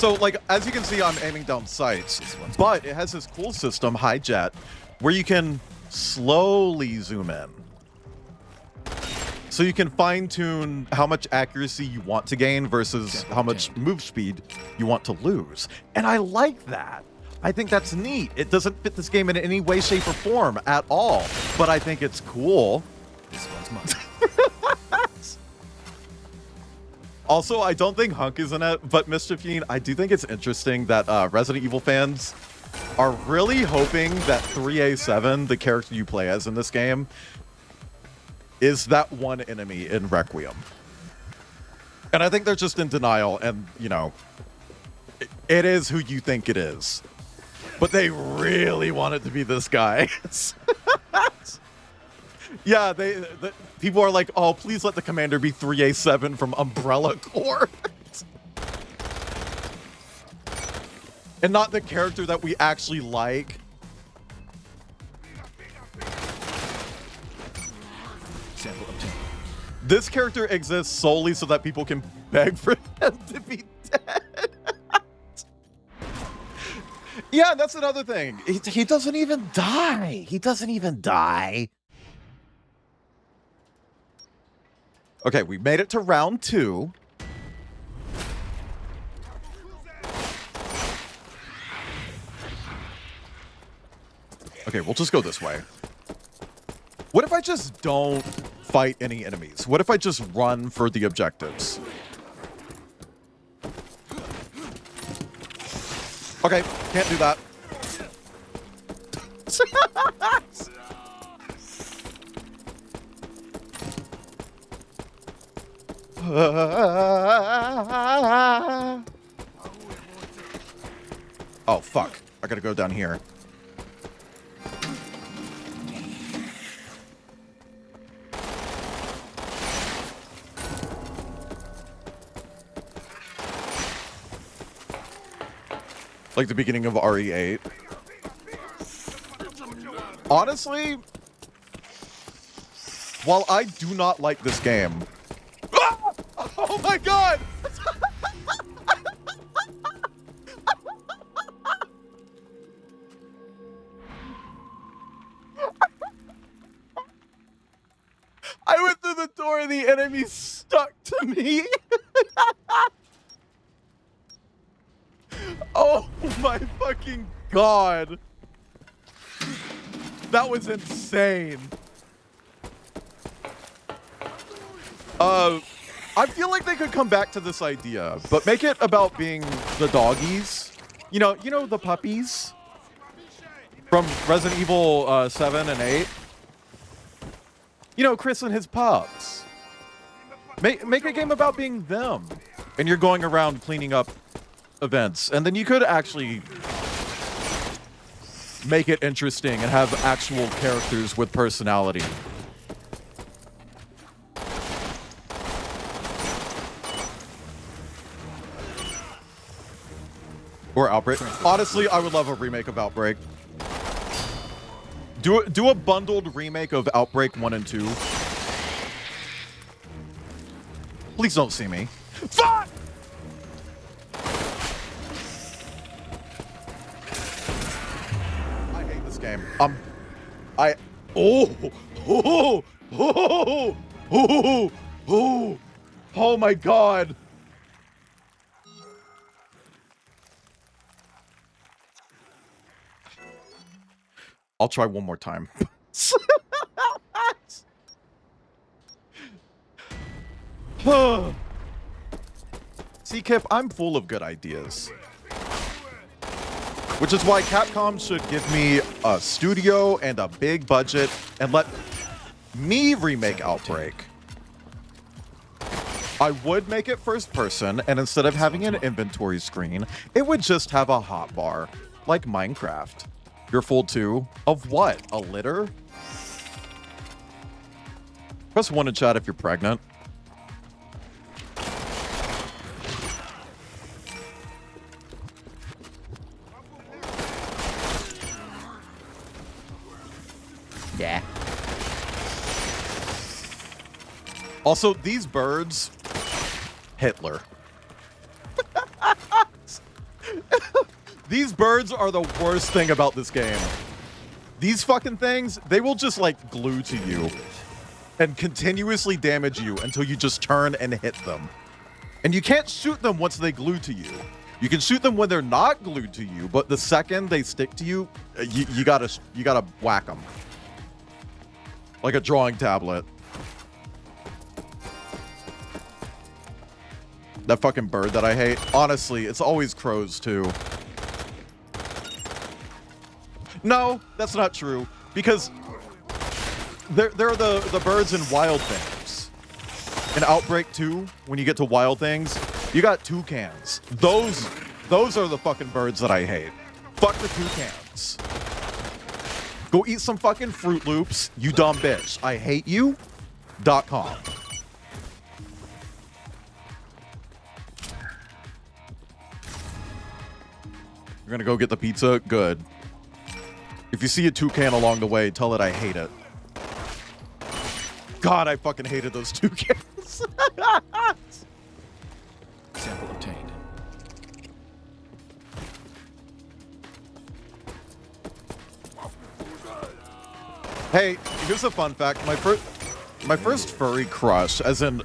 So, like, as you can see, I'm aiming down sights, but it has this cool system, High Jet, where you can slowly zoom in. So you can fine-tune how much accuracy you want to gain versus how much move speed you want to lose. And I like that. I think that's neat. It doesn't fit this game in any way, shape, or form at all, but I think it's cool. This one's mine. Also, I don't think Hunk is in it, but Mischiefine, I do think it's interesting that Resident Evil fans are really hoping that 3A7, the character you play as in this game, is that one enemy in Requiem. And I think they're just in denial, and, you know, it is who you think it is. But they really want it to be this guy. Yeah, people are like, oh, please let the commander be 3A7 from Umbrella Corps. And not the character that we actually like. Sample obtained. This character exists solely so that people can beg for him to be dead. Yeah, that's another thing. He doesn't even die. He doesn't even die. Okay, we made it to round 2. Okay, we'll just go this way. What if I just don't fight any enemies? What if I just run for the objectives? Okay, can't do that. Oh, fuck. I gotta go down here. Like the beginning of RE8. Honestly, while I do not like this game... Ah! Oh my god! I went through the door and the enemy stuck to me. Oh my fucking god. That was insane. I feel like they could come back to this idea, but make it about being the doggies. You know the puppies from Resident Evil 7 and 8. You know, Chris and his pups. Make a game about being them, and you're going around cleaning up events, and then you could actually make it interesting and have actual characters with personality. Or Outbreak. Honestly, I would love a remake of Outbreak. Do a bundled remake of Outbreak 1 and 2. Please don't see me. Fuck! I hate this game. Oh my god. I'll try one more time. See, Kip, I'm full of good ideas. Which is why Capcom should give me a studio and a big budget and let me remake Outbreak. I would make it first person, and instead of having an inventory screen, it would just have a hotbar, like Minecraft. You're full too? Of what? A litter? Press 1 in chat if you're pregnant. Yeah. Also, these birds, Hitler. These birds are the worst thing about this game. These fucking things, they will just like glue to you and continuously damage you until you just turn and hit them. And you can't shoot them once they glue to you. You can shoot them when they're not glued to you, but the second they stick to you, you gotta whack them. Like a drawing tablet. That fucking bird that I hate. Honestly, it's always crows too. No, that's not true. Because they're the birds in Wild Things. In Outbreak 2, when you get to Wild Things, you got toucans. Those are the fucking birds that I hate. Fuck the toucans. Go eat some fucking Fruit Loops, you dumb bitch. I hate you. .com. You're gonna go get the pizza? Good. If you see a toucan along the way, tell it I hate it. God, I fucking hated those toucans. Sample obtained. Hey, here's a fun fact. My first furry crush, as in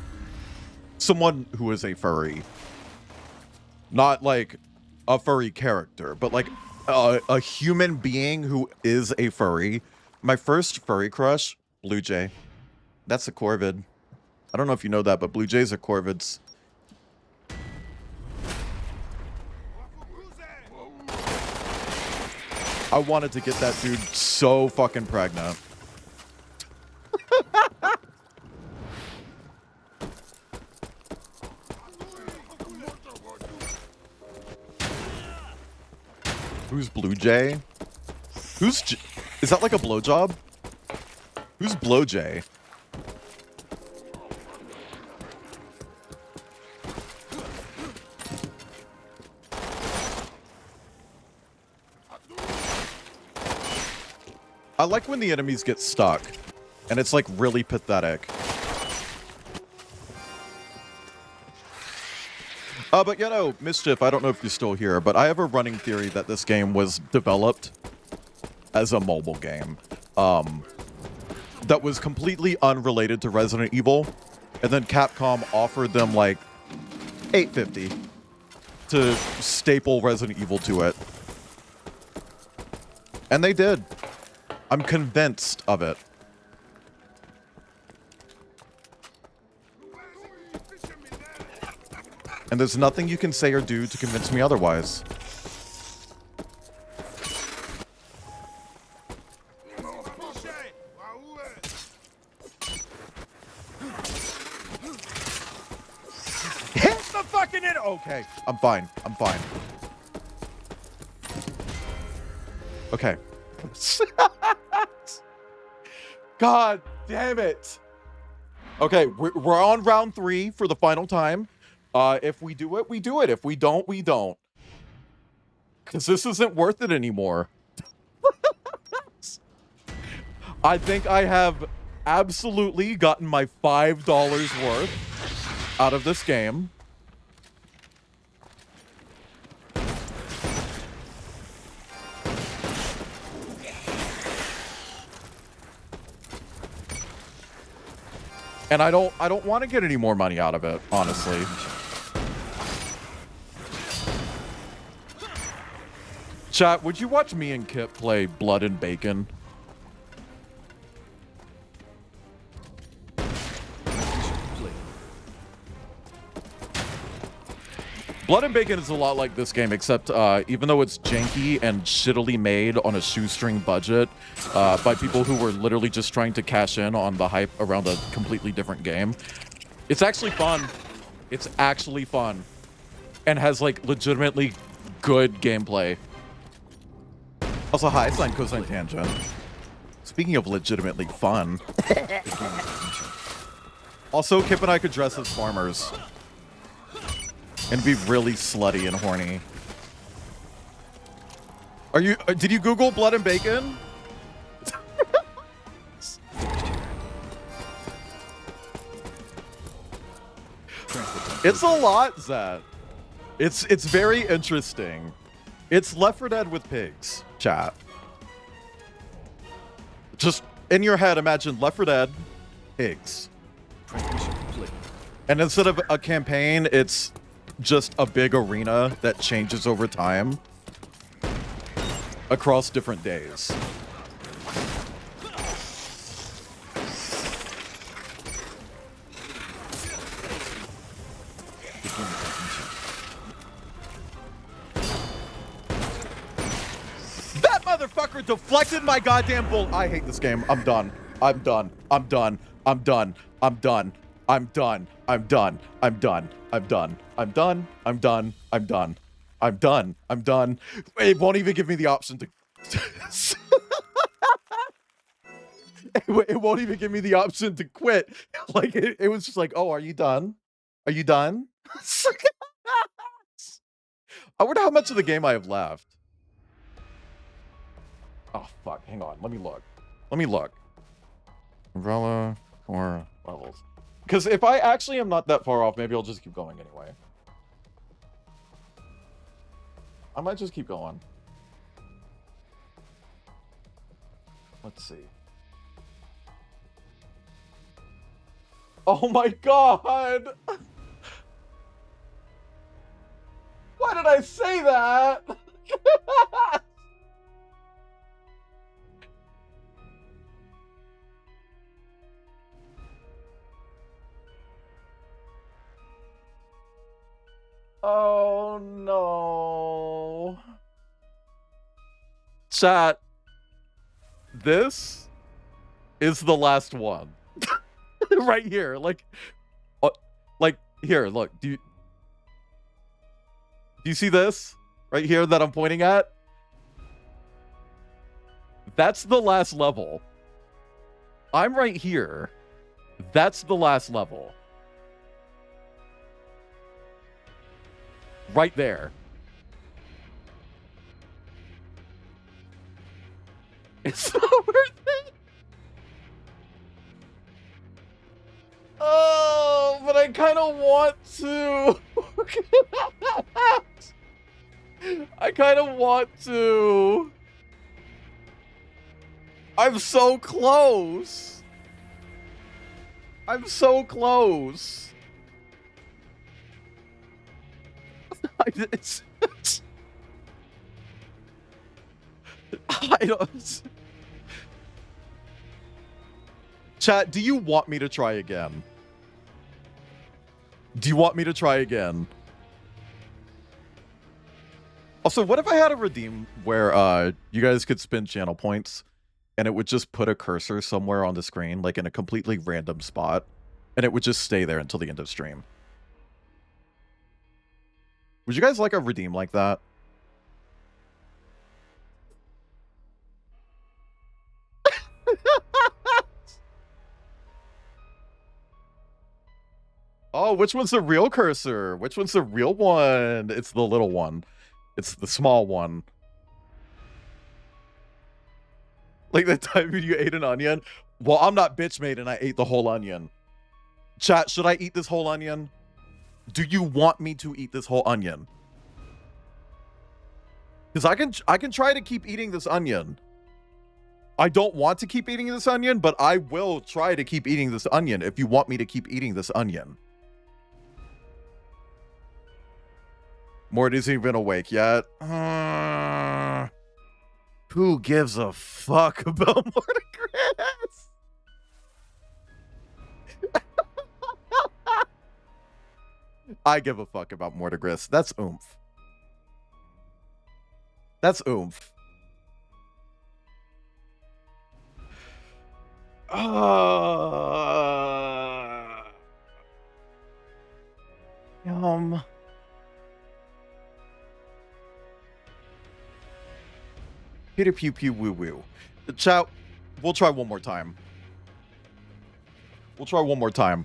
someone who is a furry. Not like a furry character, but like a human being who is a furry. My first furry crush, Blue Jay. That's a corvid. I don't know if you know that, but Blue Jays are corvids. I wanted to get that dude so fucking pregnant. Who's Blue Jay? Is that like a blowjob? Who's Blow Jay? I like when the enemies get stuck, and it's like really pathetic. But you know, Mischief, I don't know if you're still here, but I have a running theory that this game was developed as a mobile game. That was completely unrelated to Resident Evil, and then Capcom offered them like $8.50 to staple Resident Evil to it. And they did. I'm convinced of it. And there's nothing you can say or do to convince me otherwise. Hit the fucking it. Okay, I'm fine. I'm fine. Okay. God damn it. Okay, we're on round 3 for the final time. If we do it, we do it. If we don't, we don't. Because this isn't worth it anymore. I think I have absolutely gotten my $5 worth out of this game. And I don't want to get any more money out of it, honestly. Chat, would you watch me and Kip play Blood and Bacon? Blood and Bacon is a lot like this game, except even though it's janky and shittily made on a shoestring budget by people who were literally just trying to cash in on the hype around a completely different game, it's actually fun. It's actually fun. And has like legitimately good gameplay. Also, hi, sine, cosine, tangent. Speaking of legitimately fun. Also, Kip and I could dress as farmers. And be really slutty and horny. Are you? Did you Google Blood and Bacon? It's a lot, Zed. It's very interesting. It's Left 4 Dead with pigs, chat. Just in your head, imagine Left 4 Dead, pigs. Transmission complete. And instead of a campaign, it's just a big arena that changes over time across different days. That motherfucker deflected my goddamn bull. I hate this game. I'm done. I'm done. I'm done. I'm done. I'm done. I'm done. I'm done. I'm done. I'm done. I'm done. I'm done. I'm done. I'm done. I'm done. It won't even give me the option to. It won't even give me the option to quit. Like it was just like, oh, are you done? Are you done? I wonder how much of the game I have left. Oh fuck! Hang on. Let me look. Let me look. Umbrella or levels. Because if I actually am not that far off, maybe I'll just keep going anyway. I might just keep going. Let's see. Oh my god! Why did I say that? Oh no. Chat. This is the last one. Right here. Like here, look. Do you see this? Right here that I'm pointing at? That's the last level. I'm right here. That's the last level. Right there. It's not worth it. Oh, but I kind of want to. I kind of want to. I'm so close. I'm so close. I don't. Chat, do you want me to try again? Do you want me to try again? Also, what if I had a redeem where you guys could spend channel points and it would just put a cursor somewhere on the screen, like in a completely random spot, and it would just stay there until the end of stream? Would you guys like a redeem like that? Oh, which one's the real cursor? Which one's the real one? It's the little one. It's the small one. Like the time when you ate an onion? Well, I'm not bitch made and I ate the whole onion. Chat, should I eat this whole onion? Do you want me to eat this whole onion? Because I can try to keep eating this onion. I don't want to keep eating this onion, but I will try to keep eating this onion if you want me to keep eating this onion. Mort isn't even awake yet. Who gives a fuck about Mordecris? I give a fuck about Mordecris. That's oomph. That's oomph. Peter pew pew woo woo. Chat, we'll try one more time. We'll try one more time.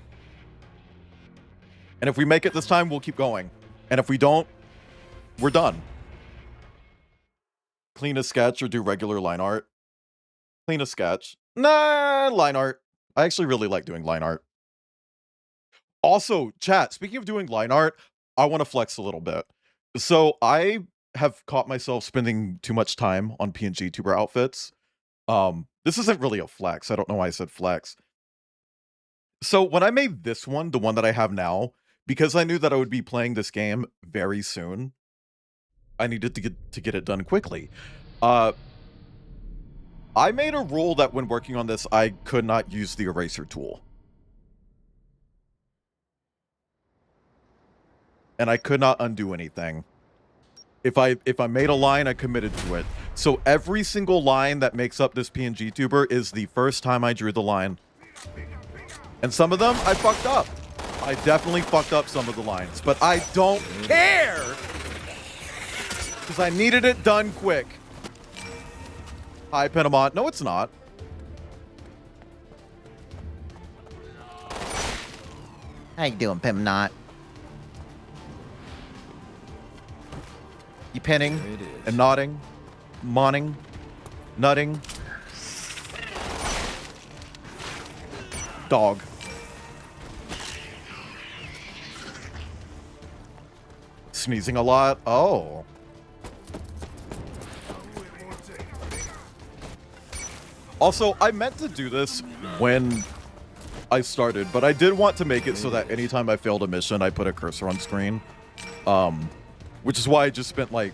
And if we make it this time, we'll keep going. And if we don't, we're done. Clean a sketch or do regular line art? Clean a sketch. Nah, line art. I actually really like doing line art. Also, chat, speaking of doing line art, I want to flex a little bit. So I have caught myself spending too much time on PNG tuber outfits. This isn't really a flex. I don't know why I said flex. So when I made this one, the one that I have now, because I knew that I would be playing this game very soon, I needed to get it done quickly. I made a rule that when working on this, I could not use the eraser tool. And I could not undo anything. If I made a line, I committed to it. So every single line that makes up this PNG tuber is the first time I drew the line. And some of them, I fucked up. I definitely fucked up some of the lines. But I don't care! Because I needed it done quick. Hi, Penamont. No, it's not. How you doing, Penamont? You pinning and nodding, monning, nutting. Dog. Sneezing a lot. Oh. Also, I meant to do this when I started, but I did want to make it so that anytime I failed a mission, I put a cursor on screen. Which is why I just spent like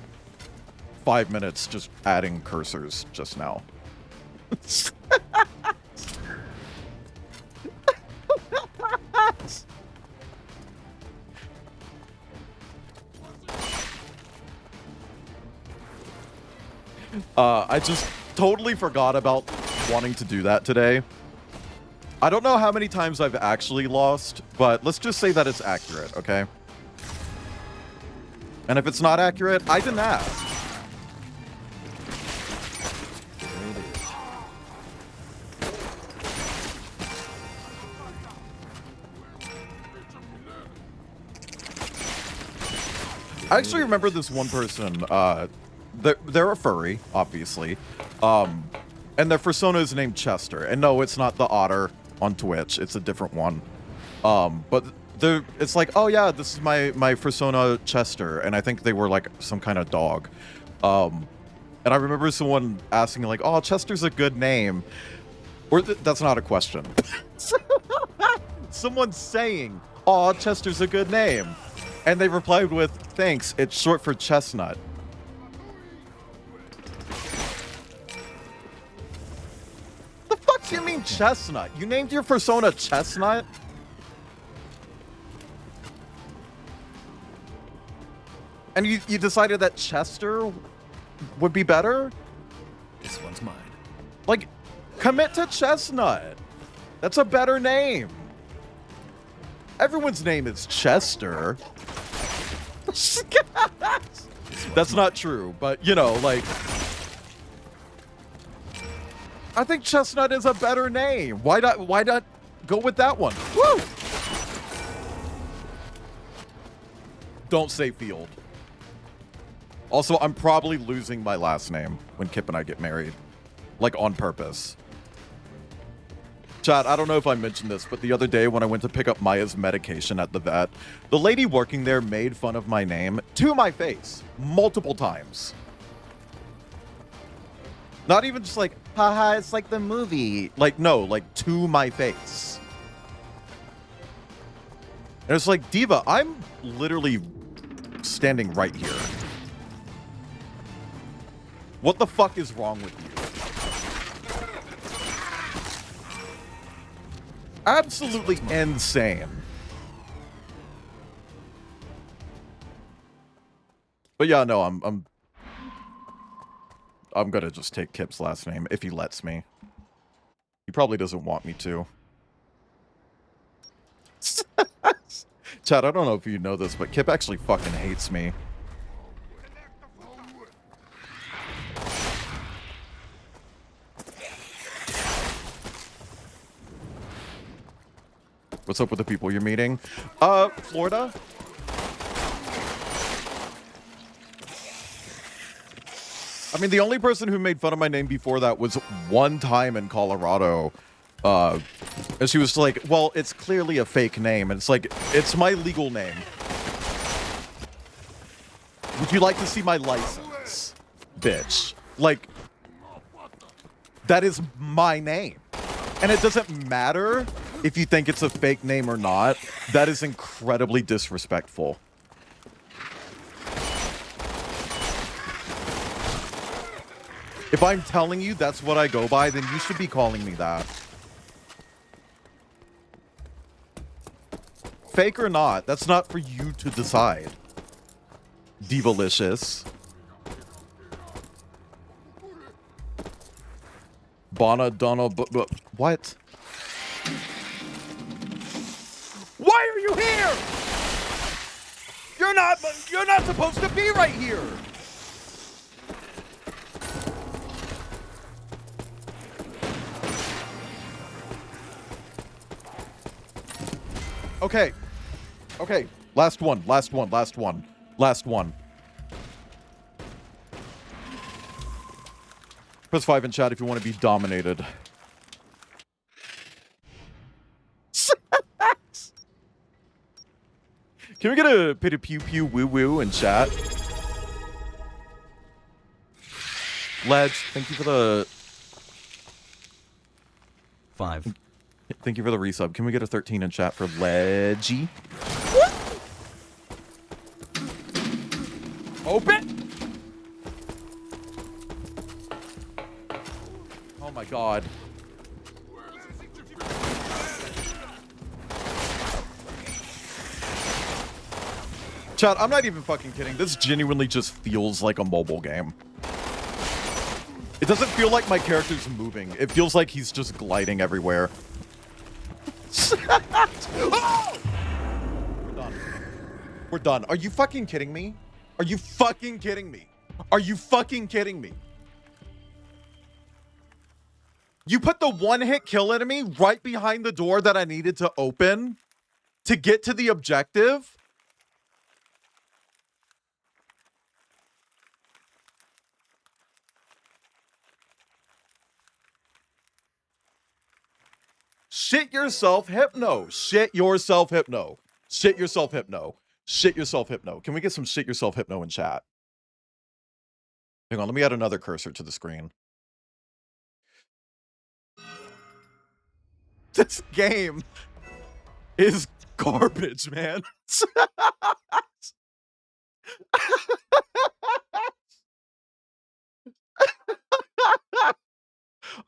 5 minutes just adding cursors just now. I just totally forgot about wanting to do that today. I don't know how many times I've actually lost, but let's just say that it's accurate, okay? And if it's not accurate, I didn't ask. I actually remember this one person, they're a furry, obviously, and their persona is named Chester. And no, it's not the otter on Twitch, it's a different one. But it's like, oh yeah, this is my persona Chester, and I think they were like some kind of dog. And I remember someone asking like, oh, Chester's a good name. Or that's not a question. Someone saying, oh, Chester's a good name. And they replied with, thanks, it's short for chestnut. The fuck do you mean chestnut? You named your persona Chestnut? And you decided that Chester would be better? This one's mine. Like, commit to Chestnut. That's a better name. Everyone's name is Chester. That's not true, but you know, like, I think Chestnut is a better name. Why not go with that one? Woo! Don't say Field. Also, I'm probably losing my last name when Kip and I get married. Like, on purpose. Chat, I don't know if I mentioned this, but the other day when I went to pick up Maya's medication at the vet, the lady working there made fun of my name to my face multiple times. Not even just like, haha, it's like the movie. Like, no, like to my face. And it's like, Diva, I'm literally standing right here. What the fuck is wrong with you? Absolutely insane. But yeah, no, I'm gonna just take Kip's last name if he lets me. He probably doesn't want me to. Chad, I don't know if you know this, but Kip actually fucking hates me. What's up with the people you're meeting? Florida? I mean, the only person who made fun of my name before that was one time in Colorado. And she was like, well, it's clearly a fake name. And it's like, it's my legal name. Would you like to see my license, bitch? Like, that is my name. And it doesn't matter if you think it's a fake name or not. That is incredibly disrespectful. If I'm telling you that's what I go by, then you should be calling me that. Fake or not, that's not for you to decide. Divalicious. Bonna Donna, what? Why are you here? You're not supposed to be right here. Okay. Okay. Last one. Press 5 in chat if you want to be dominated. Can we get a pity pew pew woo woo in chat? Ledge, thank you for the 5. Thank you for the resub. Can we get a 13 in chat for Ledgy? Open! Oh my god. Chat, I'm not even fucking kidding. This genuinely just feels like a mobile game. It doesn't feel like my character's moving. It feels like he's just gliding everywhere. Oh! We're done. We're done. Are you fucking kidding me? Are you fucking kidding me? Are you fucking kidding me? You put the one-hit kill enemy right behind the door that I needed to open to get to the objective? Shit yourself, Hypno. Shit yourself, Hypno. Shit yourself, Hypno. Shit yourself, Hypno. Can we get some shit yourself, Hypno in chat? Hang on, let me add another cursor to the screen. This game is garbage, man.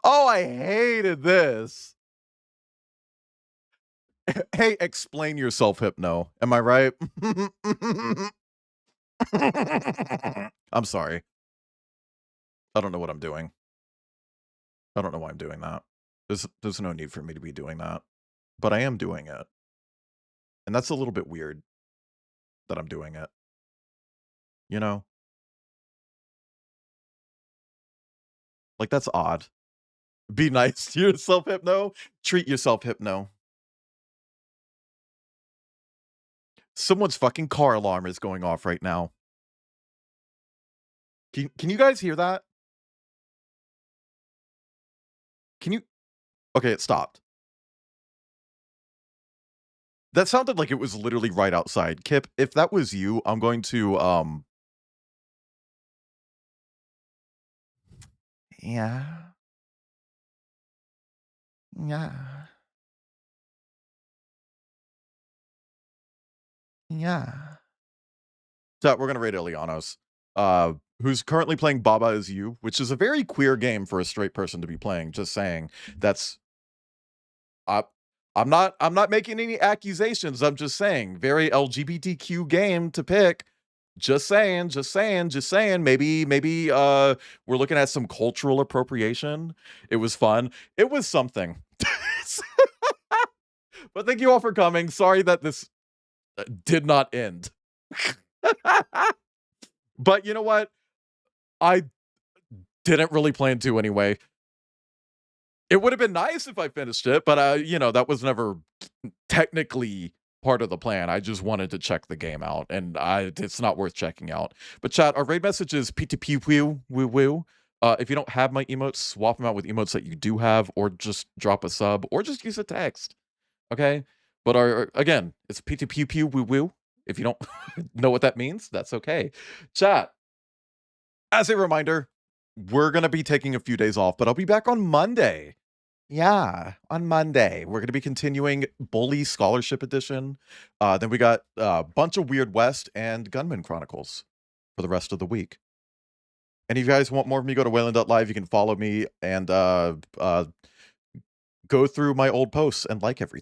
Oh, I hated this. Hey, explain yourself, Hypno. Am I right? I'm sorry. I don't know what I'm doing. I don't know why I'm doing that. There's no need for me to be doing that. But I am doing it. And that's a little bit weird that I'm doing it. You know? Like, that's odd. Be nice to yourself, Hypno. Treat yourself, Hypno. Someone's fucking car alarm is going off right now. Can you guys hear that? Can you? Okay, it stopped. That sounded like it was literally right outside. Kip, if that was you, I'm going to yeah. Yeah. Yeah. So we're gonna raid Ilianos, who's currently playing Baba Is You, which is a very queer game for a straight person to be playing. Just saying. That's I'm not making any accusations. I'm just saying, very LGBTQ game to pick. Just saying. Maybe we're looking at some cultural appropriation. It was fun. It was something. But thank you all for coming. Sorry that this did not end. But you know what? I didn't really plan to anyway. It would have been nice if I finished it, but you know, that was never technically part of the plan. I just wanted to check the game out, and it's not worth checking out. But chat, our raid message is PTP-woo-woo. If you don't have my emotes, swap them out with emotes that you do have, or just drop a sub, or just use a text. Okay? But again, it's PTP-woo-woo. If you don't know what that means, that's okay. Chat, as a reminder, we're going to be taking a few days off, but I'll be back on Monday. Yeah, on Monday. We're going to be continuing Bully Scholarship Edition. Then we got a bunch of Weird West and Gunman Chronicles for the rest of the week. And if you guys want more of me, go to Wayland.live. You can follow me and go through my old posts and like everything.